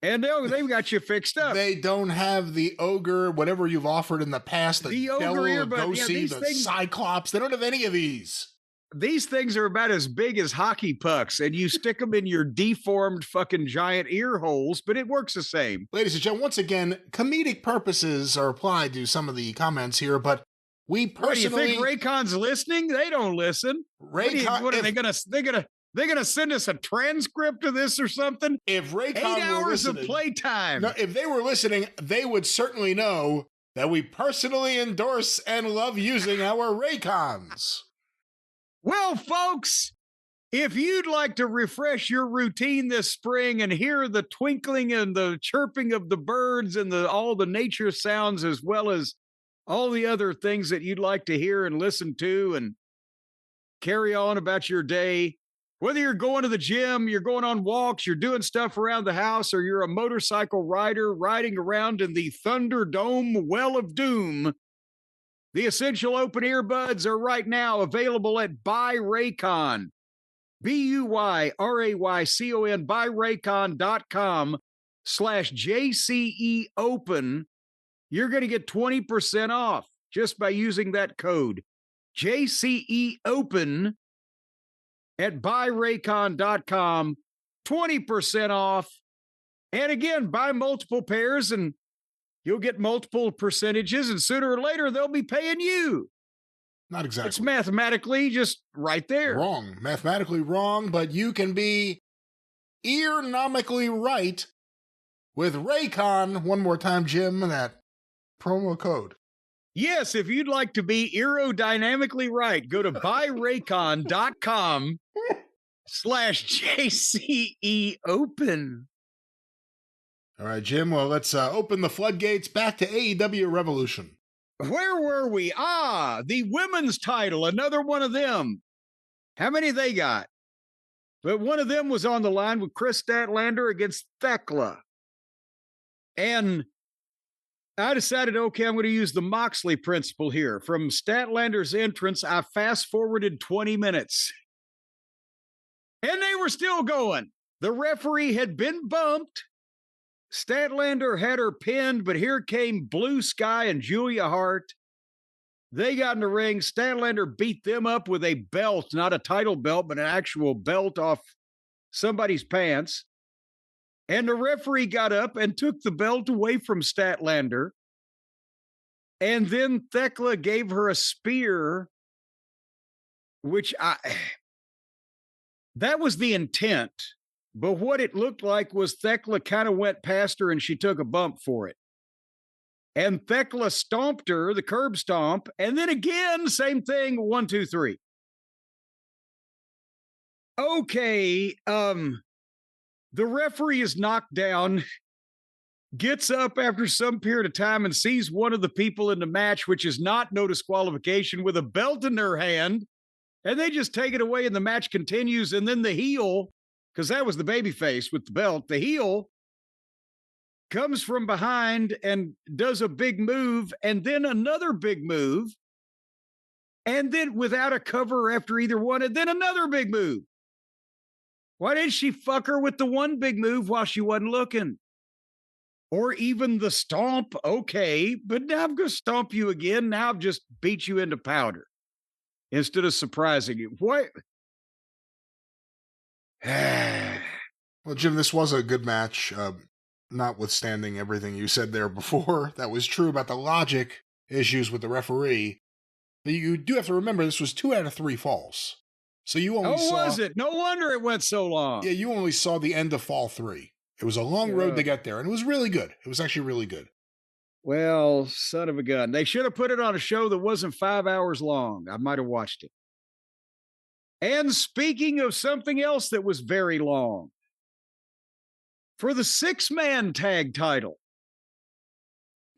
Speaker 2: And they've got you fixed up.
Speaker 1: They don't have the Ogre, whatever you've offered in the past, the Ogre earbud, the Cyclops. They don't have any of these.
Speaker 2: These things are about as big as hockey pucks, and you stick them in your deformed fucking giant ear holes, but it works the same.
Speaker 1: Ladies and gentlemen, once again, comedic purposes are applied to some of the comments here, but we personally...
Speaker 2: What, do you think Raycon's listening? They don't listen.
Speaker 1: Raycon,
Speaker 2: what are they gonna send us a transcript of this or something?
Speaker 1: If Raycon
Speaker 2: 8 hours of playtime.
Speaker 1: No, if they were listening, they would certainly know that we personally endorse and love using our Raycons.
Speaker 2: Well, folks, if you'd like to refresh your routine this spring and hear the twinkling and the chirping of the birds and all the nature sounds, as well as all the other things that you'd like to hear and listen to and carry on about your day, whether you're going to the gym, you're going on walks, you're doing stuff around the house, or you're a motorcycle rider riding around in the Thunderdome Well of Doom, the Essential Open Earbuds are right now available at Buy Raycon, BUYRAYCON, buyraycon.com/JCE Open. You're going to get 20% off just by using that code JCE Open at buyraycon.com, 20% off. And again, buy multiple pairs and you'll get multiple percentages, and sooner or later, they'll be paying you.
Speaker 1: Not exactly.
Speaker 2: It's mathematically just right there.
Speaker 1: Wrong. Mathematically wrong, but you can be earnomically right with Raycon. One more time, Jim, that promo code.
Speaker 2: Yes, if you'd like to be aerodynamically right, go to buyraycon.com/JCE Open.
Speaker 1: All right, Jim, well, let's open the floodgates back to AEW Revolution.
Speaker 2: Where were we? The women's title, another one of them. How many they got? But one of them was on the line with Chris Statlander against Thekla. And I decided, okay, I'm going to use the Moxley principle here. From Statlander's entrance, I fast-forwarded 20 minutes. And they were still going. The referee had been bumped. Statlander had her pinned, but here came Blue Sky and Julia Hart. They got in the ring. Statlander beat them up with a belt, not a title belt, but an actual belt off somebody's pants. And the referee got up and took the belt away from Statlander. And then Thekla gave her a spear, which that was the intent. But what it looked like was Thekla kind of went past her and she took a bump for it. And Thekla stomped her, the curb stomp, and then again, same thing, 1, 2, 3. Okay, the referee is knocked down, gets up after some period of time and sees one of the people in the match, which is not no disqualification, with a belt in their hand, and they just take it away and the match continues, and then the heel, because that was the babyface with the belt, the heel comes from behind and does a big move, and then another big move, and then without a cover after either one, and then another big move. Why didn't she fuck her with the one big move while she wasn't looking? Or even the stomp, okay, but now I'm going to stomp you again. Now I've just beat you into powder instead of surprising you. What?
Speaker 1: Well, Jim, this was a good match, notwithstanding everything you said there before. That was true about the logic issues with the referee. But you do have to remember this was 2 out of 3 falls. So you only saw...
Speaker 2: was it? No wonder it went so long.
Speaker 1: Yeah, you only saw the end of fall 3. It was a long road to get there, and it was really good. It was actually really good.
Speaker 2: Well, son of a gun. They should have put it on a show that wasn't 5 hours long. I might have watched it. And speaking of something else that was very long, for the 6-man tag title,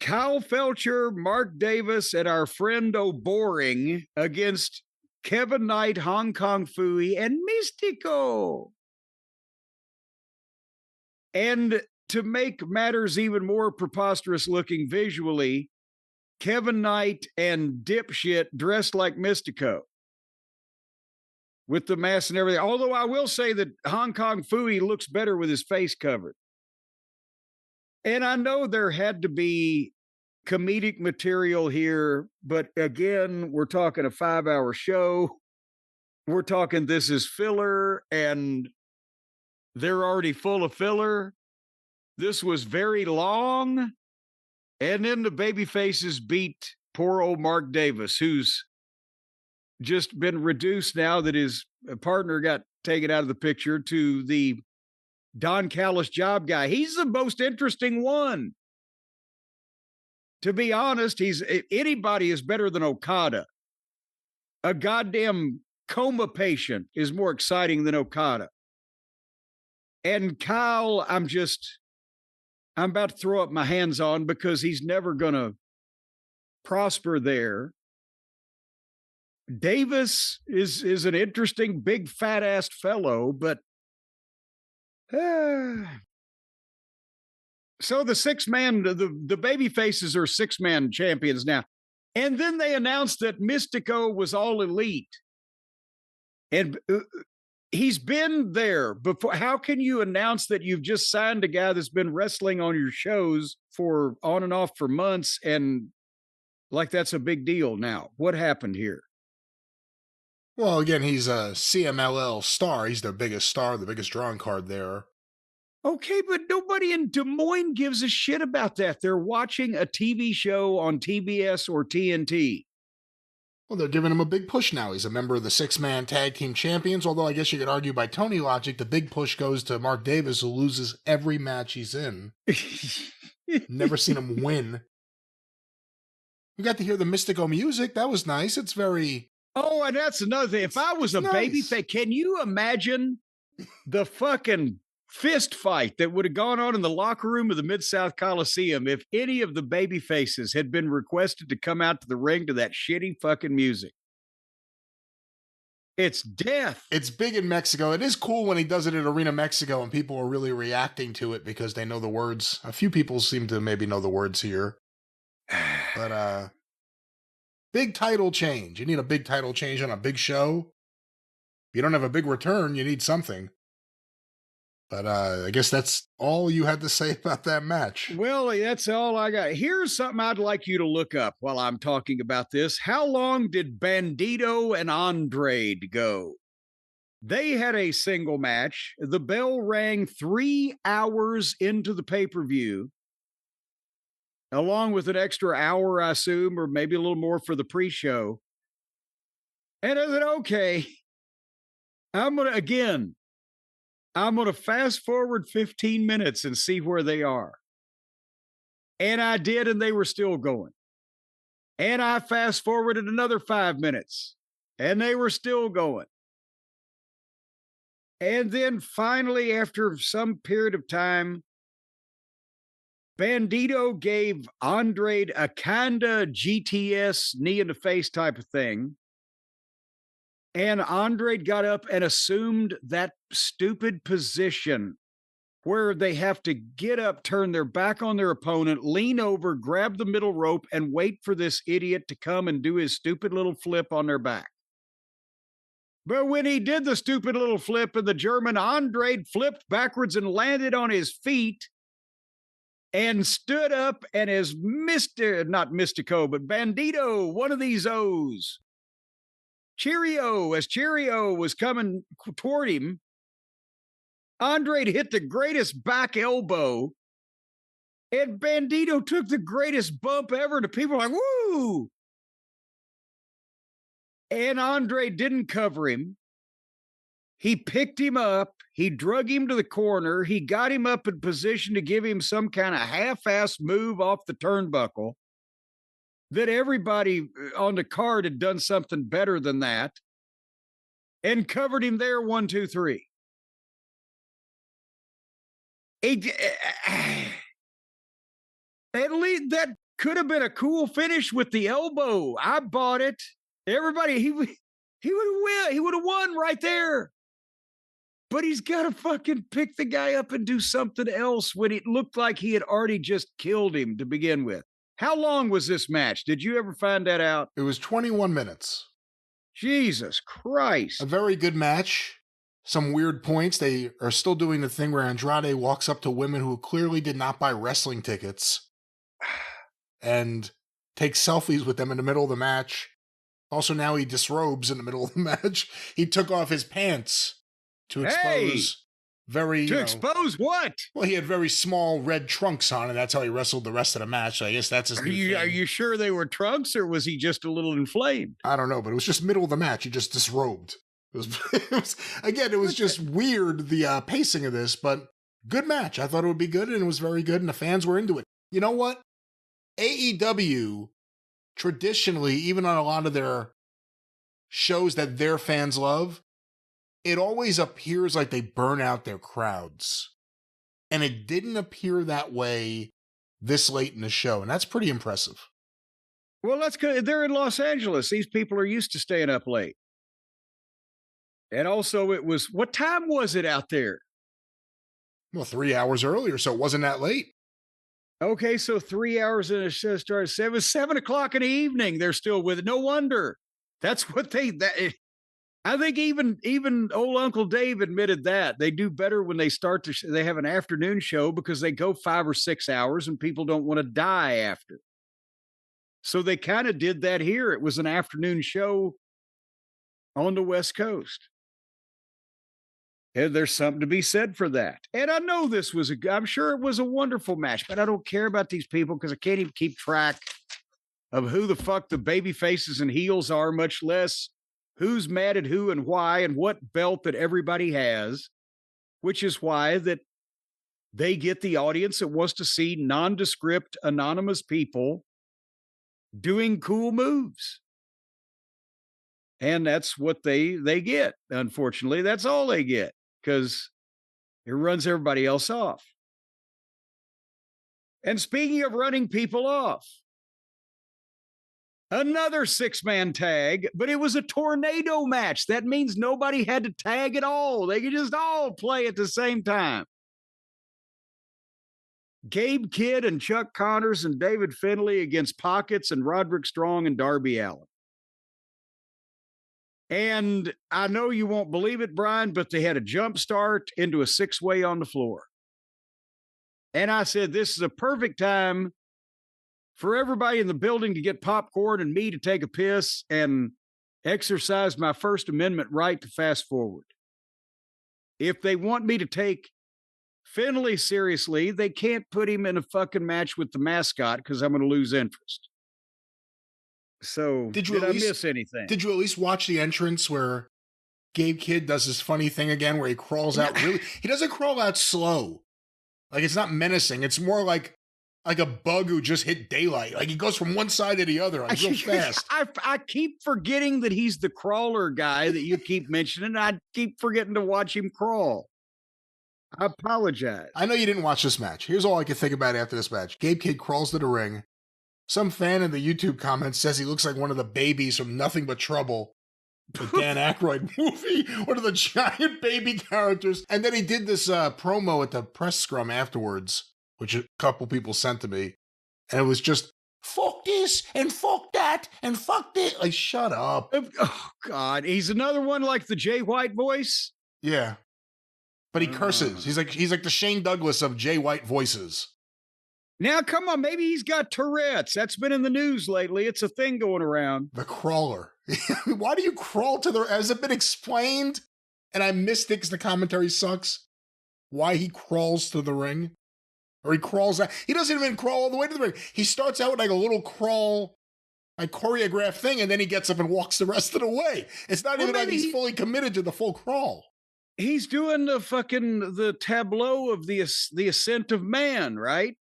Speaker 2: Kyle Felcher, Mark Davis, and our friend O'Boring against Kevin Knight, Hong Kong Phooey, and Mystico. And to make matters even more preposterous looking visually, Kevin Knight and Dipshit dressed like Mystico with the mask and everything. Although I will say that Hong Kong Phooey looks better with his face covered. And I know there had to be comedic material here, but again, we're talking a 5-hour show. We're talking this is filler, and they're already full of filler. This was very long. And then the baby faces beat poor old Mark Davis, who's just been reduced now that his partner got taken out of the picture to the Don Callis job guy. He's the most interesting one. To be honest, anybody is better than Okada. A goddamn coma patient is more exciting than Okada. And Kyle, I'm about to throw up my hands on because he's never going to prosper there. Davis is an interesting, big, fat-assed fellow, but so the six-man, the baby faces are six-man champions now. And then they announced that Mystico was all elite. And he's been there before. How can you announce that you've just signed a guy that's been wrestling on your shows for on and off for months and like that's a big deal now? What happened here?
Speaker 1: Well, again, he's a CMLL star. He's their biggest star, the biggest drawing card there.
Speaker 2: Okay, but nobody in Des Moines gives a shit about that. They're watching a TV show on TBS or TNT.
Speaker 1: Well, they're giving him a big push now. He's a member of the six-man tag team champions, although I guess you could argue by Tony logic, the big push goes to Mark Davis, who loses every match he's in. Never seen him win. We got to hear the Mystico music. That was nice. It's very...
Speaker 2: Oh, and that's another thing. If I was a babyface, can you imagine the fucking fist fight that would have gone on in the locker room of the Mid-South Coliseum if any of the baby faces had been requested to come out to the ring to that shitty fucking music? It's death.
Speaker 1: It's big in Mexico. It is cool when he does it at Arena Mexico and people are really reacting to it because they know the words. A few people seem to maybe know the words here. But, big title change. You need a big title change on a big show. If you don't have a big return, you need something. But I guess that's all you had to say about that match.
Speaker 2: Well, that's all I got. Here's something I'd like you to look up while I'm talking about this. How long did Bandido and Andrade go? They had a single match. The bell rang 3 hours into the pay-per-view, along with an extra hour, I assume, or maybe a little more for the pre-show. And I said, okay, I'm going to fast forward 15 minutes and see where they are. And I did, and they were still going. And I fast forwarded another 5 minutes, and they were still going. And then finally, after some period of time, Bandido gave Andrade a kinda GTS knee in the face type of thing. And Andrade got up and assumed that stupid position where they have to get up, turn their back on their opponent, lean over, grab the middle rope, and wait for this idiot to come and do his stupid little flip on their back. But when he did the stupid little flip and the German Andrade flipped backwards and landed on his feet and stood up and as not Mystico, but Bandido, one of these O's, Cheerio, as Cheerio was coming toward him, Andrade hit the greatest back elbow, and Bandido took the greatest bump ever. To people like, woo! And Andrade didn't cover him. He picked him up. He drug him to the corner. He got him up in position to give him some kind of half-assed move off the turnbuckle that everybody on the card had done something better than that, and covered him there 1, 2, 3. At least that Could have been a cool finish with the elbow. I bought it. Everybody, he would have won right there. But he's got to fucking pick the guy up and do something else when it looked like he had already just killed him to begin with. How long was this match? Did you ever find that out?
Speaker 1: It was 21 minutes.
Speaker 2: Jesus Christ.
Speaker 1: A very good match. Some weird points. They are still doing the thing where Andrade walks up to women who clearly did not buy wrestling tickets and takes selfies with them in the middle of the match. Also, now he disrobes in the middle of the match. He took off his pants to expose
Speaker 2: expose what?
Speaker 1: Well, he had very small red trunks on, and that's how he wrestled the rest of the match. So I guess that's his new thing.
Speaker 2: Are you sure they were trunks, or was he just a little inflamed?
Speaker 1: I don't know, but it was just middle of the match. He just disrobed. It was just weird, the pacing of this, but good match. I thought it would be good, and it was very good, and the fans were into it. You know what? AEW, traditionally, even on a lot of their shows that their fans love, it always appears like they burn out their crowds. And it didn't appear that way this late in the show, and that's pretty impressive.
Speaker 2: Well, that's good. They're in Los Angeles. These people are used to staying up late. And also, what time was it out there?
Speaker 1: Well, 3 hours earlier, so it wasn't that late.
Speaker 2: Okay, so 3 hours in a show started 7 o'clock in the evening. They're still with it. No wonder. That's what I think even old Uncle Dave admitted that. They do better when they they have an afternoon show because they go 5 or 6 hours and people don't want to die after. So they kind of did that here. It was an afternoon show on the West Coast. And there's something to be said for that. And I know I'm sure it was a wonderful match, but I don't care about these people because I can't even keep track of who the fuck the baby faces and heels are, much less who's mad at who and why and what belt that everybody has, which is why that they get the audience that wants to see nondescript, anonymous people doing cool moves. And that's what they get. Unfortunately, that's all they get because it runs everybody else off. And speaking of running people off, another 6-man tag, but it was a tornado match. That means nobody had to tag at all. They could just all play at the same time. Gabe Kidd and Chuck Connors and David Finlay against Pockets and Roderick Strong and Darby Allin. And I know you won't believe it, Brian, but they had a jump start into a 6-way on the floor. And I said, this is a perfect time for everybody in the building to get popcorn and me to take a piss and exercise my First Amendment right to fast forward. If they want me to take Finlay seriously, they can't put him in a fucking match with the mascot because I'm going to lose interest. So did I miss anything?
Speaker 1: Did you at least watch the entrance where Gabe Kidd does this funny thing again where he crawls out really? He doesn't crawl out slow. Like, it's not menacing. It's more like a bug who just hit daylight. Like, he goes from one side to the other like real fast.
Speaker 2: I keep forgetting that he's the crawler guy that you keep mentioning. I keep forgetting to watch him crawl. I apologize.
Speaker 1: I know you didn't watch this match. Here's all I can think about after this match. Gabe Kidd crawls to the ring. Some fan in the YouTube comments says he looks like one of the babies from Nothing But Trouble, the Dan Aykroyd movie, one of the giant baby characters. And then he did this promo at the press scrum afterwards, which a couple people sent to me. And it was just, fuck this, and fuck that, and fuck this. Like, shut up.
Speaker 2: Oh, God. He's another one like the Jay White voice?
Speaker 1: Yeah. But he curses. He's like the Shane Douglas of Jay White voices.
Speaker 2: Now, come on, maybe he's got Tourette's. That's been in the news lately. It's a thing going around.
Speaker 1: The crawler. Why do you crawl to the... Has it been explained? And I missed it because the commentary sucks. Why he crawls to the ring? Or he crawls out. He doesn't even crawl all the way to the ring. He starts out with like a little crawl, like choreographed thing, and then he gets up and walks the rest of the way. It's not even like he's fully committed to the full crawl.
Speaker 2: He's doing the tableau of the ascent of man, right?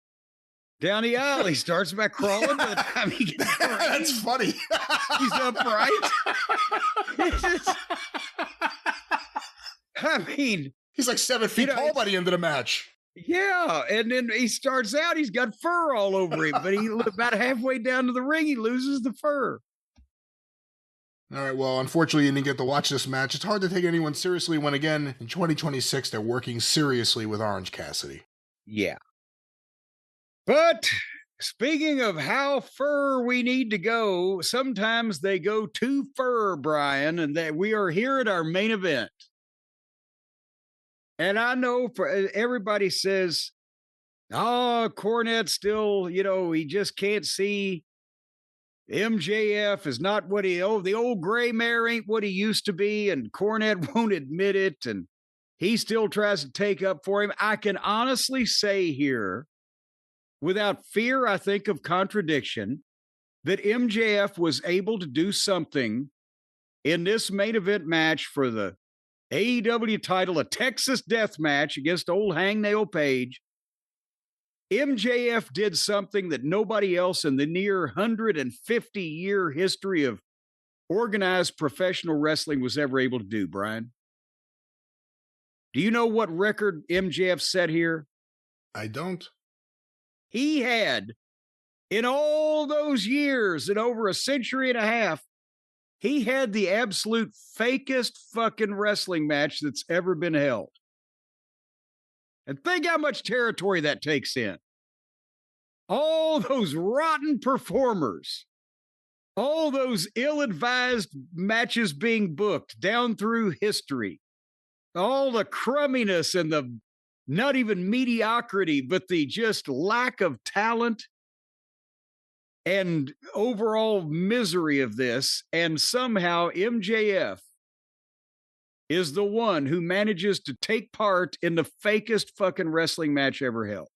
Speaker 2: Down the aisle, he starts by crawling by the time he gets to the ring.
Speaker 1: That's funny.
Speaker 2: He's upright. I mean,
Speaker 1: he's like 7 feet tall by the end of the match.
Speaker 2: Yeah, and then he starts out, he's got fur all over him, but he about halfway down to the ring, he loses the fur.
Speaker 1: All right, well, unfortunately, you didn't get to watch this match. It's hard to take anyone seriously when, again, in 2026, they're working seriously with Orange Cassidy.
Speaker 2: Yeah. But speaking of how fur we need to go, sometimes they go too fur, Brian, and that we are here at our main event. And I know for everybody says, oh, Cornette still, he just can't see. MJF is not what the old gray mare ain't what he used to be, and Cornette won't admit it, and he still tries to take up for him. I can honestly say here, without fear, I think, of contradiction, that MJF was able to do something in this main event match for the AEW title, a Texas death match against old Hangnail Page. MJF did something that nobody else in the near 150-year history of organized professional wrestling was ever able to do, Brian. Do you know what record MJF set here?
Speaker 1: I don't.
Speaker 2: He had, in all those years, in over a century and a half, he had the absolute fakest fucking wrestling match that's ever been held. And think how much territory that takes in. All those rotten performers, all those ill-advised matches being booked down through history, all the crumminess and the not even mediocrity, but the just lack of talent and overall misery of this. And somehow MJF is the one who manages to take part in the fakest fucking wrestling match ever held.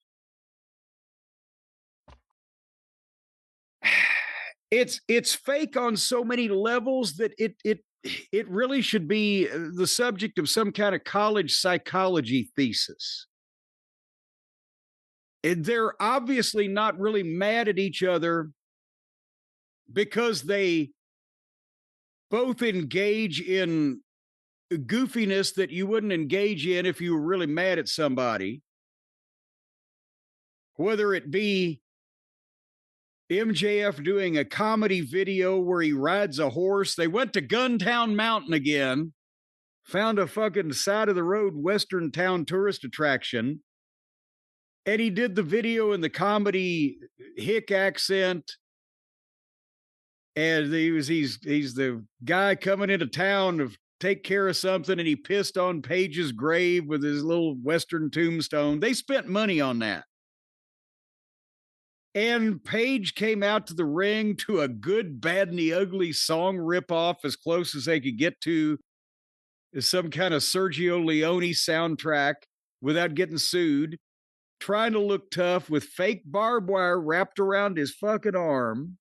Speaker 2: It's fake on so many levels that it really should be the subject of some kind of college psychology thesis. They're obviously not really mad at each other because they both engage in goofiness that you wouldn't engage in if you were really mad at somebody. Whether it be MJF doing a comedy video where he rides a horse. They went to Guntown Mountain again, found a fucking side of the road Western town tourist attraction. And he did the video in the comedy hick accent. And he's the guy coming into town to take care of something, and he pissed on Paige's grave with his little Western tombstone. They spent money on that. And Paige came out to the ring to a Good, Bad, and the Ugly song ripoff as close as they could get to some kind of Sergio Leone soundtrack without getting sued, trying to look tough with fake barbed wire wrapped around his fucking arm.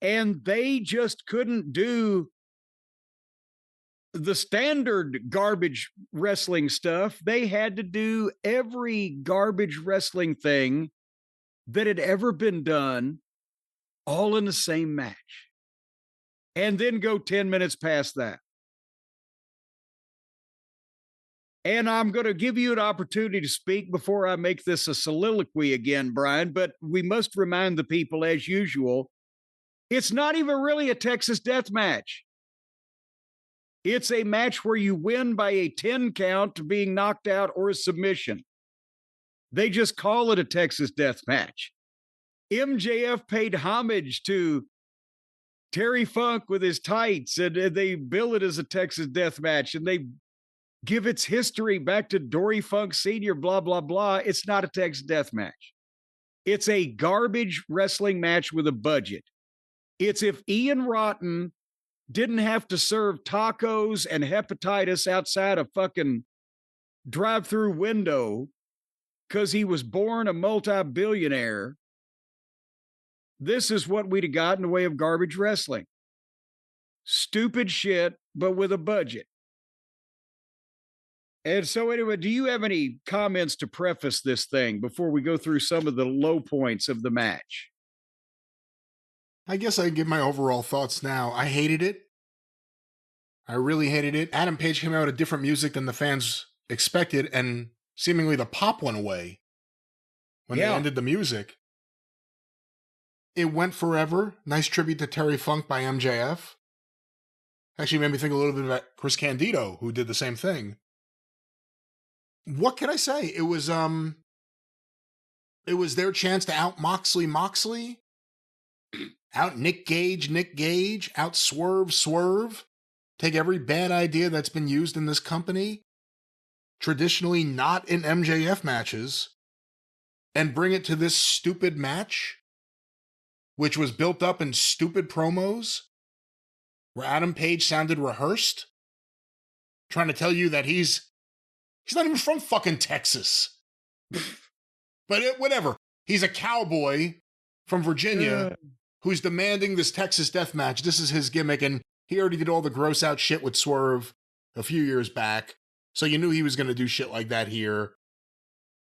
Speaker 2: And they just couldn't do the standard garbage wrestling stuff. They had to do every garbage wrestling thing that had ever been done all in the same match. And then go 10 minutes past that. And I'm going to give you an opportunity to speak before I make this a soliloquy again, Brian, but we must remind the people, as usual, it's not even really a Texas death match. It's a match where you win by a 10 count to being knocked out or a submission. They just call it a Texas death match. MJF paid homage to Terry Funk with his tights, and they bill it as a Texas death match, and they give its history back to Dory Funk Sr., blah, blah, blah. It's not a Texas death match. It's a garbage wrestling match with a budget. It's if Ian Rotten didn't have to serve tacos and hepatitis outside a fucking drive-through window because he was born a multi-billionaire. This is what we'd have got in the way of garbage wrestling. Stupid shit, but with a budget. And so anyway, do you have any comments to preface this thing before we go through some of the low points of the match?
Speaker 1: I guess I give my overall thoughts now. I hated it. I really hated it. Adam Page came out with different music than the fans expected, and seemingly the pop went away when they ended the music. It went forever. Nice tribute to Terry Funk by MJF. Actually made me think a little bit about Chris Candido, who did the same thing. What can I say? It was their chance to out Moxley, out Nick Gage, out Swerve, take every bad idea that's been used in this company, traditionally not in MJF matches, and bring it to this stupid match, which was built up in stupid promos, where Adam Page sounded rehearsed, trying to tell you that he's not even from fucking Texas. But whatever. He's a cowboy from Virginia who's demanding this Texas death match. This is his gimmick, and he already did all the gross out shit with Swerve a few years back. So you knew he was going to do shit like that here.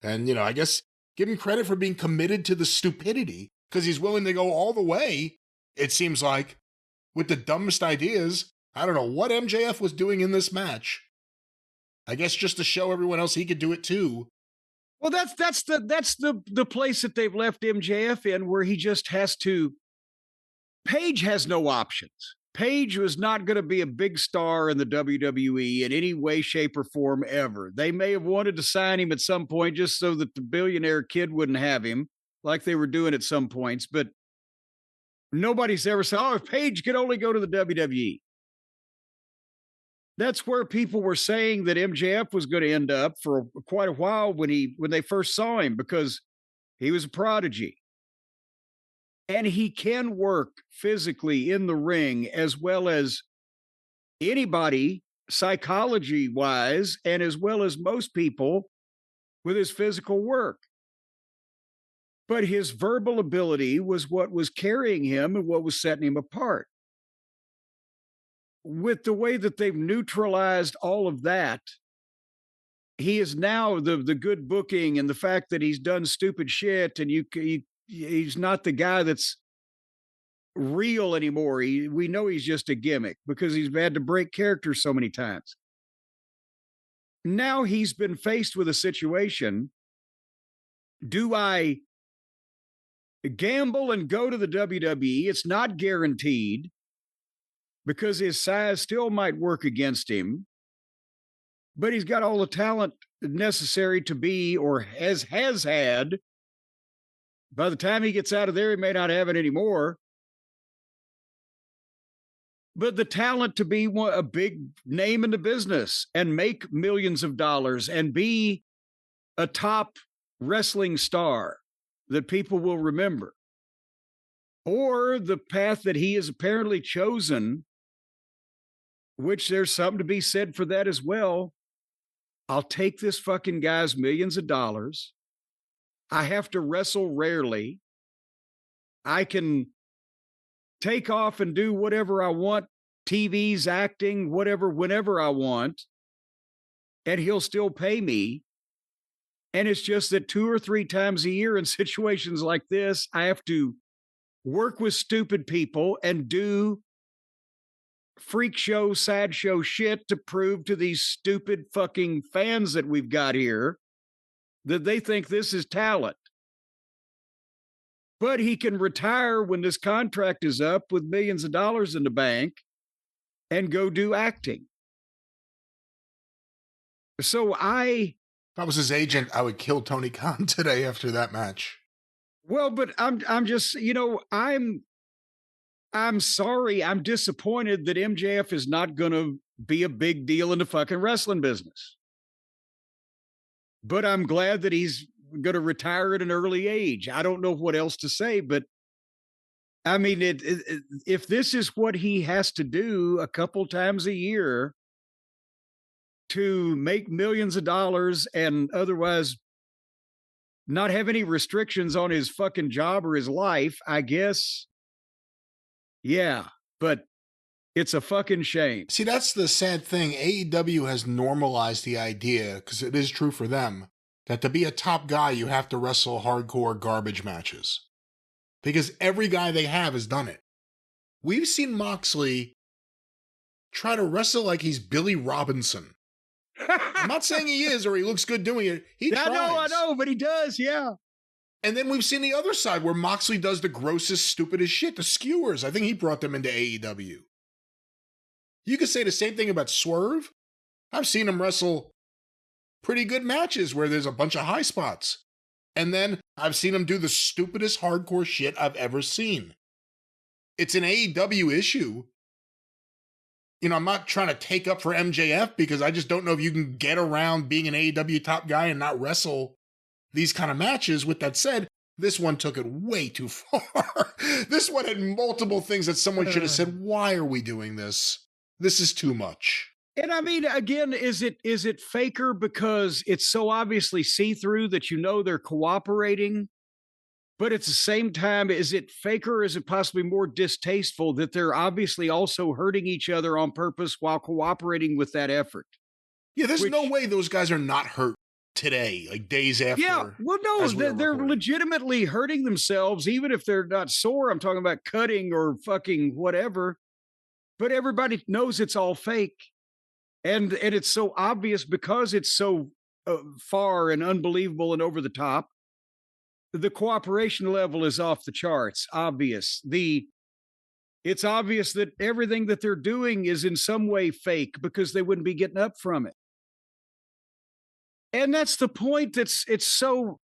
Speaker 1: And, I guess give him credit for being committed to the stupidity, because he's willing to go all the way, it seems like, with the dumbest ideas. I don't know what MJF was doing in this match. I guess just to show everyone else he could do it too.
Speaker 2: Well, that's the place that they've left MJF in, where he just has to. Page has no options. Page was not going to be a big star in the WWE in any way, shape, or form ever. They may have wanted to sign him at some point just so that the billionaire kid wouldn't have him, like they were doing at some points. But nobody's ever said, "Oh, if Page could only go to the WWE." That's where people were saying that MJF was going to end up for quite a while when they first saw him, because he was a prodigy. And he can work physically in the ring as well as anybody, psychology-wise, and as well as most people with his physical work. But his verbal ability was what was carrying him and what was setting him apart. With the way that they've neutralized all of that, he is now the good booking, and the fact that he's done stupid shit, and he's not the guy that's real anymore. We know he's just a gimmick because he's had to break character so many times. Now he's been faced with a situation. Do I gamble and go to the WWE? It's not guaranteed, because his size still might work against him, but he's got all the talent necessary to be, or has had. By the time he gets out of there, he may not have it anymore. But the talent to be a big name in the business and make millions of dollars and be a top wrestling star that people will remember. Or the path that he has apparently chosen, which there's something to be said for that as well. I'll take this fucking guy's millions of dollars. I have to wrestle rarely. I can take off and do whatever I want, TV's acting, whatever, whenever I want, and he'll still pay me. And it's just that 2 or 3 times a year in situations like this, I have to work with stupid people and do freak show, sad show shit to prove to these stupid fucking fans that we've got here that they think this is talent. But he can retire when this contract is up with millions of dollars in the bank and go do acting. So if
Speaker 1: I was his agent, I would kill Tony Khan today after that match.
Speaker 2: Well, but I'm just, I'm sorry. I'm disappointed that MJF is not going to be a big deal in the fucking wrestling business. But I'm glad that he's going to retire at an early age. I don't know what else to say, but I mean, if this is what he has to do a couple times a year to make millions of dollars and otherwise not have any restrictions on his fucking job or his life, I guess. Yeah, but it's a fucking shame.
Speaker 1: See, that's the sad thing. AEW has normalized the idea, because it is true for them, that to be a top guy, you have to wrestle hardcore garbage matches. Because every guy they have has done it. We've seen Moxley try to wrestle like he's Billy Robinson. I'm not saying he is or he looks good doing it. He tries.
Speaker 2: I know, but he does, yeah.
Speaker 1: And then we've seen the other side where Moxley does the grossest, stupidest shit, the skewers. I think he brought them into AEW. You could say the same thing about Swerve. I've seen him wrestle pretty good matches where there's a bunch of high spots. And then I've seen him do the stupidest hardcore shit I've ever seen. It's an AEW issue. You know, I'm not trying to take up for MJF because I just don't know if you can get around being an AEW top guy and not wrestle these kind of matches. With that said, this one took it way too far. This one had multiple things that someone should have said, why are we doing this? This is too much.
Speaker 2: And I mean, again, is it faker because it's so obviously see-through that you know they're cooperating? But at the same time, is it faker or is it possibly more distasteful that they're obviously also hurting each other on purpose while cooperating with that effort?
Speaker 1: Yeah, there's no way those guys are not hurt today, like days after.
Speaker 2: Yeah, well, no, they're legitimately hurting themselves, even if they're not sore. I'm talking about cutting or fucking whatever. But everybody knows it's all fake. And it's so obvious because it's so far and unbelievable and over the top. The cooperation level is off the charts. Obvious. It's obvious that everything that they're doing is in some way fake because they wouldn't be getting up from it. And that's the point. It's so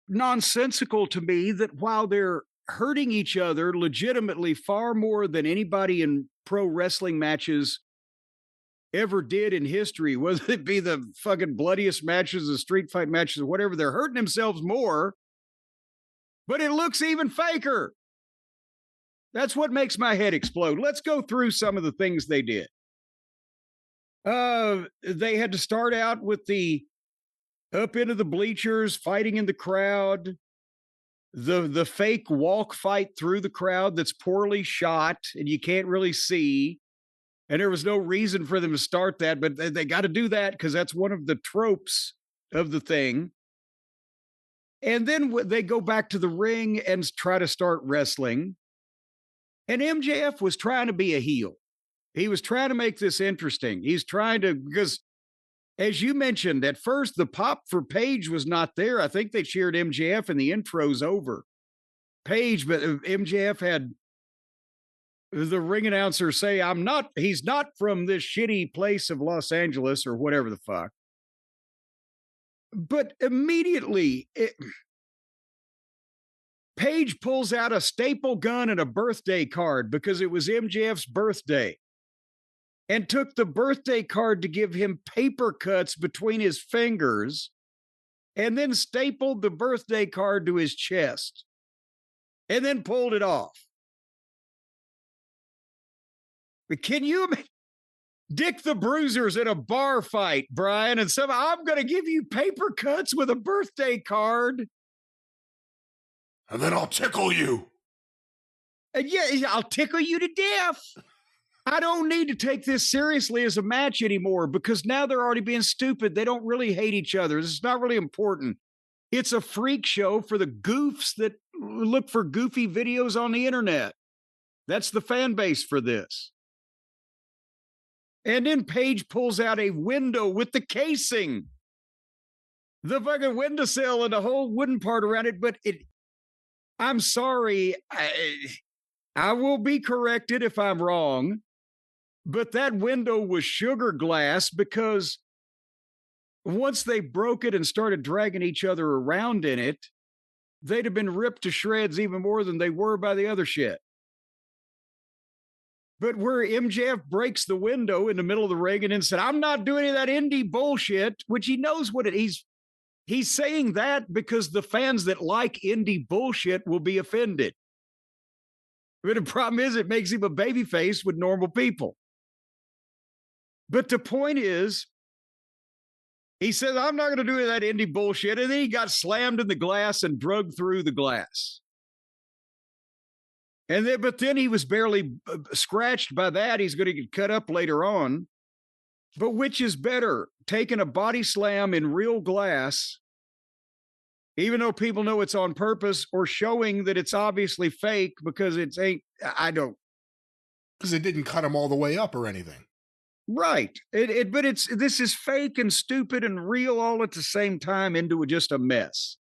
Speaker 2: nonsensical to me that while they're hurting each other legitimately far more than anybody in pro wrestling matches ever did in history, whether it be the fucking bloodiest matches, the street fight matches, or whatever, they're hurting themselves more, but it looks even faker. That's what makes my head explode. Let's go through some of the things they did. They had to start out with the up into the bleachers, fighting in the crowd, the fake walk fight through the crowd that's poorly shot and you can't really see. And there was no reason for them to start that, but they got to do that because that's one of the tropes of the thing. And then they go back to the ring and try to start wrestling. And MJF was trying to be a heel. He was trying to make this interesting. He's trying to, because as you mentioned, at first the pop for Paige was not there. I think they cheered MJF and the intro's over. Paige, but MJF had the ring announcer say, he's not from this shitty place of Los Angeles or whatever the fuck. But immediately, Paige pulls out a staple gun and a birthday card because it was MJF's birthday and took the birthday card to give him paper cuts between his fingers and then stapled the birthday card to his chest and then pulled it off. But can you imagine Dick the Bruiser's in a bar fight, Brian, and I'm going to give you paper cuts with a birthday card.
Speaker 1: And then I'll tickle you.
Speaker 2: And yeah, I'll tickle you to death. I don't need to take this seriously as a match anymore because now they're already being stupid. They don't really hate each other. This is not really important. It's a freak show for the goofs that look for goofy videos on the internet. That's the fan base for this. And then Paige pulls out a window with the casing, the fucking windowsill and the whole wooden part around it. But I'm sorry, I will be corrected if I'm wrong, but that window was sugar glass because once they broke it and started dragging each other around in it, they'd have been ripped to shreds even more than they were by the other shit. But where MJF breaks the window in the middle of the ring and then said, I'm not doing any of that indie bullshit, which he knows what he's saying that because the fans that like indie bullshit will be offended. But the problem is it makes him a babyface with normal people. But the point is, he says, I'm not going to do any of that indie bullshit. And then he got slammed in the glass and drugged through the glass. But then he was barely scratched by that. He's going to get cut up later on. But which is better, taking a body slam in real glass, even though people know it's on purpose, or showing that it's obviously fake because because it didn't
Speaker 1: cut him all the way up or anything.
Speaker 2: Right. But this is fake and stupid and real all at the same time into just a mess.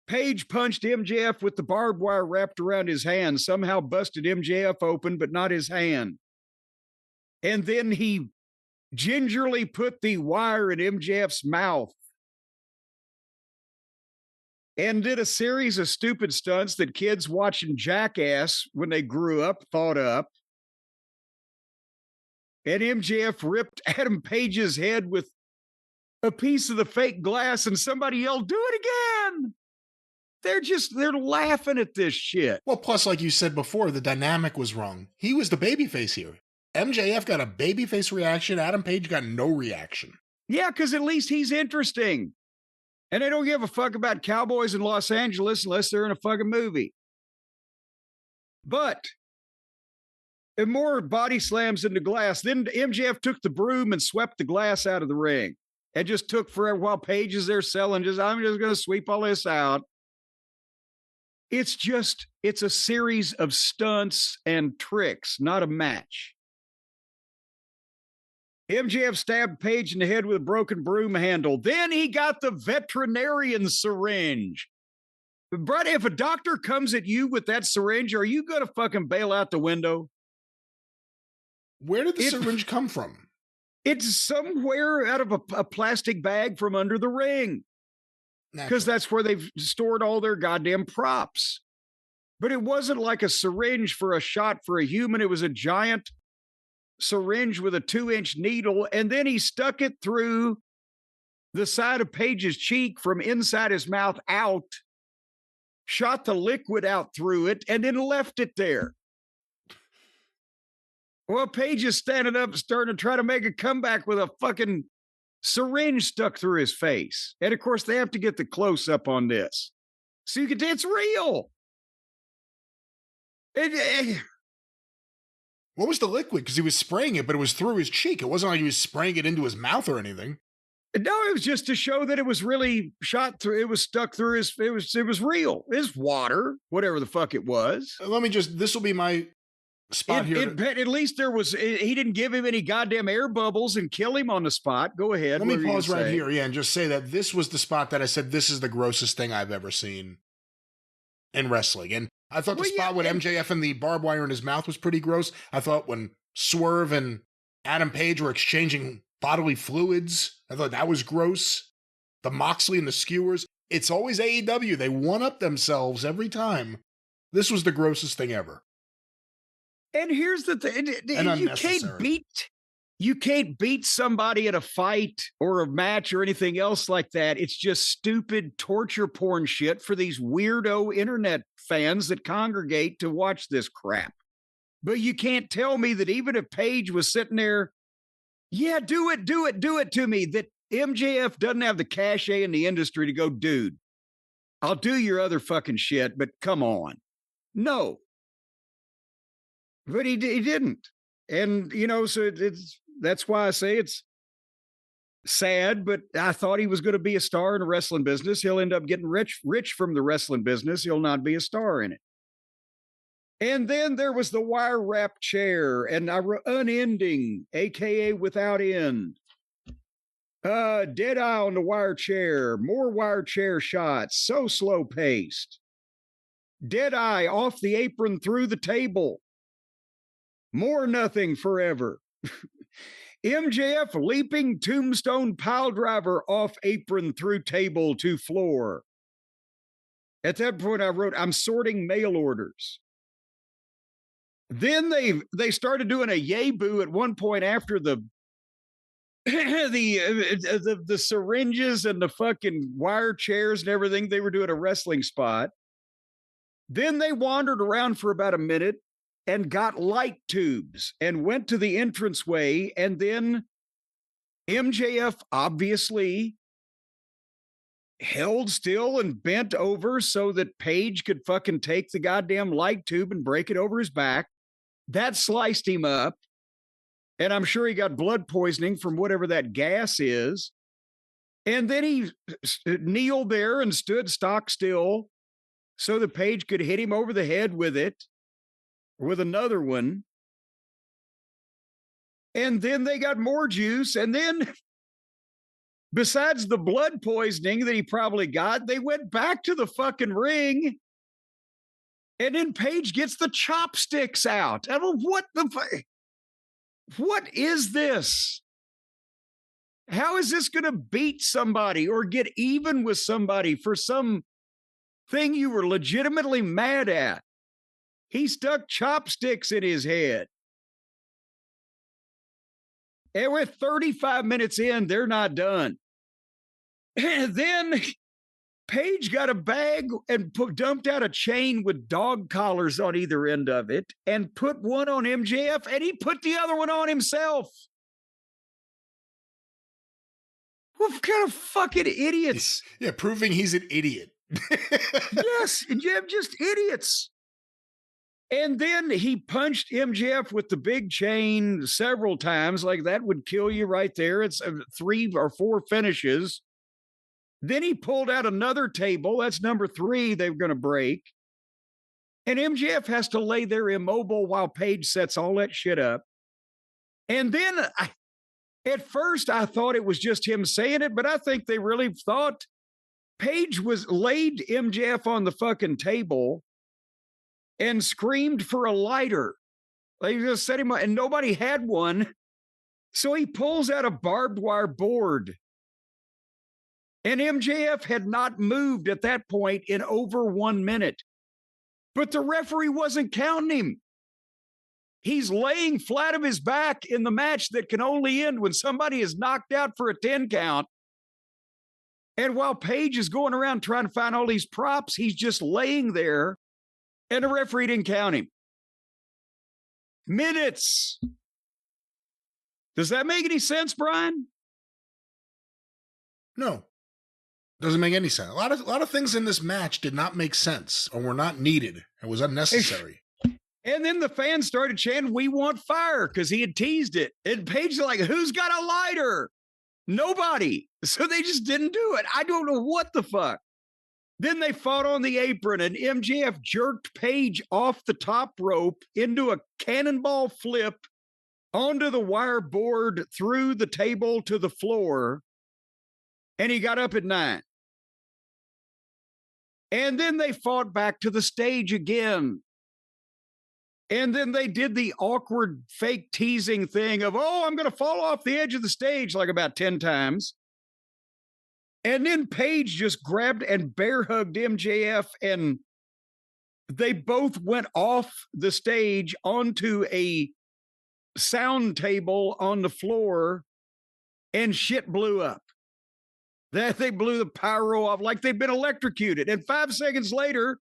Speaker 2: Page punched MJF with the barbed wire wrapped around his hand, somehow busted MJF open, but not his hand. And then he gingerly put the wire in MJF's mouth and did a series of stupid stunts that kids watching Jackass when they grew up thought up. And MJF ripped Adam Page's head with a piece of the fake glass, and somebody yelled, "Do it again!" They're laughing at this shit.
Speaker 1: Well, plus, like you said before, the dynamic was wrong. He was the babyface here. MJF got a babyface reaction. Adam Page got no reaction.
Speaker 2: Yeah, because at least he's interesting. And they don't give a fuck about cowboys in Los Angeles unless they're in a fucking movie. But more body slams into glass. Then MJF took the broom and swept the glass out of the ring. And just took forever while Page is there selling. I'm just going to sweep all this out. It's a series of stunts and tricks, not a match. MJF stabbed Page in the head with a broken broom handle. Then he got the veterinarian syringe. Brett, if a doctor comes at you with that syringe, are you going to fucking bail out the window?
Speaker 1: Where did the syringe come from?
Speaker 2: It's somewhere out of a plastic bag from under the ring. Because that's where they've stored all their goddamn props. But it wasn't like a syringe for a shot for a human. It was a giant syringe with a 2-inch needle. And then he stuck it through the side of Page's cheek from inside his mouth out, shot the liquid out through it, and then left it there. Well, Page is standing up, starting to try to make a comeback with a fucking syringe stuck through his face. And of course, they have to get the close up on this. So you can tell it's real.
Speaker 1: What was the liquid? Because he was spraying it, but it was through his cheek. It wasn't like he was spraying it into his mouth or anything.
Speaker 2: No, it was just to show that it was really shot through. It was stuck through his, it was real. It's water, whatever the fuck it was.
Speaker 1: This will be my spot here.
Speaker 2: At least he didn't give him any goddamn air bubbles and kill him on the spot. Go ahead.
Speaker 1: Let me pause right here, and just say that this was the spot that I said this is the grossest thing I've ever seen in wrestling. And I thought the spot with MJF and the barbed wire in his mouth was pretty gross. I thought when Swerve and Adam Page were exchanging bodily fluids, I thought that was gross. The Moxley and the skewers. It's always AEW. They one-up themselves every time. This was the grossest thing ever.
Speaker 2: And here's the thing. You can't beat somebody at a fight or a match or anything else like that. It's just stupid torture porn shit for these weirdo internet fans that congregate to watch this crap. But you can't tell me that even if Page was sitting there, yeah, do it to me, that MJF doesn't have the cachet in the industry to go, dude, I'll do your other fucking shit, but come on. No. But he didn't. And, so that's why I say it's sad, but I thought he was going to be a star in the wrestling business. He'll end up getting rich from the wrestling business. He'll not be a star in it. And then there was the wire wrap chair and unending, AKA without end. Dead eye on the wire chair, more wire chair shots, so slow paced. Dead eye off the apron through the table. More nothing forever. MJF leaping tombstone pile driver off apron through table to floor. At that point, I wrote, I'm sorting mail orders. Then they started doing a yay boo at one point after the syringes and the fucking wire chairs and everything. They were doing a wrestling spot. Then they wandered around for about a minute and got light tubes and went to the entranceway. And then MJF obviously held still and bent over so that Page could fucking take the goddamn light tube and break it over his back. That sliced him up. And I'm sure he got blood poisoning from whatever that gas is. And then he kneeled there and stood stock still so that Page could hit him over the head with it. With another one. And then they got more juice. And then, besides the blood poisoning that he probably got, they went back to the fucking ring. And then Paige gets the chopsticks out. I don't know what is this? How is this going to beat somebody or get even with somebody for some thing you were legitimately mad at? He stuck chopsticks in his head. And we're 35 minutes in, they're not done. And then Paige got a bag and dumped out a chain with dog collars on either end of it and put one on MJF, and he put the other one on himself. What kind of fucking idiots?
Speaker 1: Yeah, proving he's an idiot.
Speaker 2: Yes, just idiots. And then he punched MJF with the big chain several times, like that would kill you right there. It's 3 or 4 finishes. Then he pulled out another table. That's number 3 they were going to break. And MJF has to lay there immobile while Paige sets all that shit up. And then at first I thought it was just him saying it, but I think they really thought Paige laid MJF on the fucking table and screamed for a lighter. They just set him up, and nobody had one. So he pulls out a barbed wire board. And MJF had not moved at that point in over 1 minute. But the referee wasn't counting him. He's laying flat of his back in the match that can only end when somebody is knocked out for a 10 count. And while Paige is going around trying to find all these props, he's just laying there, and the referee didn't count him. Minutes. Does that make any sense, Brian?
Speaker 1: No. Doesn't make any sense. A lot of things in this match did not make sense or were not needed. It was unnecessary.
Speaker 2: And then the fans started chanting, "We want fire," because he had teased it. And Paige is like, "Who's got a lighter?" Nobody. So they just didn't do it. I don't know what the fuck. Then they fought on the apron, and MJF jerked Paige off the top rope into a cannonball flip onto the wire board, through the table to the floor, and he got up at 9. And then they fought back to the stage again. And then they did the awkward fake teasing thing of, "Oh, I'm going to fall off the edge of the stage," like about 10 times. And then Paige just grabbed and bear hugged MJF, and they both went off the stage onto a sound table on the floor, and shit blew up. They blew the pyro off like they'd been electrocuted. And 5 seconds later,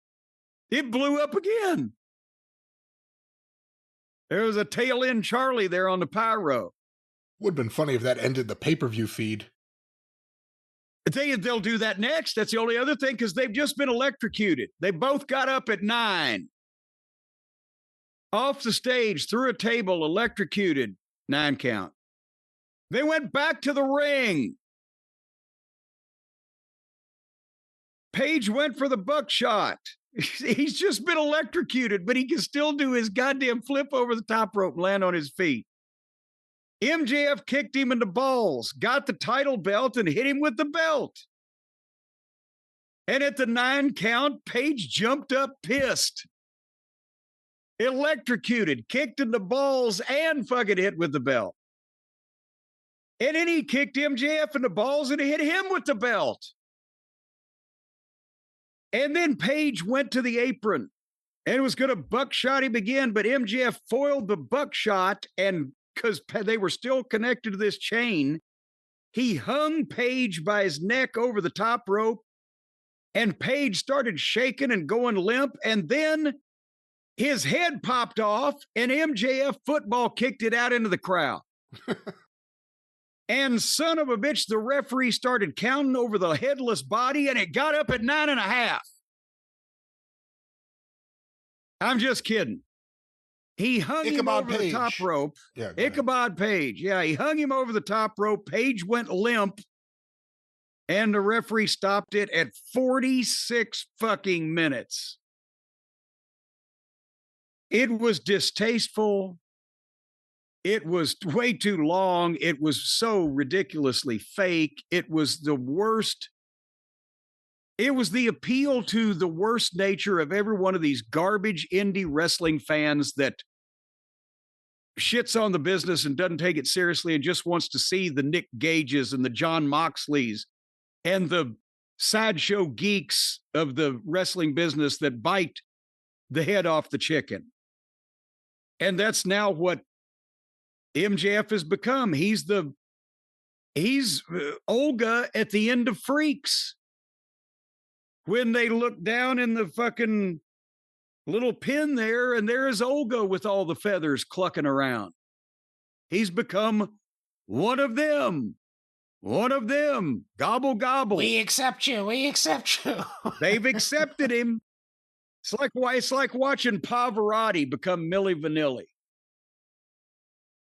Speaker 2: it blew up again. There was a tail end Charlie there on the pyro.
Speaker 1: Would have been funny if that ended the pay-per-view feed.
Speaker 2: They'll do that next. That's the only other thing, because they've just been electrocuted. They both got up at 9. Off the stage, through a table, electrocuted. 9 count. They went back to the ring. Paige went for the buckshot. He's just been electrocuted, but he can still do his goddamn flip over the top rope and land on his feet. MJF kicked him in the balls, got the title belt, and hit him with the belt. And at the 9 count, Paige jumped up pissed. Electrocuted, kicked in the balls, and fucking hit with the belt. And then he kicked MJF in the balls and hit him with the belt. And then Paige went to the apron and was going to buckshot him again, but MJF foiled the buckshot, and because they were still connected to this chain, he hung Paige by his neck over the top rope, and Paige started shaking and going limp, and then his head popped off, and MJF football kicked it out into the crowd. And son of a bitch, the referee started counting over the headless body, and it got up at 9.5. I'm just kidding. He hung him over the top rope.
Speaker 1: Yeah,
Speaker 2: Ichabod Page. Yeah, he hung him over the top rope. Page went limp, and the referee stopped it at 46 fucking minutes. It was distasteful. It was way too long. It was so ridiculously fake. It was the worst. It was the appeal to the worst nature of every one of these garbage indie wrestling fans that shits on the business and doesn't take it seriously and just wants to see the Nick Gages and the John Moxleys and the sideshow geeks of the wrestling business that bite the head off the chicken. And that's now what MJF has become. He's Olga at the end of Freaks. When they look down in the fucking little pin there, and there is Olga with all the feathers clucking around. He's become one of them. One of them. Gobble, gobble.
Speaker 1: We accept you. We accept you.
Speaker 2: They've accepted him. It's like watching Pavarotti become Milli Vanilli.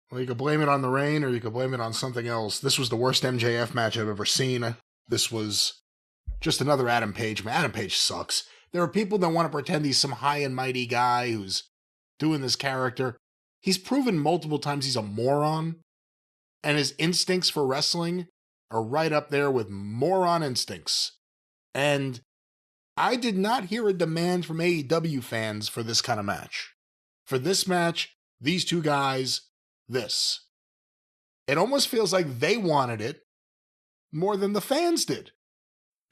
Speaker 1: Well, you could blame it on the rain or you could blame it on something else. This was the worst MJF match I've ever seen. This was just another Adam Page. Adam Page sucks. There are people that want to pretend he's some high and mighty guy who's doing this character. He's proven multiple times he's a moron, and his instincts for wrestling are right up there with moron instincts. And I did not hear a demand from AEW fans for this kind of match. For this match, these two guys, this. It almost feels like they wanted it more than the fans did.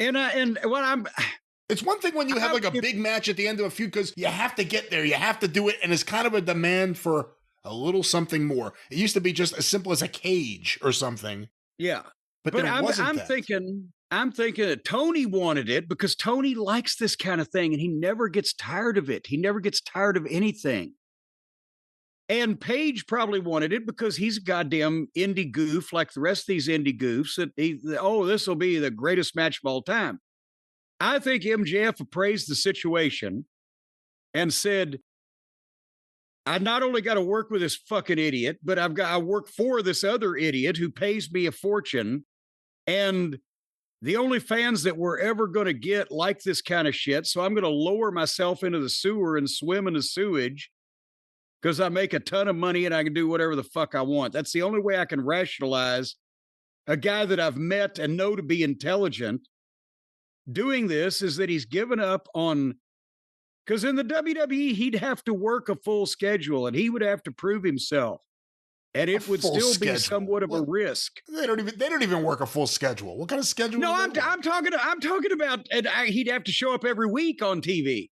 Speaker 1: It's one thing when you have like a big match at the end of a feud because you have to get there, you have to do it, and it's kind of a demand for a little something more. It used to be just as simple as a cage or something.
Speaker 2: Yeah.
Speaker 1: But I'm
Speaker 2: thinking that Tony wanted it because Tony likes this kind of thing and he never gets tired of it. He never gets tired of anything. And Page probably wanted it because he's a goddamn indie goof like the rest of these indie goofs. This will be the greatest match of all time. I think MJF appraised the situation and said, I not only got to work with this fucking idiot, but I work for this other idiot who pays me a fortune. And the only fans that we're ever going to get like this kind of shit. So I'm going to lower myself into the sewer and swim in the sewage because I make a ton of money and I can do whatever the fuck I want. That's the only way I can rationalize a guy that I've met and know to be intelligent doing this is that he's given up on, because in the WWE, he'd have to work a full schedule and he would have to prove himself. And it would still be somewhat of a risk.
Speaker 1: They don't even work a full schedule. What kind of schedule?
Speaker 2: No, I'm talking about, he'd have to show up every week on TV.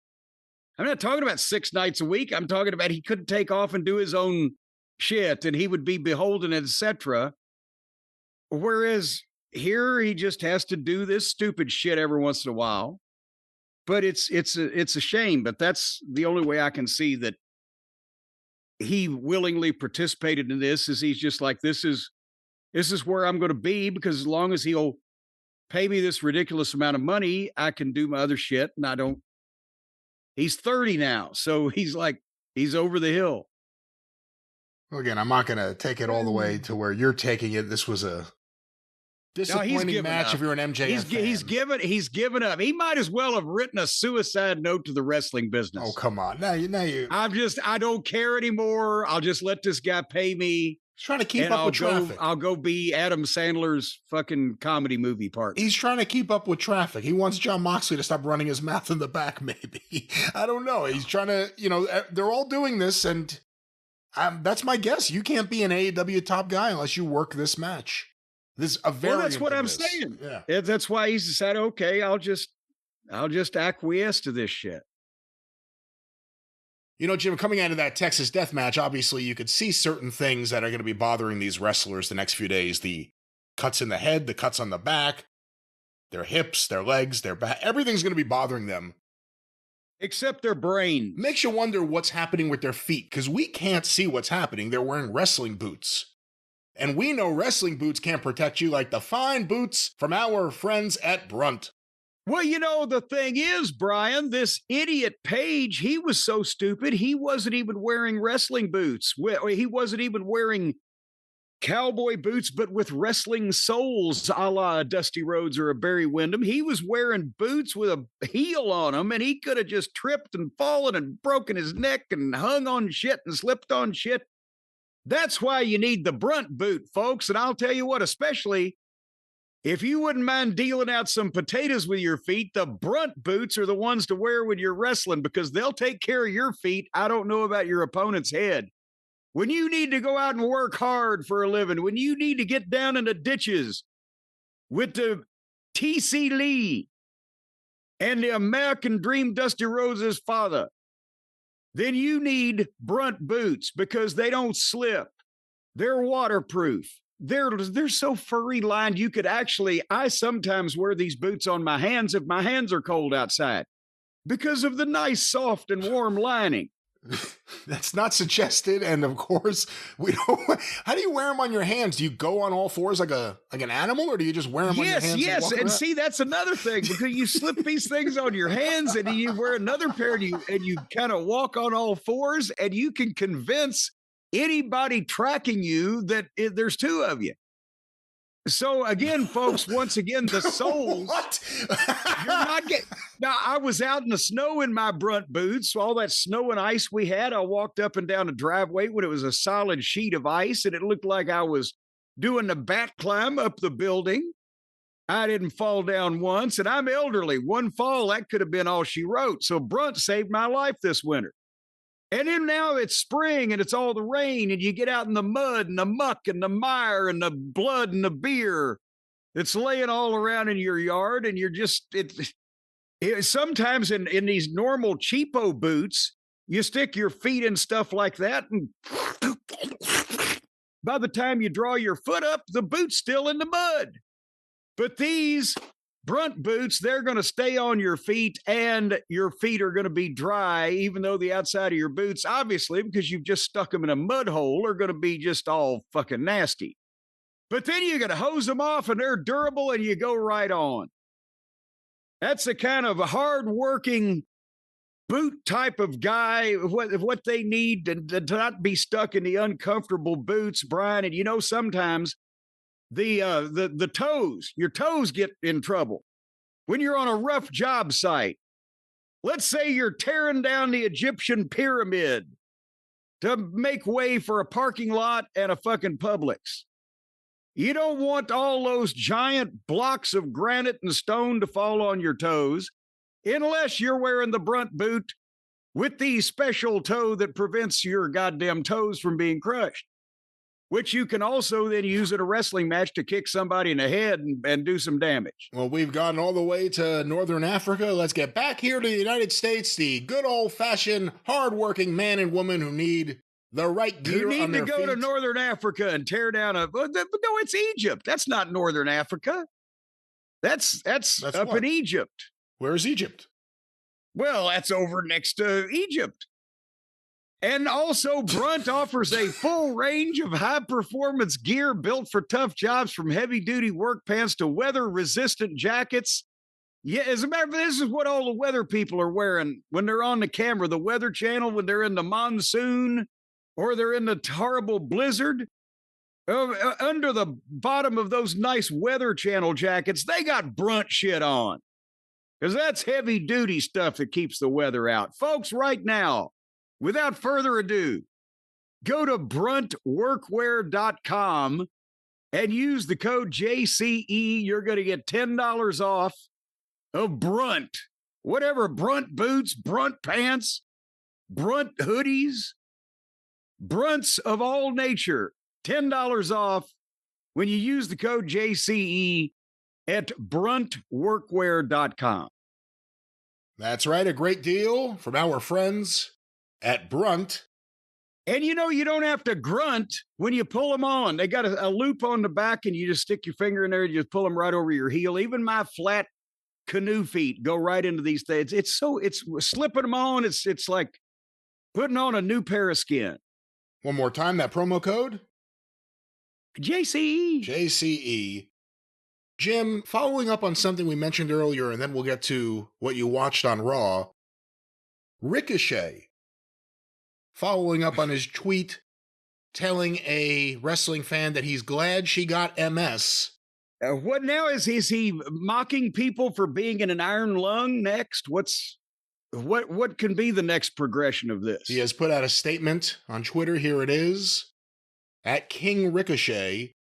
Speaker 2: I'm not talking about 6 nights a week. I'm talking about he couldn't take off and do his own shit and he would be beholden, etc. Whereas here he just has to do this stupid shit every once in a while. But it's a shame, but that's the only way I can see that he willingly participated in this is he's just like, this is where I'm going to be because as long as he'll pay me this ridiculous amount of money, I can do my other shit. And he's 30 now. So he's over the hill.
Speaker 1: Well, again, I'm not going to take it all the way to where you're taking it. This was a disappointing match if you're an MJF fan.
Speaker 2: He's given up. He might as well have written a suicide note to the wrestling business.
Speaker 1: Oh, come on. Now you.
Speaker 2: I don't care anymore. I'll just let this guy pay me.
Speaker 1: He's trying to keep up with traffic.
Speaker 2: I'll go be Adam Sandler's fucking comedy movie partner.
Speaker 1: He's trying to keep up with traffic. He wants John Moxley to stop running his mouth in the back, maybe. I don't know. He's trying to, they're all doing this, and that's my guess. You can't be an AEW top guy unless you work this match.
Speaker 2: That's what I'm saying. Yeah. That's why he's decided, okay, I'll just acquiesce to this shit.
Speaker 1: Jim, coming out of that Texas death match, obviously you could see certain things that are going to be bothering these wrestlers the next few days. The cuts in the head, the cuts on the back, their hips, their legs, their back. Everything's going to be bothering them.
Speaker 2: Except their brain.
Speaker 1: Makes you wonder what's happening with their feet, because we can't see what's happening. They're wearing wrestling boots. And we know wrestling boots can't protect you like the fine boots from our friends at Brunt.
Speaker 2: Well, the thing is, Brian, this idiot Page, he was so stupid, he wasn't even wearing wrestling boots. He wasn't even wearing cowboy boots, but with wrestling soles, a la Dusty Rhodes or a Barry Windham. He was wearing boots with a heel on them, and he could have just tripped and fallen and broken his neck and hung on shit and slipped on shit. That's why you need the brunt boot, folks. And I'll tell you what, especially if you wouldn't mind dealing out some potatoes with your feet, the brunt boots are the ones to wear when you're wrestling because they'll take care of your feet. I don't know about your opponent's head. When you need to go out and work hard for a living, when you need to get down in the ditches with the T.C. Lee and the American Dream Dusty Rhodes' father, then you need brunt boots because they don't slip. They're waterproof. They're so furry lined. You could actually, I sometimes wear these boots on my hands if my hands are cold outside because of the nice, soft, and warm lining.
Speaker 1: That's not suggested, and of course we don't. How do you wear them on your hands? Do you go on all fours like an animal, or do you just wear them on your hands?
Speaker 2: Yes, and see, that's another thing because you slip these things on your hands, and you wear another pair, and you kind of walk on all fours, and you can convince anybody tracking you that there's two of you. So again, folks, once again, the soles.
Speaker 1: What?
Speaker 2: You're not getting. Now, I was out in the snow in my brunt boots. So all that snow and ice we had, I walked up and down a driveway when it was a solid sheet of ice, and it looked like I was doing the bat climb up the building. I didn't fall down once, and I'm elderly. One fall, that could have been all she wrote. So brunt saved my life this winter. And then now it's spring and it's all the rain and you get out in the mud and the muck and the mire and the blood and the beer that's laying all around in your yard. And you're just, sometimes in these normal cheapo boots, you stick your feet in stuff like that. And by the time you draw your foot up, the boot's still in the mud. But these brunt boots, they're going to stay on your feet and your feet are going to be dry, even though the outside of your boots, obviously, because you've just stuck them in a mud hole, are going to be just all fucking nasty. But then you're going to hose them off and they're durable and you go right on. That's the kind of a hard-working boot type of guy, what they need to not be stuck in the uncomfortable boots, Brian. And you know, sometimes the toes, your toes get in trouble when you're on a rough job site. Let's say you're tearing down the Egyptian pyramid to make way for a parking lot and a fucking Publix. You don't want all those giant blocks of granite and stone to fall on your toes unless you're wearing the brunt boot with the special toe that prevents your goddamn toes from being crushed, which you can also then use in a wrestling match to kick somebody in the head and do some damage.
Speaker 1: Well, we've gotten all the way to Northern Africa. Let's get back here to the United States, the good old-fashioned, hard-working man and woman who need the right gear on their feet.
Speaker 2: You need to go to Northern Africa and tear down no, it's Egypt. That's not Northern Africa. That's up
Speaker 1: what?
Speaker 2: In Egypt.
Speaker 1: Where's Egypt?
Speaker 2: Well, that's over next to Egypt. And also, Brunt offers a full range of high-performance gear built for tough jobs, from heavy-duty work pants to weather-resistant jackets. Yeah, as a matter of fact, this is what all the weather people are wearing when they're on the camera. The Weather Channel, when they're in the monsoon or they're in the horrible blizzard. Under the bottom of those nice Weather Channel jackets, they got Brunt shit on. Because that's heavy-duty stuff that keeps the weather out. Folks, right now, without further ado, go to bruntworkwear.com and use the code JCE. You're going to get $10 off of Brunt. Whatever, Brunt boots, Brunt pants, Brunt hoodies, Brunts of all nature. $10 off when you use the code JCE at bruntworkwear.com.
Speaker 1: That's right, a great deal from our friends at Brunt.
Speaker 2: And you know, you don't have to grunt when you pull them on. They got a loop on the back and you just stick your finger in there and you just pull them right over your heel. Even my flat canoe feet go right into these things. It's slipping them on. It's like putting on a new pair of skin.
Speaker 1: One more time, that promo code?
Speaker 2: JCE.
Speaker 1: JCE. Jim, following up on something we mentioned earlier, and then we'll get to what you watched on Raw. Ricochet, following up on his tweet, telling a wrestling fan that he's glad she got MS.
Speaker 2: What now? Is he mocking people for being in an iron lung next? What can be the next progression of this?
Speaker 1: He has put out a statement on Twitter. Here it is. at King Ricochet,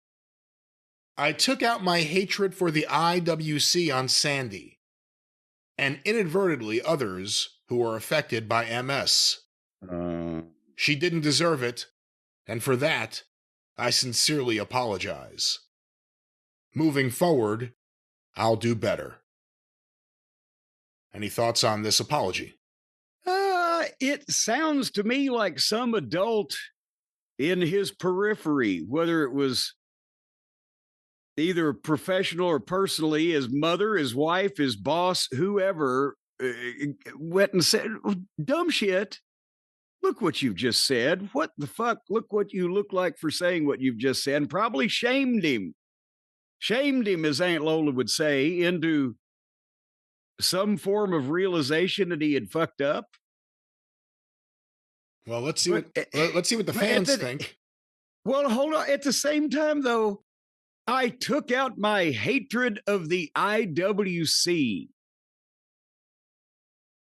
Speaker 1: I took out my hatred for the IWC on Sandy, and inadvertently others who are affected by MS. She didn't deserve it, and for that, I sincerely apologize. Moving forward, I'll do better. Any thoughts on this apology?
Speaker 2: It sounds to me like some adult in his periphery, whether it was either professional or personally, his mother, his wife, his boss, whoever, went and said, dumb shit. Look what you've just said. What the fuck? Look what you look like for saying what you've just said. And probably shamed him. Shamed him, as Aunt Lola would say, into some form of realization that he had fucked up.
Speaker 1: Well, let's see what the fans think.
Speaker 2: Well, hold on. At the same time, though, I took out my hatred of the IWC.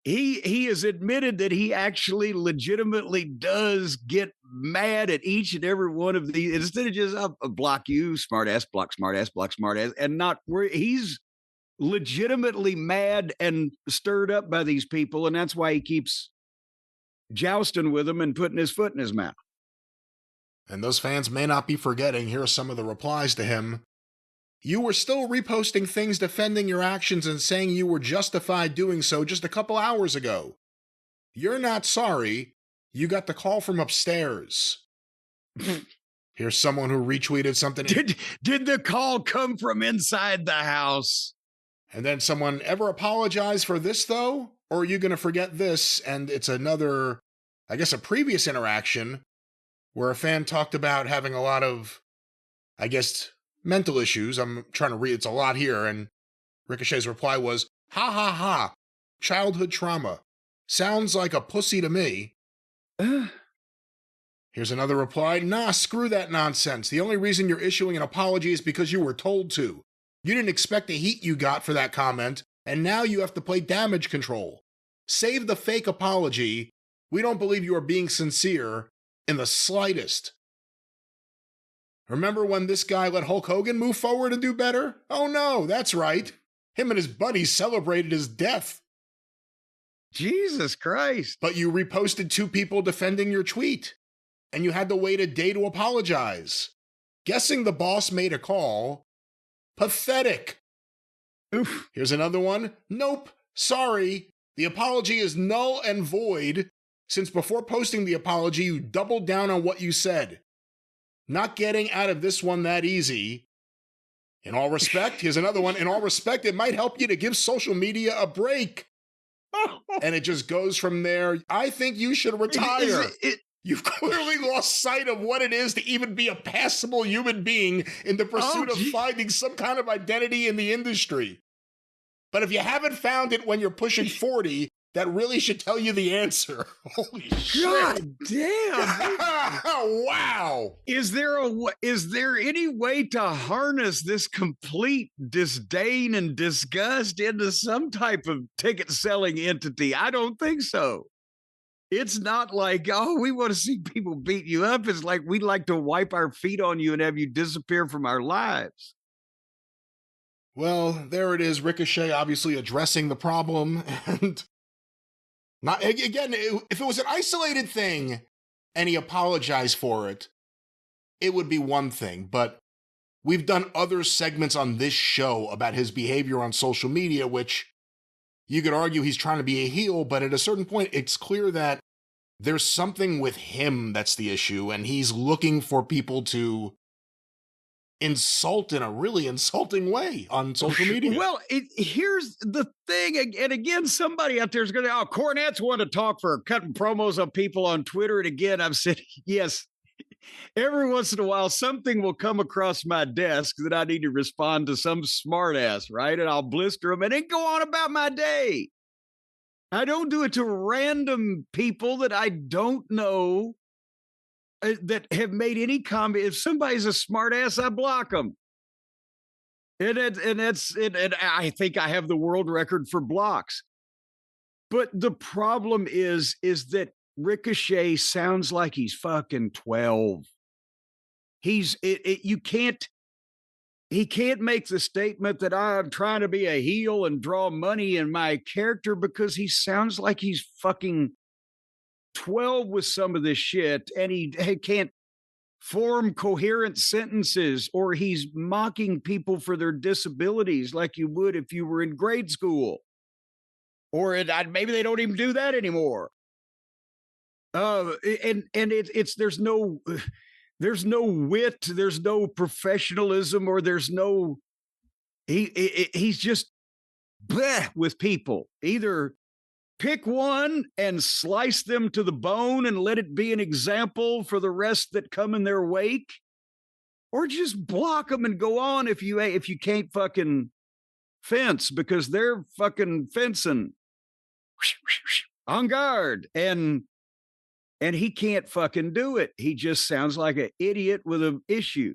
Speaker 2: He has admitted that he actually legitimately does get mad at each and every one of these. Instead of just block you, smart ass, block smart ass, block smart ass, and not where he's legitimately mad and stirred up by these people, and that's why he keeps jousting with them and putting his foot in his mouth.
Speaker 1: And those fans may not be forgetting. Here are some of the replies to him. You were still reposting things defending your actions and saying you were justified doing so just a couple hours ago. You're not sorry. You got the call from upstairs. Here's someone who retweeted something.
Speaker 2: Did the call come from inside the house?
Speaker 1: And then someone, ever apologize for this, though? Or are you going to forget this? And it's another, I guess, a previous interaction where a fan talked about having a lot of, I guess, mental issues. I'm trying to read, it's a lot here. And Ricochet's reply was, ha ha ha, childhood trauma. Sounds like a pussy to me. Here's another reply. Nah, screw that nonsense. The only reason you're issuing an apology is because you were told to. You didn't expect the heat you got for that comment, and now you have to play damage control. Save the fake apology. We don't believe you are being sincere in the slightest. Remember when this guy let Hulk Hogan move forward and do better? Oh no, that's right. Him and his buddies celebrated his death.
Speaker 2: Jesus Christ.
Speaker 1: But you reposted 2 people defending your tweet, and you had to wait a day to apologize. Guessing the boss made a call. Pathetic.
Speaker 2: Oof.
Speaker 1: Here's another one. Nope. Sorry. The apology is null and void, since before posting the apology, you doubled down on what you said. Not getting out of this one that easy. In all respect, here's another one. In all respect, it might help you to give social media a break. And it just goes from there. I think you should retire. You've clearly lost sight of what it is to even be a passable human being in the pursuit of finding some kind of identity in the industry. But if you haven't found it when you're pushing 40, that really should tell you the answer. Holy shit.
Speaker 2: God damn.
Speaker 1: Wow.
Speaker 2: Is there any way to harness this complete disdain and disgust into some type of ticket selling entity? I don't think so. It's not like, oh, we want to see people beat you up. It's like we'd like to wipe our feet on you and have you disappear from our lives.
Speaker 1: Well, there it is. Ricochet obviously addressing the problem. And not again, if it was an isolated thing and he apologized for it, it would be one thing. But we've done other segments on this show about his behavior on social media, which you could argue he's trying to be a heel, but at a certain point, it's clear that there's something with him that's the issue, and he's looking for people to insult in a really insulting way on social media.
Speaker 2: Well, here's the thing, and again, somebody out there is going to, Cornette's want to talk for cutting promos on people on Twitter, and again, I've said, yes, every once in a while, something will come across my desk that I need to respond to some smartass, right? And I'll blister them and then go on about my day. I don't do it to random people that I don't know that have made any comment. If somebody's a smartass, I block them. And I think I have the world record for blocks. But the problem is that Ricochet sounds like he's fucking 12. You can't. He can't make the statement that I'm trying to be a heel and draw money in my character because he sounds like he's fucking 12 with some of this shit, and he can't form coherent sentences, or he's mocking people for their disabilities like you would if you were in grade school. Or maybe they don't even do that anymore. It's there's no wit, there's no professionalism, or there's no, he's just bleh with people. Either pick one and slice them to the bone and let it be an example for the rest that come in their wake, or just block them and go on if you can't fucking fence, because they're fucking fencing on guard. And he can't fucking do it. He just sounds like an idiot with an issue.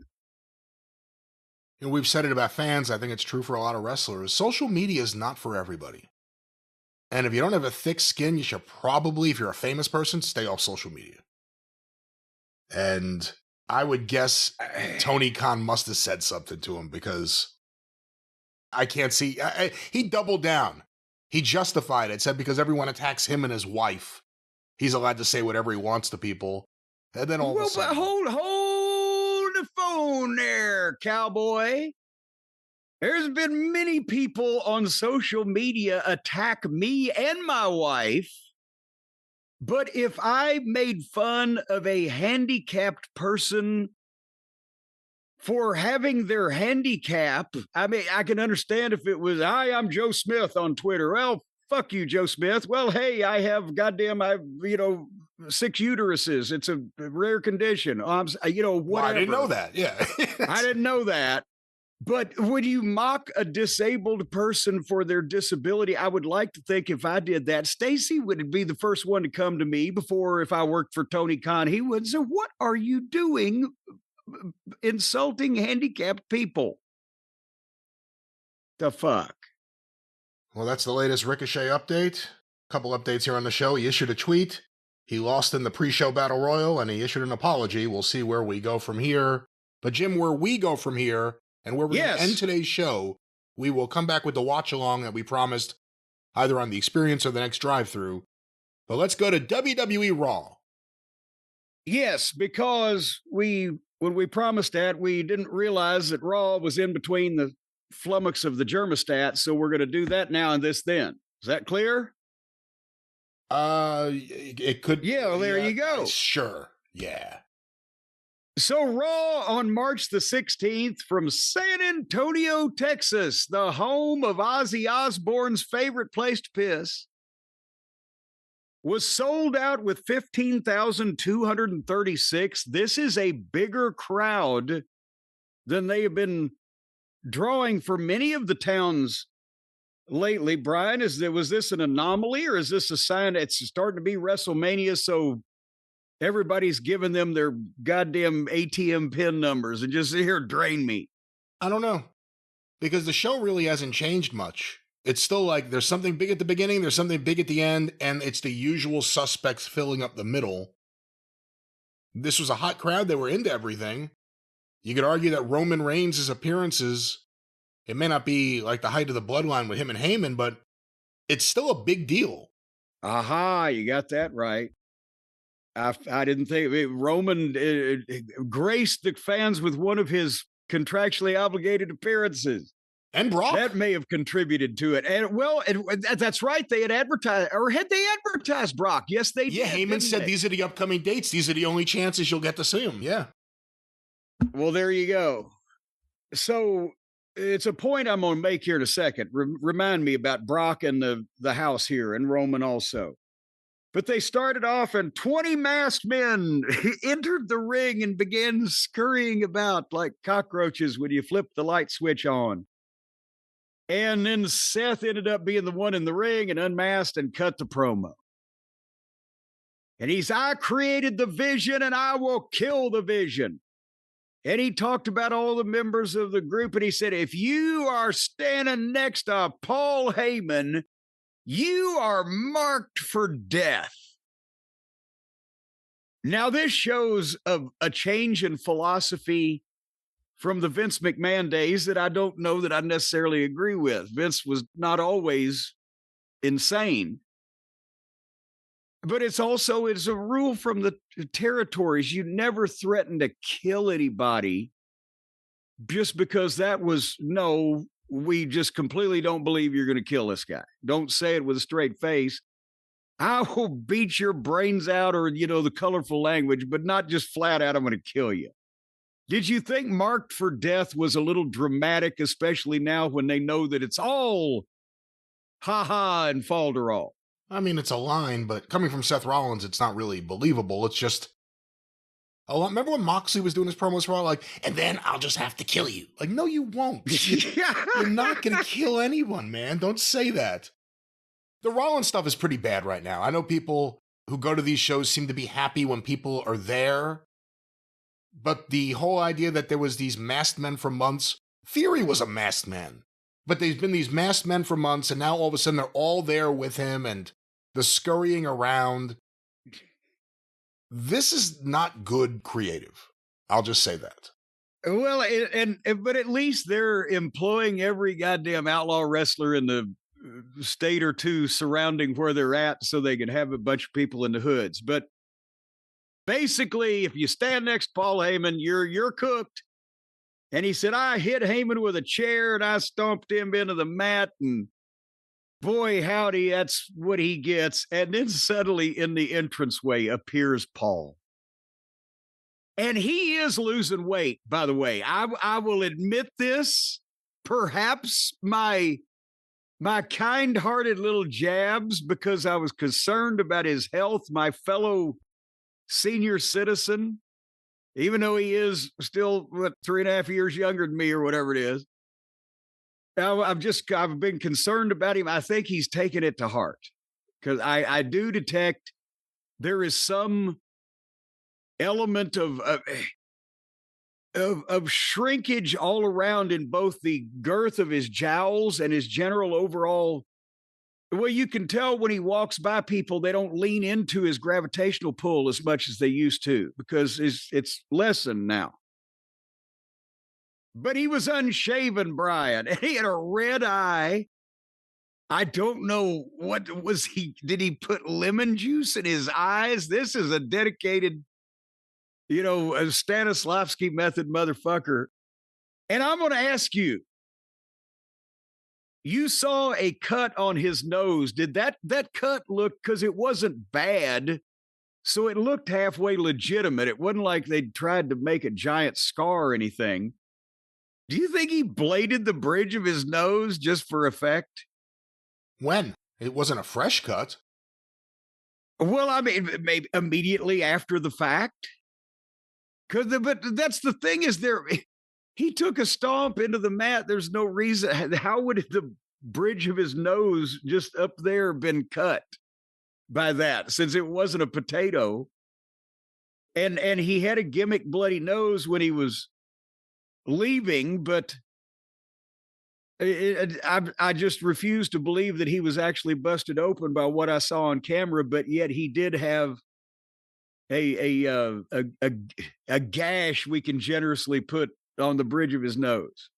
Speaker 1: You know, we've said it about fans. I think it's true for a lot of wrestlers. Social media is not for everybody. And if you don't have a thick skin, you should probably, if you're a famous person, stay off social media. And I would guess Tony Khan must have said something to him, because I can't see. He doubled down. He justified it, said because everyone attacks him and his wife, he's allowed to say whatever he wants to people. And then all of a sudden...
Speaker 2: Hold the phone there, cowboy. There's been many people on social media attack me and my wife. But if I made fun of a handicapped person for having their handicap, I mean, I can understand if it was, hi, I'm Joe Smith on Twitter. Well, fuck you, Joe Smith. Well, hey, I have 6 uteruses. It's a rare condition. Whatever.
Speaker 1: Well, I didn't know that. Yeah.
Speaker 2: I didn't know that. But would you mock a disabled person for their disability? I would like to think if I did that, Stacy would be the first one to come to me before, if I worked for Tony Khan, he would say, what are you doing insulting handicapped people? The fuck?
Speaker 1: Well, that's the latest Ricochet update. A couple updates here on the show. He issued a tweet. He lost in the pre-show battle royal, and he issued an apology. We'll see where we go from here. But Jim, where we go from here, and where we're going to end today's show, we will come back with the watch-along that we promised, either on the Experience or the next drive-thru. But let's go to WWE Raw.
Speaker 2: Yes, because when we promised that, we didn't realize that Raw was in between the flummox of the germostat, so we're going to do that now and this then. Is that clear?
Speaker 1: It could.
Speaker 2: Yeah, well, there you go.
Speaker 1: Sure. Yeah.
Speaker 2: So Raw on March the 16th from San Antonio, Texas, the home of Ozzy Osbourne's favorite place to piss, was sold out with 15,236. This is a bigger crowd than they have been drawing for many of the towns lately. Brian, was this an anomaly, or is this a sign that it's starting to be WrestleMania, so everybody's giving them their goddamn ATM pin numbers and just here, drain me?
Speaker 1: I don't know, because the show really hasn't changed much. It's still like there's something big at the beginning, there's something big at the end, and it's the usual suspects filling up the middle. This was a hot crowd. They were into everything. You could argue that Roman Reigns' appearances, it may not be like the height of the bloodline with him and Heyman, but it's still a big deal.
Speaker 2: Aha, you got that right. I didn't think Roman graced the fans with one of his contractually obligated appearances.
Speaker 1: And Brock.
Speaker 2: That may have contributed to it. And that's right. They had advertised, or had they advertised Brock? Yes, they did.
Speaker 1: Yeah, Heyman said these are the upcoming dates. These are the only chances you'll get to see him. Yeah.
Speaker 2: Well, there you go. So it's a point I'm going to make here in a second. Remind me about Brock and the house here, and Roman also. But they started off, and 20 masked men entered the ring and began scurrying about like cockroaches when you flip the light switch on. And then Seth ended up being the one in the ring and unmasked and cut the promo. And I created the vision and I will kill the vision. And he talked about all the members of the group, and he said, if you are standing next to Paul Heyman, you are marked for death. Now, this shows a change in philosophy from the Vince McMahon days that I don't know that I necessarily agree with. Vince was not always insane. But it's a rule from the territories. You never threaten to kill anybody just because we just completely don't believe you're going to kill this guy. Don't say it with a straight face. I will beat your brains out, or, the colorful language, but not just flat out, I'm going to kill you. Did you think Marked for Death was a little dramatic, especially now when they know that it's all ha-ha and falderall?
Speaker 1: I mean, it's a line, but coming from Seth Rollins, it's not really believable. It's just, remember when Moxley was doing his promos for all, like, and then I'll just have to kill you. Like, no, you won't. You're not going to kill anyone, man. Don't say that. The Rollins stuff is pretty bad right now. I know people who go to these shows seem to be happy when people are there. But the whole idea that there was these masked men for months, Theory was a masked man. But there's been these masked men for months, and now all of a sudden they're all there with him, and the scurrying around. This is not good creative. I'll just say that.
Speaker 2: Well, but at least they're employing every goddamn outlaw wrestler in the state or two surrounding where they're at so they can have a bunch of people in the hoods. But basically, if you stand next to Paul Heyman, you're cooked. And he said, I hit Heyman with a chair and I stomped him into the mat, and boy, howdy, that's what he gets. And then suddenly in the entranceway appears Paul. And he is losing weight, by the way. I will admit this. Perhaps my kind-hearted little jabs, because I was concerned about his health, my fellow senior citizen, even though he is still 3.5 years younger than me or whatever it is. I've been concerned about him. I think he's taken it to heart, because I do detect there is some element of shrinkage all around in both the girth of his jowls and his general overall. Well, you can tell when he walks by people, they don't lean into his gravitational pull as much as they used to, because it's lessened now. But he was unshaven, Brian, and he had a red eye. I don't know what was did he put lemon juice in his eyes? This is a dedicated, a Stanislavski method motherfucker. And I'm going to ask you, you saw a cut on his nose. Did that cut look, because it wasn't bad, so it looked halfway legitimate. It wasn't like they'd tried to make a giant scar or anything. Do you think he bladed the bridge of his nose just for effect?
Speaker 1: When? It wasn't a fresh cut.
Speaker 2: Well, I mean, maybe immediately after the fact. But that's the thing, is he took a stomp into the mat. There's no reason. How would the bridge of his nose just up there been cut by that, since it wasn't a potato? And he had a gimmick bloody nose when he was leaving, but I just refuse to believe that he was actually busted open by what I saw on camera. But yet he did have a gash we can generously put on the bridge of his nose.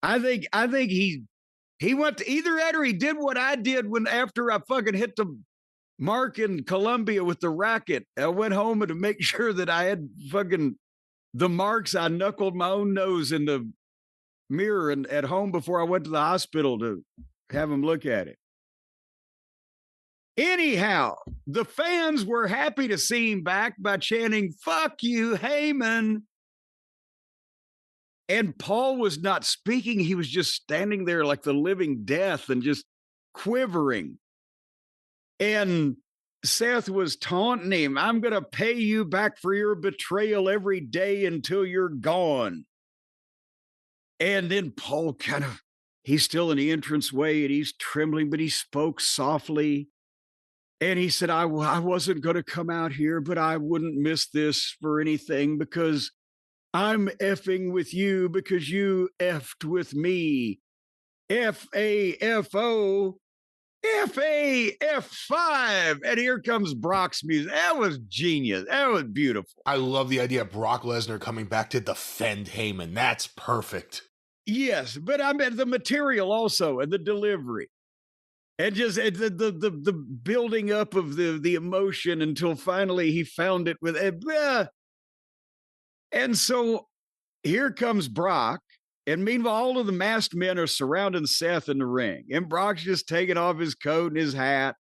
Speaker 2: I think he went to either that, or he did what I did after I fucking hit the mark in Columbia with the racket. I went home, and to make sure that I had fucking the marks, I knuckled my own nose in the mirror and at home before I went to the hospital to have him look at it. Anyhow, the fans were happy to see him back by chanting, "Fuck you, Heyman." And Paul was not speaking. He was just standing there like the living death and just quivering. And Seth was taunting him, "I'm going to pay you back for your betrayal every day until you're gone." And then Paul he's still in the entranceway and he's trembling, but he spoke softly. And he said, I wasn't going to come out here, but I wouldn't miss this for anything, because I'm effing with you because you effed with me. F-A-F-O. F5, and here comes Brock's music. That was genius. That was beautiful.
Speaker 1: I love the idea of Brock Lesnar coming back to defend Heyman. That's perfect.
Speaker 2: Yes, but I meant the material also and the delivery. And just the building up of the emotion until finally he found it with and so here comes Brock. And meanwhile, all of the masked men are surrounding Seth in the ring. And Brock's just taking off his coat and his hat.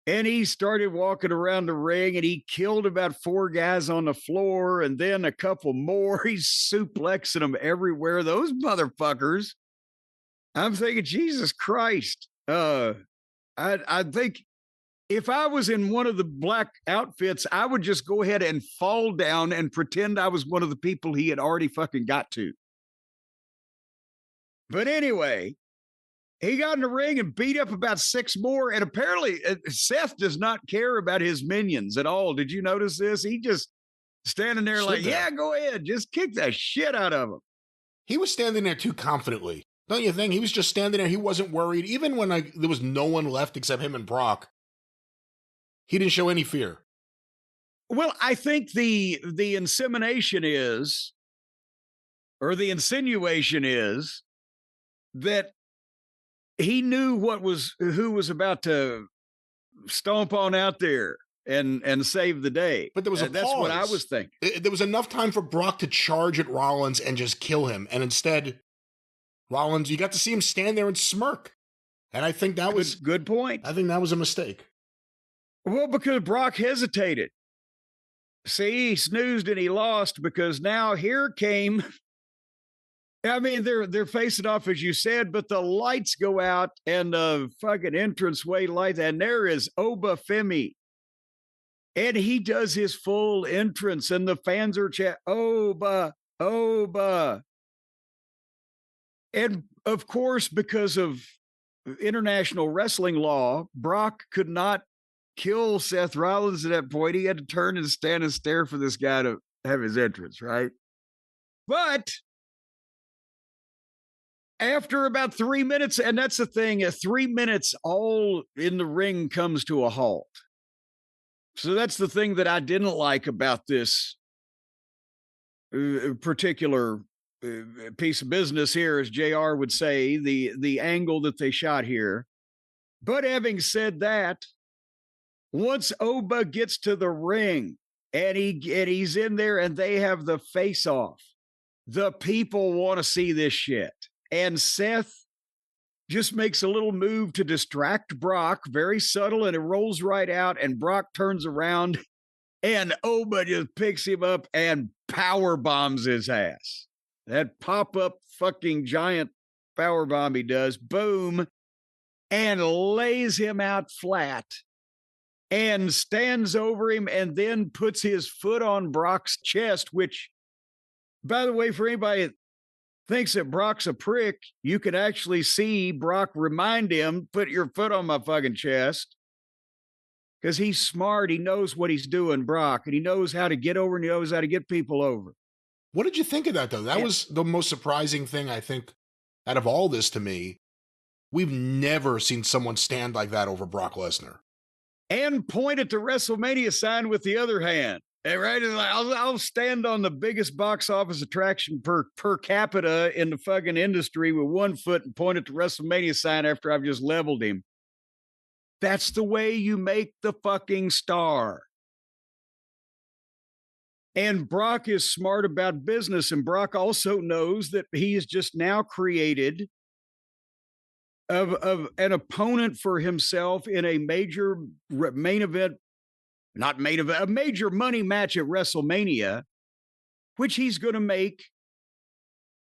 Speaker 2: And he started walking around the ring and he killed about 4 guys on the floor and then a couple more. He's suplexing them everywhere. Those motherfuckers. I'm thinking, Jesus Christ. I think if I was in one of the black outfits, I would just go ahead and fall down and pretend I was one of the people he had already fucking got to. But anyway, he got in the ring and beat up about 6 more. And apparently Seth does not care about his minions at all. Did you notice this? He just standing there like, yeah, go ahead. Just kick the shit out of him.
Speaker 1: He was standing there too confidently. Don't you think? He was just standing there. He wasn't worried. Even when there was no one left except him and Brock, he didn't show any fear.
Speaker 2: Well, I think the insinuation is that he knew who was about to stomp on out there and save the day.
Speaker 1: But there was
Speaker 2: that's what I was thinking.
Speaker 1: There was enough time for Brock to charge at Rollins and just kill him. And instead, Rollins, you got to see him stand there and smirk. And I think that was
Speaker 2: good point.
Speaker 1: I think that was a mistake.
Speaker 2: Well, because Brock hesitated. See, he snoozed and he lost because now here came. I mean, they're facing off, as you said, but the lights go out and the fucking entranceway light, and there is Oba Femi. And he does his full entrance, and the fans are chanting, Oba, Oba. And of course, because of international wrestling law, Brock could not kill Seth Rollins at that point. He had to turn and stand and stare for this guy to have his entrance, right? But after about 3 minutes, and that's the thing, 3 minutes, all in the ring comes to a halt. So that's the thing that I didn't like about this particular piece of business here, as JR would say, the angle that they shot here. But having said that, once Oba gets to the ring and he's in there and they have the face off, the people want to see this shit. And Seth just makes a little move to distract Brock, very subtle, and it rolls right out, and Brock turns around, and Oba just picks him up and power bombs his ass. That pop-up fucking giant power bomb he does, boom, and lays him out flat, and stands over him, and then puts his foot on Brock's chest, which, by the way, for anybody that thinks that Brock's a prick, you can actually see Brock remind him, put your foot on my fucking chest. Because he's smart. He knows what he's doing, Brock, and he knows how to get over and he knows how to get people over.
Speaker 1: What did you think of that, though? That was the most surprising thing, I think, out of all this to me. We've never seen someone stand like that over Brock Lesnar.
Speaker 2: And point at the WrestleMania sign with the other hand. And right, I'll stand on the biggest box office attraction per capita in the fucking industry with one foot and point at the WrestleMania sign after I've just leveled him. That's the way you make the fucking star. And Brock is smart about business, and Brock also knows that he has just now created of an opponent for himself in a major main event. Not main event, a major money match at WrestleMania, which he's going to make,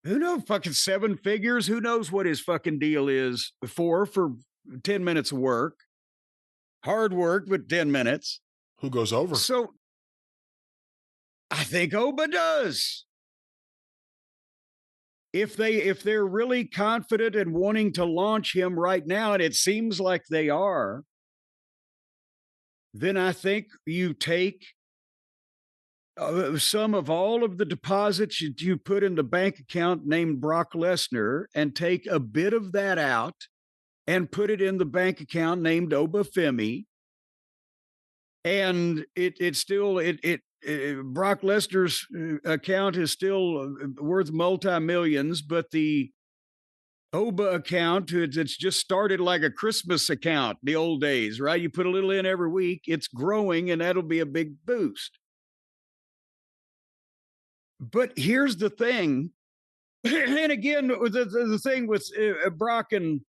Speaker 2: who knows, fucking 7 figures. Who knows what his fucking deal is for 10 minutes of work. Hard work, but 10 minutes.
Speaker 1: Who goes over?
Speaker 2: So I think Oba does. If they're really confident and wanting to launch him right now, and it seems like they are, then I think you take some of all of the deposits you put in the bank account named Brock Lesnar and take a bit of that out and put it in the bank account named Obafemi. And Brock Lesnar's account is still worth multi-millions, but the Oba account, it's just started like a Christmas account, the old days, right? You put a little in every week, it's growing, and that'll be a big boost. But here's the thing. And again, the thing with Brock and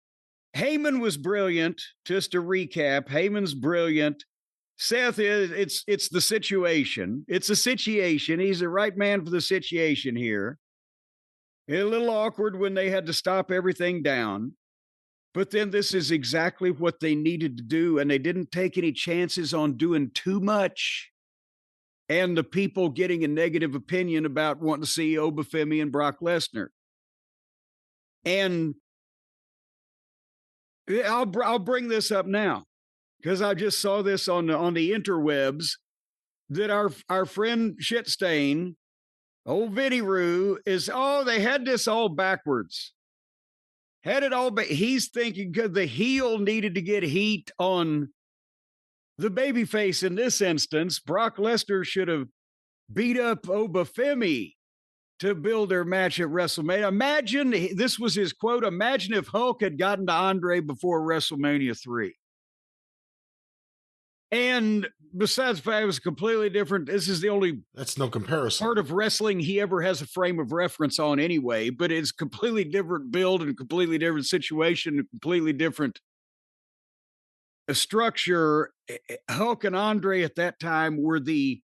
Speaker 2: Heyman was brilliant. Just to recap, Heyman's brilliant. Seth it's the situation. It's a situation. He's the right man for the situation here. A little awkward when they had to stop everything down. But then this is exactly what they needed to do, and they didn't take any chances on doing too much. And the people getting a negative opinion about wanting to see Obafemi and Brock Lesnar. And I'll bring this up now, because I just saw this on the interwebs, that our friend Shitstain, old Vinny Roo, they had this all backwards. Had it all, but he's thinking because the heel needed to get heat on the babyface in this instance. Brock Lesnar should have beat up Obafemi to build their match at WrestleMania. Imagine, this was his quote, imagine if Hulk had gotten to Andre before WrestleMania 3. And besides the fact it was completely different, this is the only
Speaker 1: that's no comparison
Speaker 2: part of wrestling he ever has a frame of reference on anyway, but it's completely different build and completely different situation, and completely different structure. Hulk and Andre at that time were the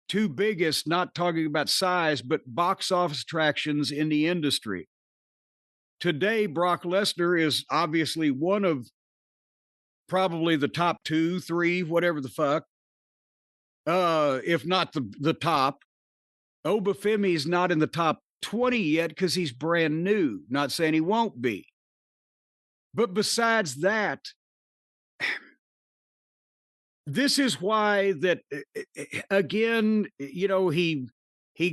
Speaker 2: two biggest, not talking about size, but box office attractions in the industry. Today, Brock Lesnar is obviously one of probably the top 2, 3, whatever the fuck, if not the top. Obafemi's not in the top 20 yet because he's brand new. Not saying he won't be. But besides that, this is why that, again, you know, he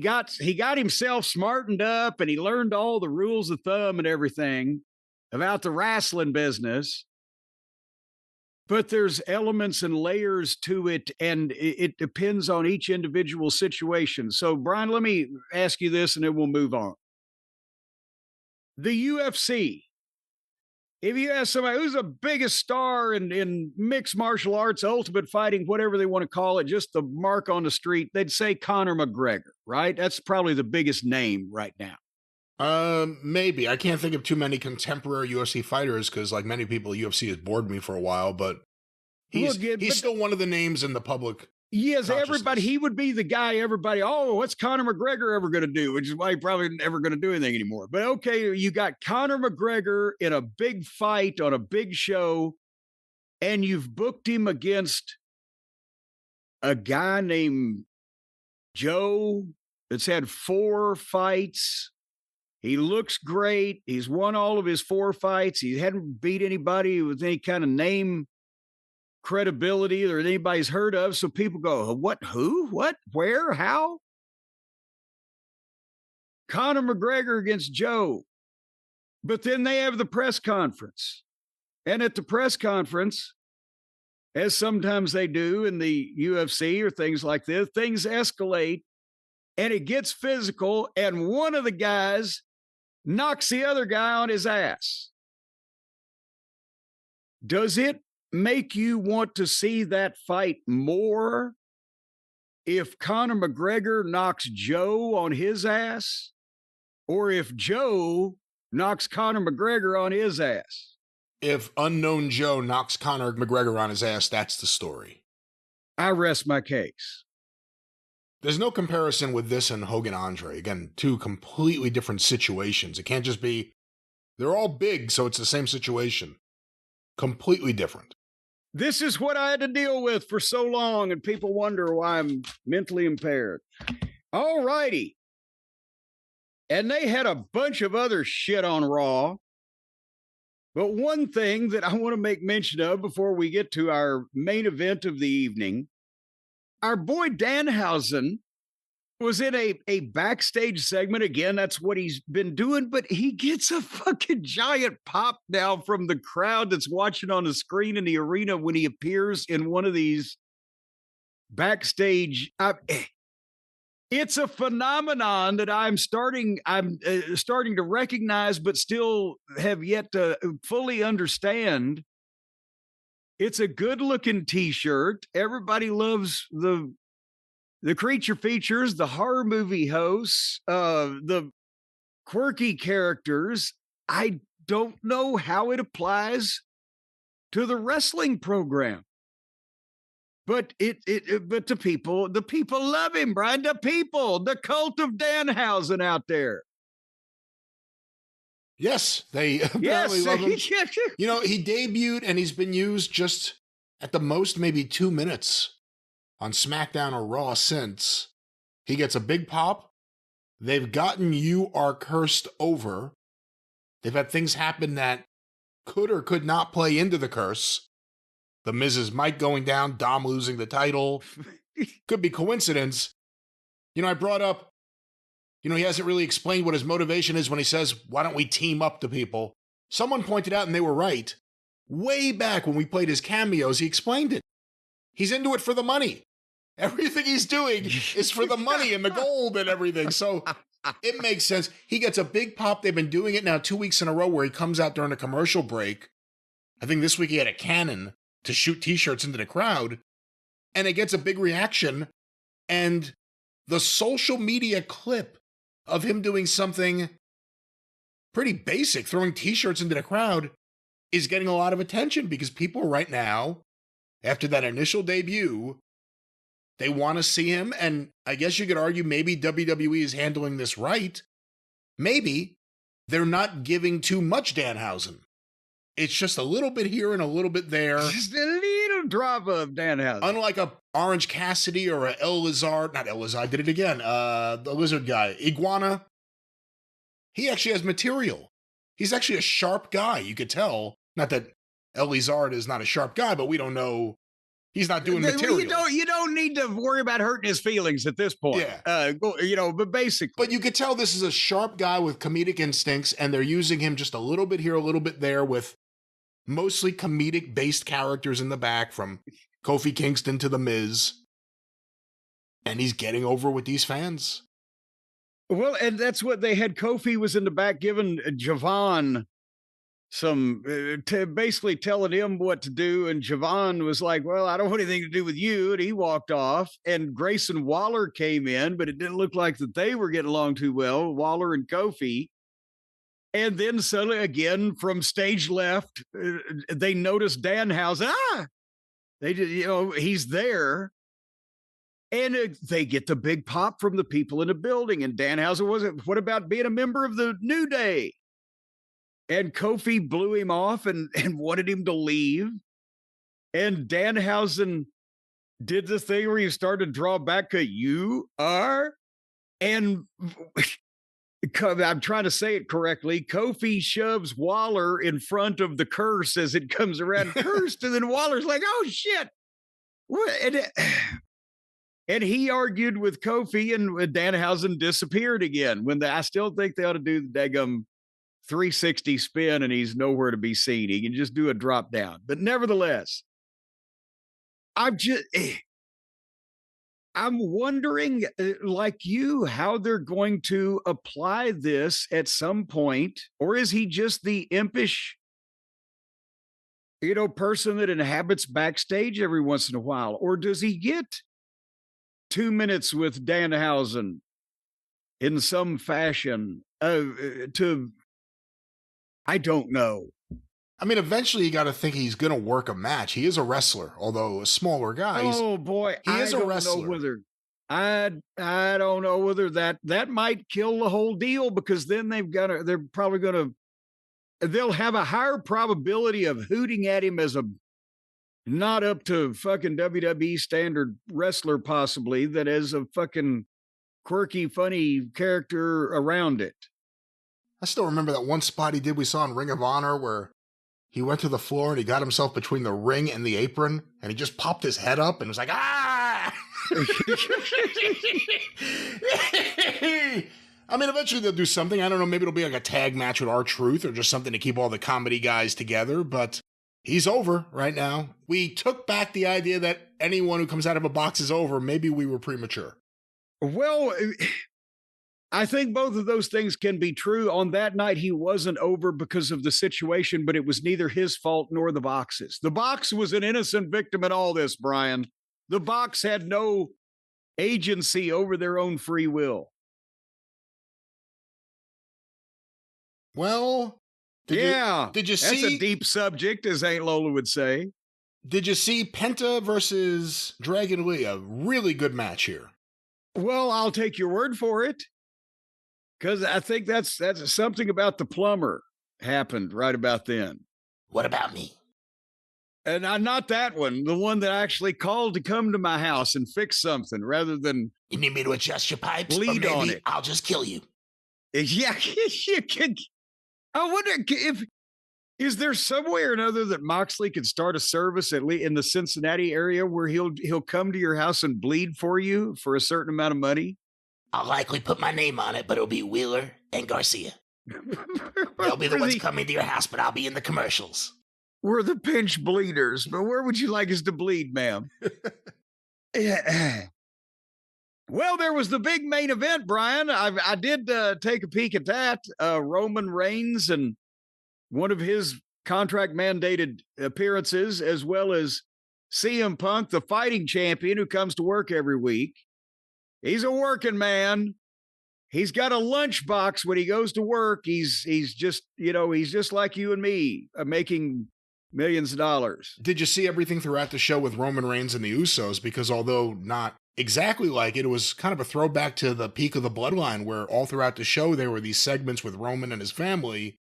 Speaker 2: got himself smartened up and he learned all the rules of thumb and everything about the wrestling business. But there's elements and layers to it, and it depends on each individual situation. So, Brian, let me ask you this, and then we'll move on. The UFC, if you ask somebody who's the biggest star in mixed martial arts, ultimate fighting, whatever they want to call it, just the mark on the street, they'd say Conor McGregor, right? That's probably the biggest name right now.
Speaker 1: Maybe. I can't think of too many contemporary UFC fighters because, like many people, UFC has bored me for a while, but he's still one of the names in the public.
Speaker 2: Yes, everybody, he would be the guy everybody, what's Conor McGregor ever going to do? Which is why he probably never going to do anything anymore. But okay, you got Conor McGregor in a big fight on a big show, and you've booked him against a guy named Joe that's had 4 fights. He looks great. He's won all of his 4 fights. He hadn't beat anybody with any kind of name credibility or anybody's heard of. So people go, what, who, what, where, how? Conor McGregor against Joe. But then they have the press conference. And at the press conference, as sometimes they do in the UFC or things like this, things escalate and it gets physical. And one of the guys knocks the other guy on his ass. Does it make you want to see that fight more if Conor McGregor knocks Joe on his ass, or if Joe knocks Conor McGregor on his ass?
Speaker 1: If unknown Joe knocks Conor McGregor on his ass, that's the story.
Speaker 2: I rest my case.
Speaker 1: There's no comparison with this and Hogan Andre. Again, 2 completely different situations. It can't just be, they're all big, so it's the same situation. Completely different.
Speaker 2: This is what I had to deal with for so long, and people wonder why I'm mentally impaired. All righty. And they had a bunch of other shit on Raw. But one thing that I want to make mention of before we get to our main event of the evening, our boy Danhausen was in a backstage segment. Again, that's what he's been doing, but he gets a fucking giant pop now from the crowd that's watching on the screen in the arena when he appears in one of these backstage. It's a phenomenon that I'm starting to recognize, but still have yet to fully understand. It's a good-looking T-shirt. Everybody loves the creature features, the horror movie hosts, the quirky characters. I don't know how it applies to the wrestling program. But but the people love him, Brian. The cult of Danhausen out there.
Speaker 1: Yes, they apparently love him. You know, he debuted and he's been used just at the most maybe 2 minutes on SmackDown or Raw since. He gets a big pop. They've gotten You Are Cursed over. They've had things happen that could or could not play into the curse. The Miz's Mike going down, Dom losing the title. Could be coincidence. You know, I brought up, you know, he hasn't really explained what his motivation is when he says, why don't we team up the people? Someone pointed out, and they were right. Way back when we played his cameos, he explained it. He's into it for the money. Everything he's doing is for the money and the gold and everything. So it makes sense. He gets a big pop. They've been doing it now 2 weeks in a row where he comes out during a commercial break. I think this week he had a cannon to shoot T-shirts into the crowd. And it gets a big reaction. And the social media clip of him doing something pretty basic, throwing T-shirts into the crowd, is getting a lot of attention because people right now, after that initial debut, they want to see him. And I guess you could argue maybe WWE is handling this right. Maybe they're not giving too much Danhausen. It's just a little bit here and a little bit there.
Speaker 2: Just a little drop of Danhausen.
Speaker 1: Unlike a Orange Cassidy or a El Lizard, not El Lizard, I did it again. The lizard guy, Iguana. He actually has material. He's actually a sharp guy, you could tell. Not that El Lizard is not a sharp guy, but we don't know. He's not doing material.
Speaker 2: You don't need to worry about hurting his feelings at this point.
Speaker 1: Yeah.
Speaker 2: But basically.
Speaker 1: But you could tell this is a sharp guy with comedic instincts, and they're using him just a little bit here, a little bit there, with mostly comedic-based characters in the back, from Kofi Kingston to The Miz. And he's getting over with these fans.
Speaker 2: Well, and that's what they had. Kofi was in the back giving Javon some, basically telling him what to do. And Javon was like, well, I don't want anything to do with you. And he walked off. And Grayson Waller came in, but it didn't look like that they were getting along too well, Waller and Kofi. And then suddenly, again, from stage left, they noticed Danhausen. They did, he's there. And they get the big pop from the people in the building. And Danhausen wasn't, what about being a member of the New Day? And Kofi blew him off and wanted him to leave. And Danhausen did the thing where he started to draw back a you are. And I'm trying to say it correctly. Kofi shoves Waller in front of the curse as it comes around. Cursed. And then Waller's like, oh, shit. And he argued with Kofi, and Danhausen disappeared again. I still think they ought to do the daggum 360 spin, and he's nowhere to be seen. He can just do a drop down. But nevertheless, I'm wondering, like you, how they're going to apply this at some point. Or is he just the impish, person that inhabits backstage every once in a while? Or does he get 2 minutes with Danhausen in some fashion I don't know.
Speaker 1: I mean, eventually you got to think he's going to work a match. He is a wrestler, although a smaller guy.
Speaker 2: Oh boy,
Speaker 1: he is a wrestler.
Speaker 2: I don't know whether that might kill the whole deal, because then they'll have a higher probability of hooting at him as a not up to fucking WWE standard wrestler, possibly, than as a fucking quirky, funny character around it.
Speaker 1: I still remember that one spot he did, we saw in Ring of Honor, where he went to the floor and he got himself between the ring and the apron, and he just popped his head up and was like, ah! I mean, eventually they'll do something. I don't know. Maybe it'll be like a tag match with R-Truth or just something to keep all the comedy guys together. But he's over right now. We took back the idea that anyone who comes out of a box is over. Maybe we were premature.
Speaker 2: Well, I think both of those things can be true. On that night, he wasn't over because of the situation, but it was neither his fault nor the box's. The box was an innocent victim in all this, Brian. The box had no agency over their own free will.
Speaker 1: Well, did you see?
Speaker 2: That's a deep subject, as Aunt Lola would say.
Speaker 1: Did you see Penta versus Dragon Lee? A really good match here.
Speaker 2: Well, I'll take your word for it, because I think that's something about the plumber happened right about then.
Speaker 1: What about me?
Speaker 2: And not that one, the one that actually called to come to my house and fix something rather than...
Speaker 1: You need me to adjust your pipes?
Speaker 2: Bleed
Speaker 1: or maybe
Speaker 2: on it.
Speaker 1: I'll just kill you.
Speaker 2: Yeah, you can... I wonder if... Is there some way or another that Moxley could start a service at least in the Cincinnati area where he'll come to your house and bleed for you for a certain amount of money?
Speaker 5: I'll likely put my name on it, but it'll be Wheeler and Garcia. They'll be the ones coming to your house, but I'll be in the commercials.
Speaker 2: We're the pinch bleeders, but where would you like us to bleed, ma'am? Well, there was the big main event, Brian. I did take a peek at that. Roman Reigns and one of his contract-mandated appearances, as well as CM Punk, the fighting champion who comes to work every week. He's a working man. He's got a lunchbox when he goes to work. He's just like you and me, making millions of dollars.
Speaker 1: Did you see everything throughout the show with Roman Reigns and the Usos? Because although not exactly like it, it was kind of a throwback to the peak of the Bloodline, where all throughout the show there were these segments with Roman and his family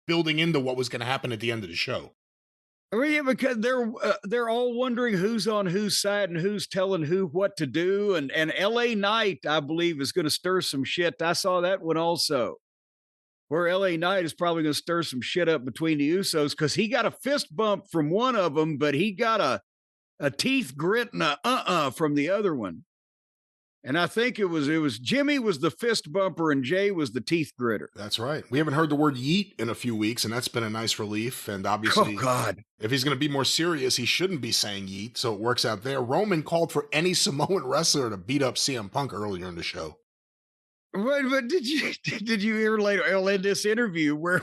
Speaker 1: building into what was going to happen at the end of the show.
Speaker 2: I mean, yeah, because they're all wondering who's on whose side and who's telling who what to do. And LA Knight, I believe, is going to stir some shit. I saw that one also, where LA Knight is probably going to stir some shit up between the Usos because he got a fist bump from one of them, but he got a teeth grit and a from the other one. And I think it was Jimmy was the fist bumper and Jay was the teeth gritter.
Speaker 1: That's right. We haven't heard the word yeet in a few weeks, and that's been a nice relief. And obviously,
Speaker 2: oh God,
Speaker 1: if he's going to be more serious, he shouldn't be saying yeet, so it works out there. Roman called for any Samoan wrestler to beat up CM Punk earlier in the show.
Speaker 2: But did you hear later in this interview where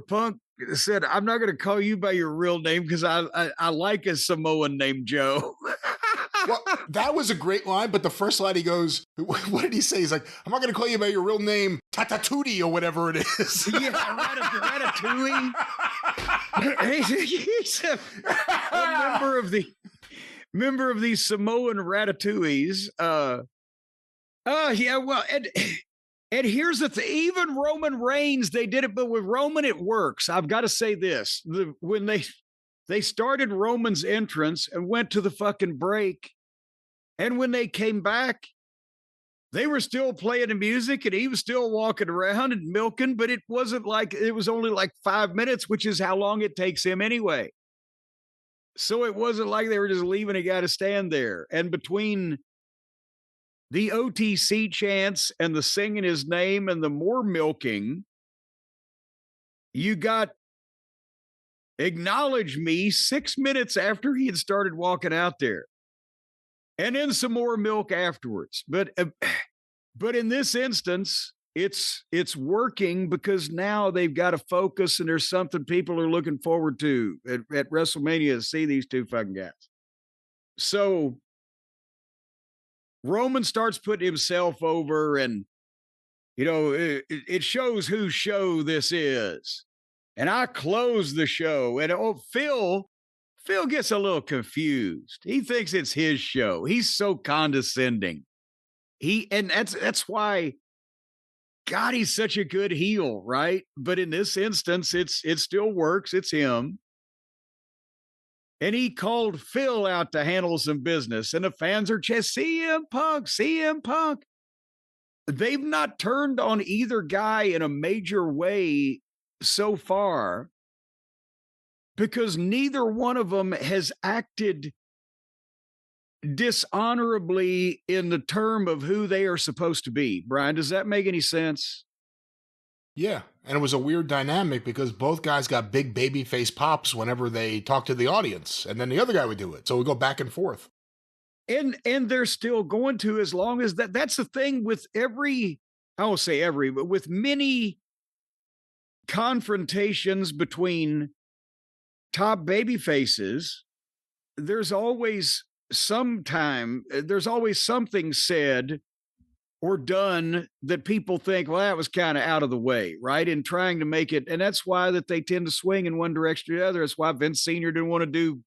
Speaker 2: Punk said, "I'm not going to call you by your real name because I like a Samoan named Joe."
Speaker 1: Well, that was a great line, but the first line he goes, what did he say? He's like, I'm not going to call you by your real name, Tatatootie or whatever it is.
Speaker 2: Yeah, Ratatouille. He's a member of the Samoan Ratatouilles. Yeah, well, and here's the thing. Even Roman Reigns, they did it, but with Roman, it works. I've got to say this. When they started Roman's entrance and went to the fucking break. And when they came back, they were still playing the music and he was still walking around and milking, but it wasn't like, it was only like 5 minutes, which is how long it takes him anyway. So it wasn't like they were just leaving a guy to stand there. And between the OTC chants and the singing his name and the more milking, you got acknowledge me 6 minutes after he had started walking out there. And then some more milk afterwards. But in this instance, it's working because now they've got to focus and there's something people are looking forward to at WrestleMania to see these two fucking guys. So Roman starts putting himself over and, it shows whose show this is. And I close the show and Phil gets a little confused. He thinks it's his show. He's so condescending. And that's why, God, he's such a good heel, right? But in this instance, it still works. It's him. And he called Phil out to handle some business. And the fans are just CM Punk. They've not turned on either guy in a major way so far, because neither one of them has acted dishonorably in the term of who they are supposed to be. Brian, does that make any sense?
Speaker 1: Yeah, and it was a weird dynamic because both guys got big baby face pops whenever they talked to the audience, and then the other guy would do it. So we go back and forth.
Speaker 2: And they're still going to, as long as that's the thing with every, I won't say every, but with many confrontations between top baby faces, there's always something said or done that people think, well, that was kind of out of the way, right? In trying to make it, and that's why that they tend to swing in one direction or the other. That's why Vince Sr. didn't want to do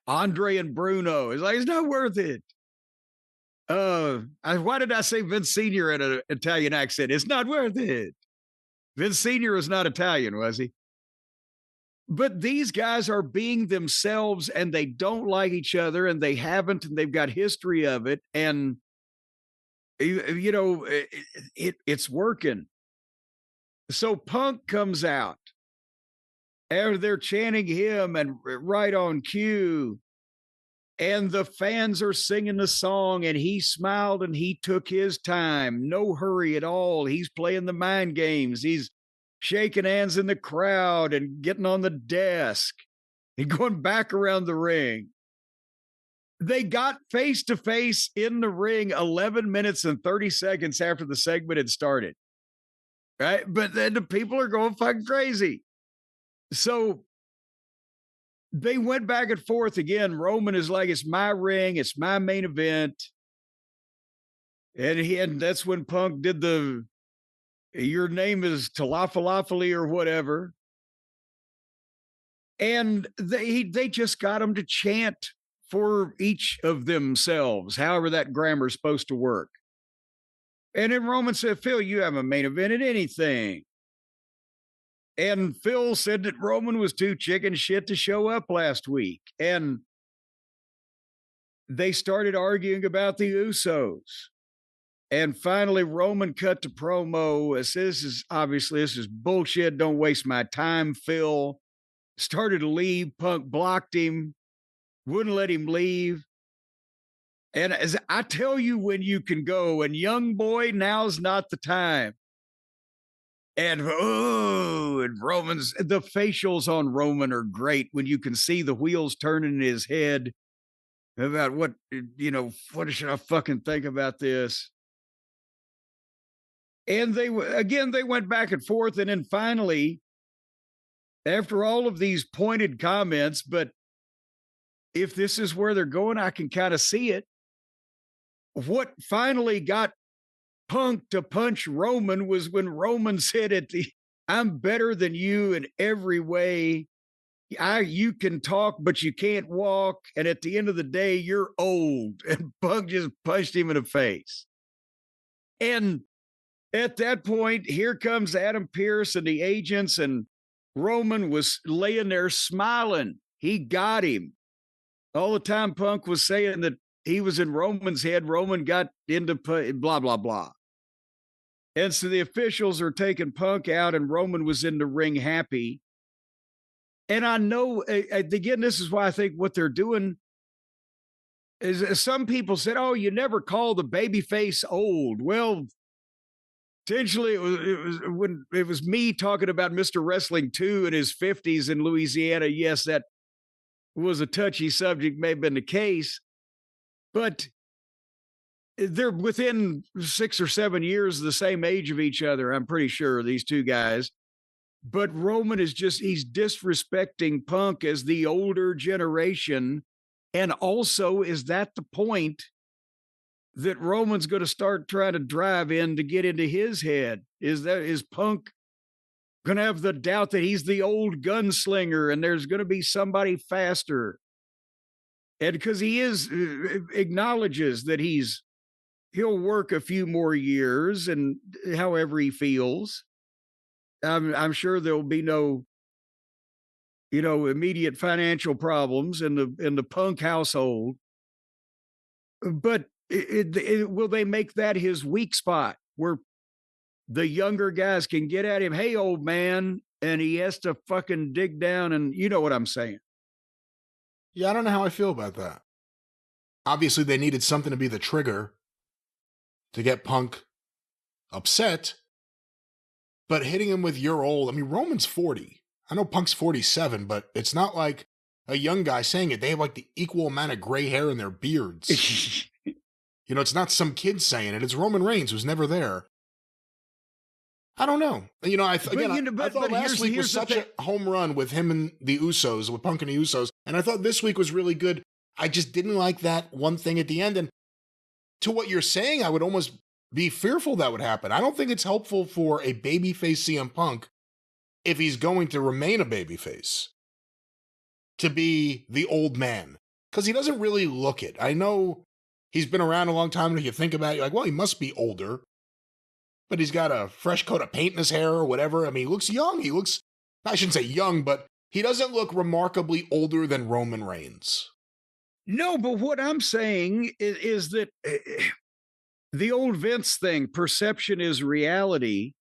Speaker 2: Andre and Bruno. It's like, it's not worth it. Why did I say Vince Sr. in an Italian accent? It's not worth it. Vince Sr. was not Italian, was he? But these guys are being themselves, and they don't like each other, and they haven't, and they've got history of it. And, you know, it's working. So Punk comes out, and they're chanting him and right on cue. And the fans are singing the song, and he smiled and he took his time. No hurry at all. He's playing the mind games. He's shaking hands in the crowd and getting on the desk and going back around the ring. They got face to face in the ring 11 minutes and 30 seconds after the segment had started. Right? But then the people are going fucking crazy. So they went back and forth again. Roman is like, it's my ring, it's my main event. And that's when Punk did the, your name is Talafalafali or whatever. And they just got them to chant for each of themselves, however that grammar is supposed to work. And then Roman said, Phil, you haven't main evented anything. And Phil said that Roman was too chicken shit to show up last week. And they started arguing about the Usos. And finally, Roman cut to promo. This is bullshit. Don't waste my time, Phil. Started to leave. Punk blocked him. Wouldn't let him leave. And as I tell you when you can go, and young boy, now's not the time. And and Roman's, the facials on Roman are great when you can see the wheels turning in his head about what should I fucking think about this? And they went back and forth. And then finally, after all of these pointed comments, but if this is where they're going, I can kind of see it. What finally got Punk to punch Roman was when Roman said I'm better than you in every way. You can talk, but you can't walk. And at the end of the day, you're old. And Punk just punched him in the face. And at that point, here comes Adam Pearce and the agents, and Roman was laying there smiling. He got him. All the time Punk was saying that he was in Roman's head. Roman got into blah, blah, blah. And so the officials are taking Punk out, and Roman was in the ring happy. And I know, again, this is why I think what they're doing is some people said, oh, you never call the babyface old. Well, potentially it was me talking about Mr. Wrestling 2 in his 50s in Louisiana. Yes, that was a touchy subject, may have been the case. But they're within 6 or 7 years the same age of each other, I'm pretty sure, these two guys. But Roman is he's disrespecting Punk as the older generation. And also, is that the point that Roman's going to start trying to drive in to get into his head? Is Punk going to have the doubt that he's the old gunslinger and there's going to be somebody faster? And because he acknowledges that he'll work a few more years and however he feels. I'm sure there'll be no, immediate financial problems in the Punk household. But will they make that his weak spot where the younger guys can get at him? Hey, old man, and he has to fucking dig down, and you know what I'm saying.
Speaker 1: Yeah, I don't know how I feel about that. obviously they needed something to be the trigger to get Punk upset, but hitting him with "you're old." I mean, Roman's 40. I know Punk's 47, but it's not like a young guy saying it. They have like the equal amount of gray hair in their beards. You know, it's not some kid saying it. It's Roman Reigns, who's never there. I don't know. You know, I thought last week was such a home run with him and the Usos, with Punk and the Usos, and I thought this week was really good. I just didn't like that one thing at the end. And to what you're saying, I would almost be fearful that would happen. I don't think it's helpful for a babyface CM Punk, if he's going to remain a babyface, to be the old man, because he doesn't really look it. I know he's been around a long time, and if you think about it, you're like, well, he must be older, but he's got a fresh coat of paint in his hair or whatever. I mean, he looks young. He looks, I shouldn't say young, but he doesn't look remarkably older than Roman Reigns.
Speaker 2: No, but what I'm saying is that the old Vince thing, perception is reality,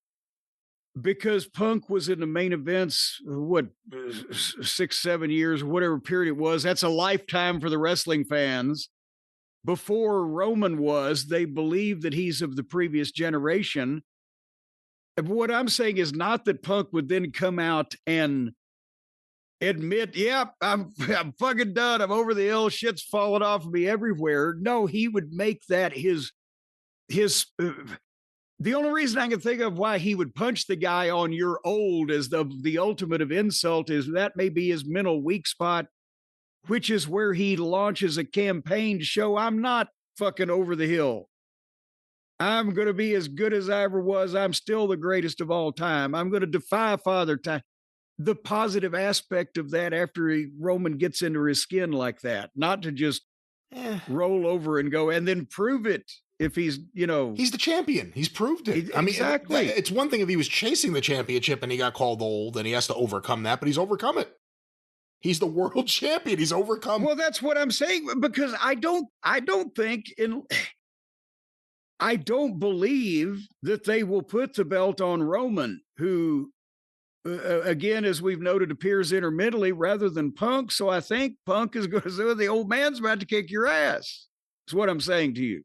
Speaker 2: because Punk was in the main events, 6-7 years, whatever period it was. That's a lifetime for the wrestling fans. Before Roman was, they believe that he's of the previous generation. But what I'm saying is not that Punk would then come out and admit, yep, I'm fucking done. I'm over the hill. Shit's falling off of me everywhere. No, he would make that his the only reason I can think of why he would punch the guy on "you're old" as the ultimate of insult is that may be his mental weak spot, which is where he launches a campaign to show I'm not fucking over the hill. I'm going to be as good as I ever was. I'm still the greatest of all time. I'm going to defy Father Time. The positive aspect of that after Roman gets into his skin like that, not to just roll over and go and then prove it. If he's, you know,
Speaker 1: he's the champion. He's proved it. I mean,
Speaker 2: exactly.
Speaker 1: It's one thing if he was chasing the championship and he got called old and he has to overcome that, but he's overcome it. He's the world champion. He's overcome.
Speaker 2: Well, that's what I'm saying, because I don't believe that they will put the belt on Roman, who, again, as we've noted, appears intermittently rather than Punk. So I think Punk is going to say, the old man's about to kick your ass. That's what I'm saying to you.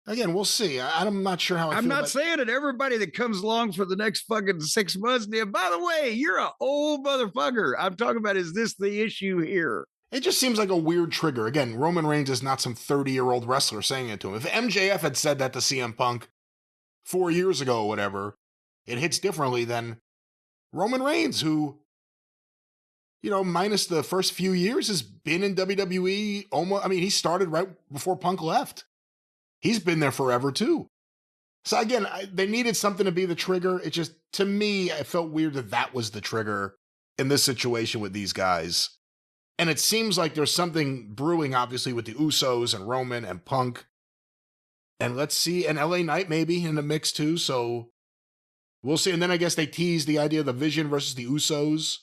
Speaker 1: Again, we'll see. I'm not sure how I feel.
Speaker 2: I'm not saying that everybody that comes along for the next fucking 6 months, by the way, you're an old motherfucker. I'm talking about, is this the issue here?
Speaker 1: It just seems like a weird trigger. Again, Roman Reigns is not some 30-year-old wrestler saying it to him. If MJF had said that to CM Punk 4 years ago or whatever, it hits differently than Roman Reigns, who, you know, minus the first few years, has been in WWE almost. I mean, he started right before Punk left. He's been there forever, too. So again, they needed something to be the trigger. It just, to me, it felt weird that was the trigger in this situation with these guys. And it seems like there's something brewing, obviously, with the Usos and Roman and Punk. And let's see, and LA Knight maybe in the mix, too. So we'll see. And then I guess they teased the idea of the Vision versus the Usos.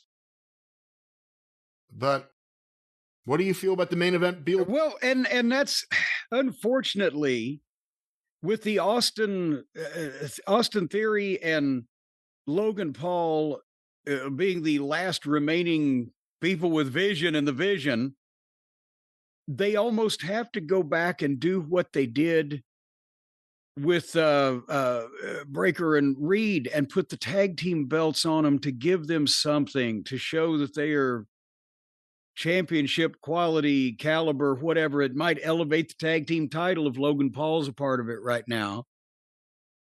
Speaker 1: But what do you feel about the main event, Beal?
Speaker 2: Well, and that's, unfortunately, with the Austin Theory and Logan Paul being the last remaining people with vision in the Vision, they almost have to go back and do what they did with Breakker and Reed and put the tag team belts on them to give them something to show that they are championship quality, caliber, whatever. It might elevate the tag team title if Logan Paul's a part of it right now.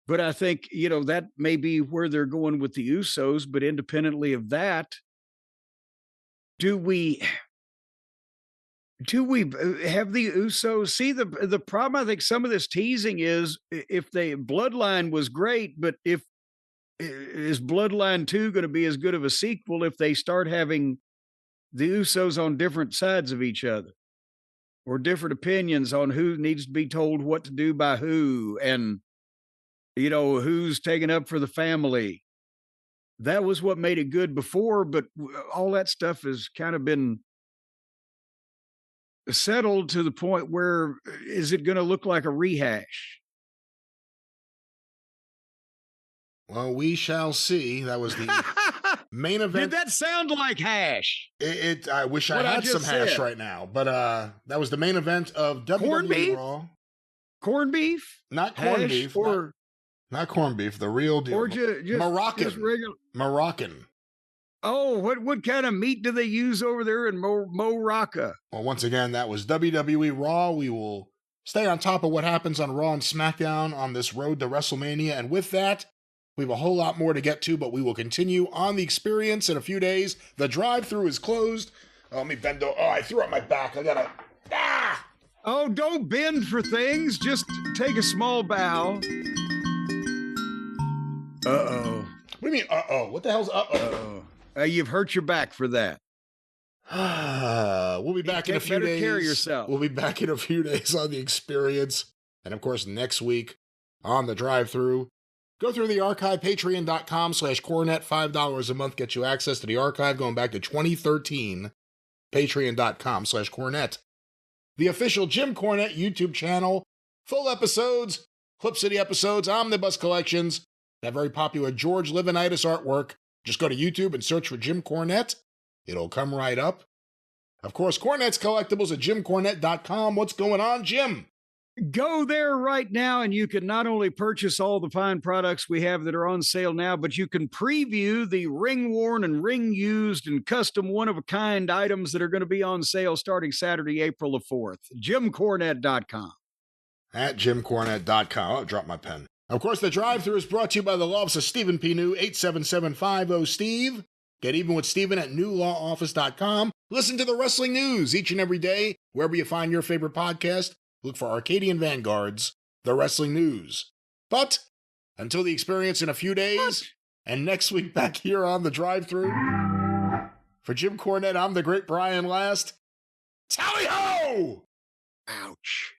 Speaker 2: But I think, you know, that may be where they're going with the Usos. But independently of that, do we have the Usos? See, the problem, I think some of this teasing is, if they Bloodline was great, but is Bloodline 2 going to be as good of a sequel if they start having the Usos on different sides of each other, or different opinions on who needs to be told what to do by who, and, you know, who's taking up for the family? That was what made it good before, but all that stuff has kind of been settled to the point where, is it going to look like a rehash?
Speaker 1: Well, we shall see. That was the Main event.
Speaker 2: Did that sound like hash?
Speaker 1: I wish I had some hash right now, but that was the main event of WWE Raw.
Speaker 2: Corned beef?
Speaker 1: Not corned beef.
Speaker 2: Or
Speaker 1: not corned beef, the real deal.
Speaker 2: Or just
Speaker 1: Moroccan.
Speaker 2: Just regular.
Speaker 1: Moroccan.
Speaker 2: Oh, what kind of meat do they use over there in Morocco?
Speaker 1: Well, once again, that was WWE Raw. We will stay on top of what happens on Raw and SmackDown on this road to WrestleMania. And with that, we have a whole lot more to get to, but we will continue on the experience in a few days. The drive-thru is closed. Oh, let me bend over. Oh, I threw up my back. I gotta... Ah!
Speaker 2: Oh, don't bend for things. Just take a small bow. Uh-oh.
Speaker 1: What do you mean, uh-oh? What the hell's uh-oh?
Speaker 2: Uh-oh. You've hurt your back for that.
Speaker 1: We'll be back in a few days.
Speaker 2: Care of yourself.
Speaker 1: We'll be back in a few days on the experience. And of course, next week on the drive-thru. Go through the archive, patreon.com/Cornette. $5 a month gets you access to the archive going back to 2013. Patreon.com/Cornette. The official Jim Cornette YouTube channel. Full episodes, clips of the episodes, omnibus collections, that very popular George Livinitis artwork. Just go to YouTube and search for Jim Cornette. It'll come right up. Of course, Cornette's collectibles at JimCornette.com. What's going on, Jim?
Speaker 2: Go there right now, and you can not only purchase all the fine products we have that are on sale now, but you can preview the ring-worn and ring-used and custom one-of-a-kind items that are going to be on sale starting Saturday, April the 4th. JimCornette.com.
Speaker 1: At JimCornette.com. I'll drop my pen. Of course, the drive-thru is brought to you by the loves of Stephen P. New, 877-50-STEVE. Get even with Stephen at newlawoffice.com. Listen to the wrestling news each and every day, wherever you find your favorite podcast. Look for Arcadian Vanguard's The Wrestling News. But until the experience in a few days, and next week back here on the drive-thru, for Jim Cornette, I'm the great Brian Last. Tally-ho!
Speaker 2: Ouch.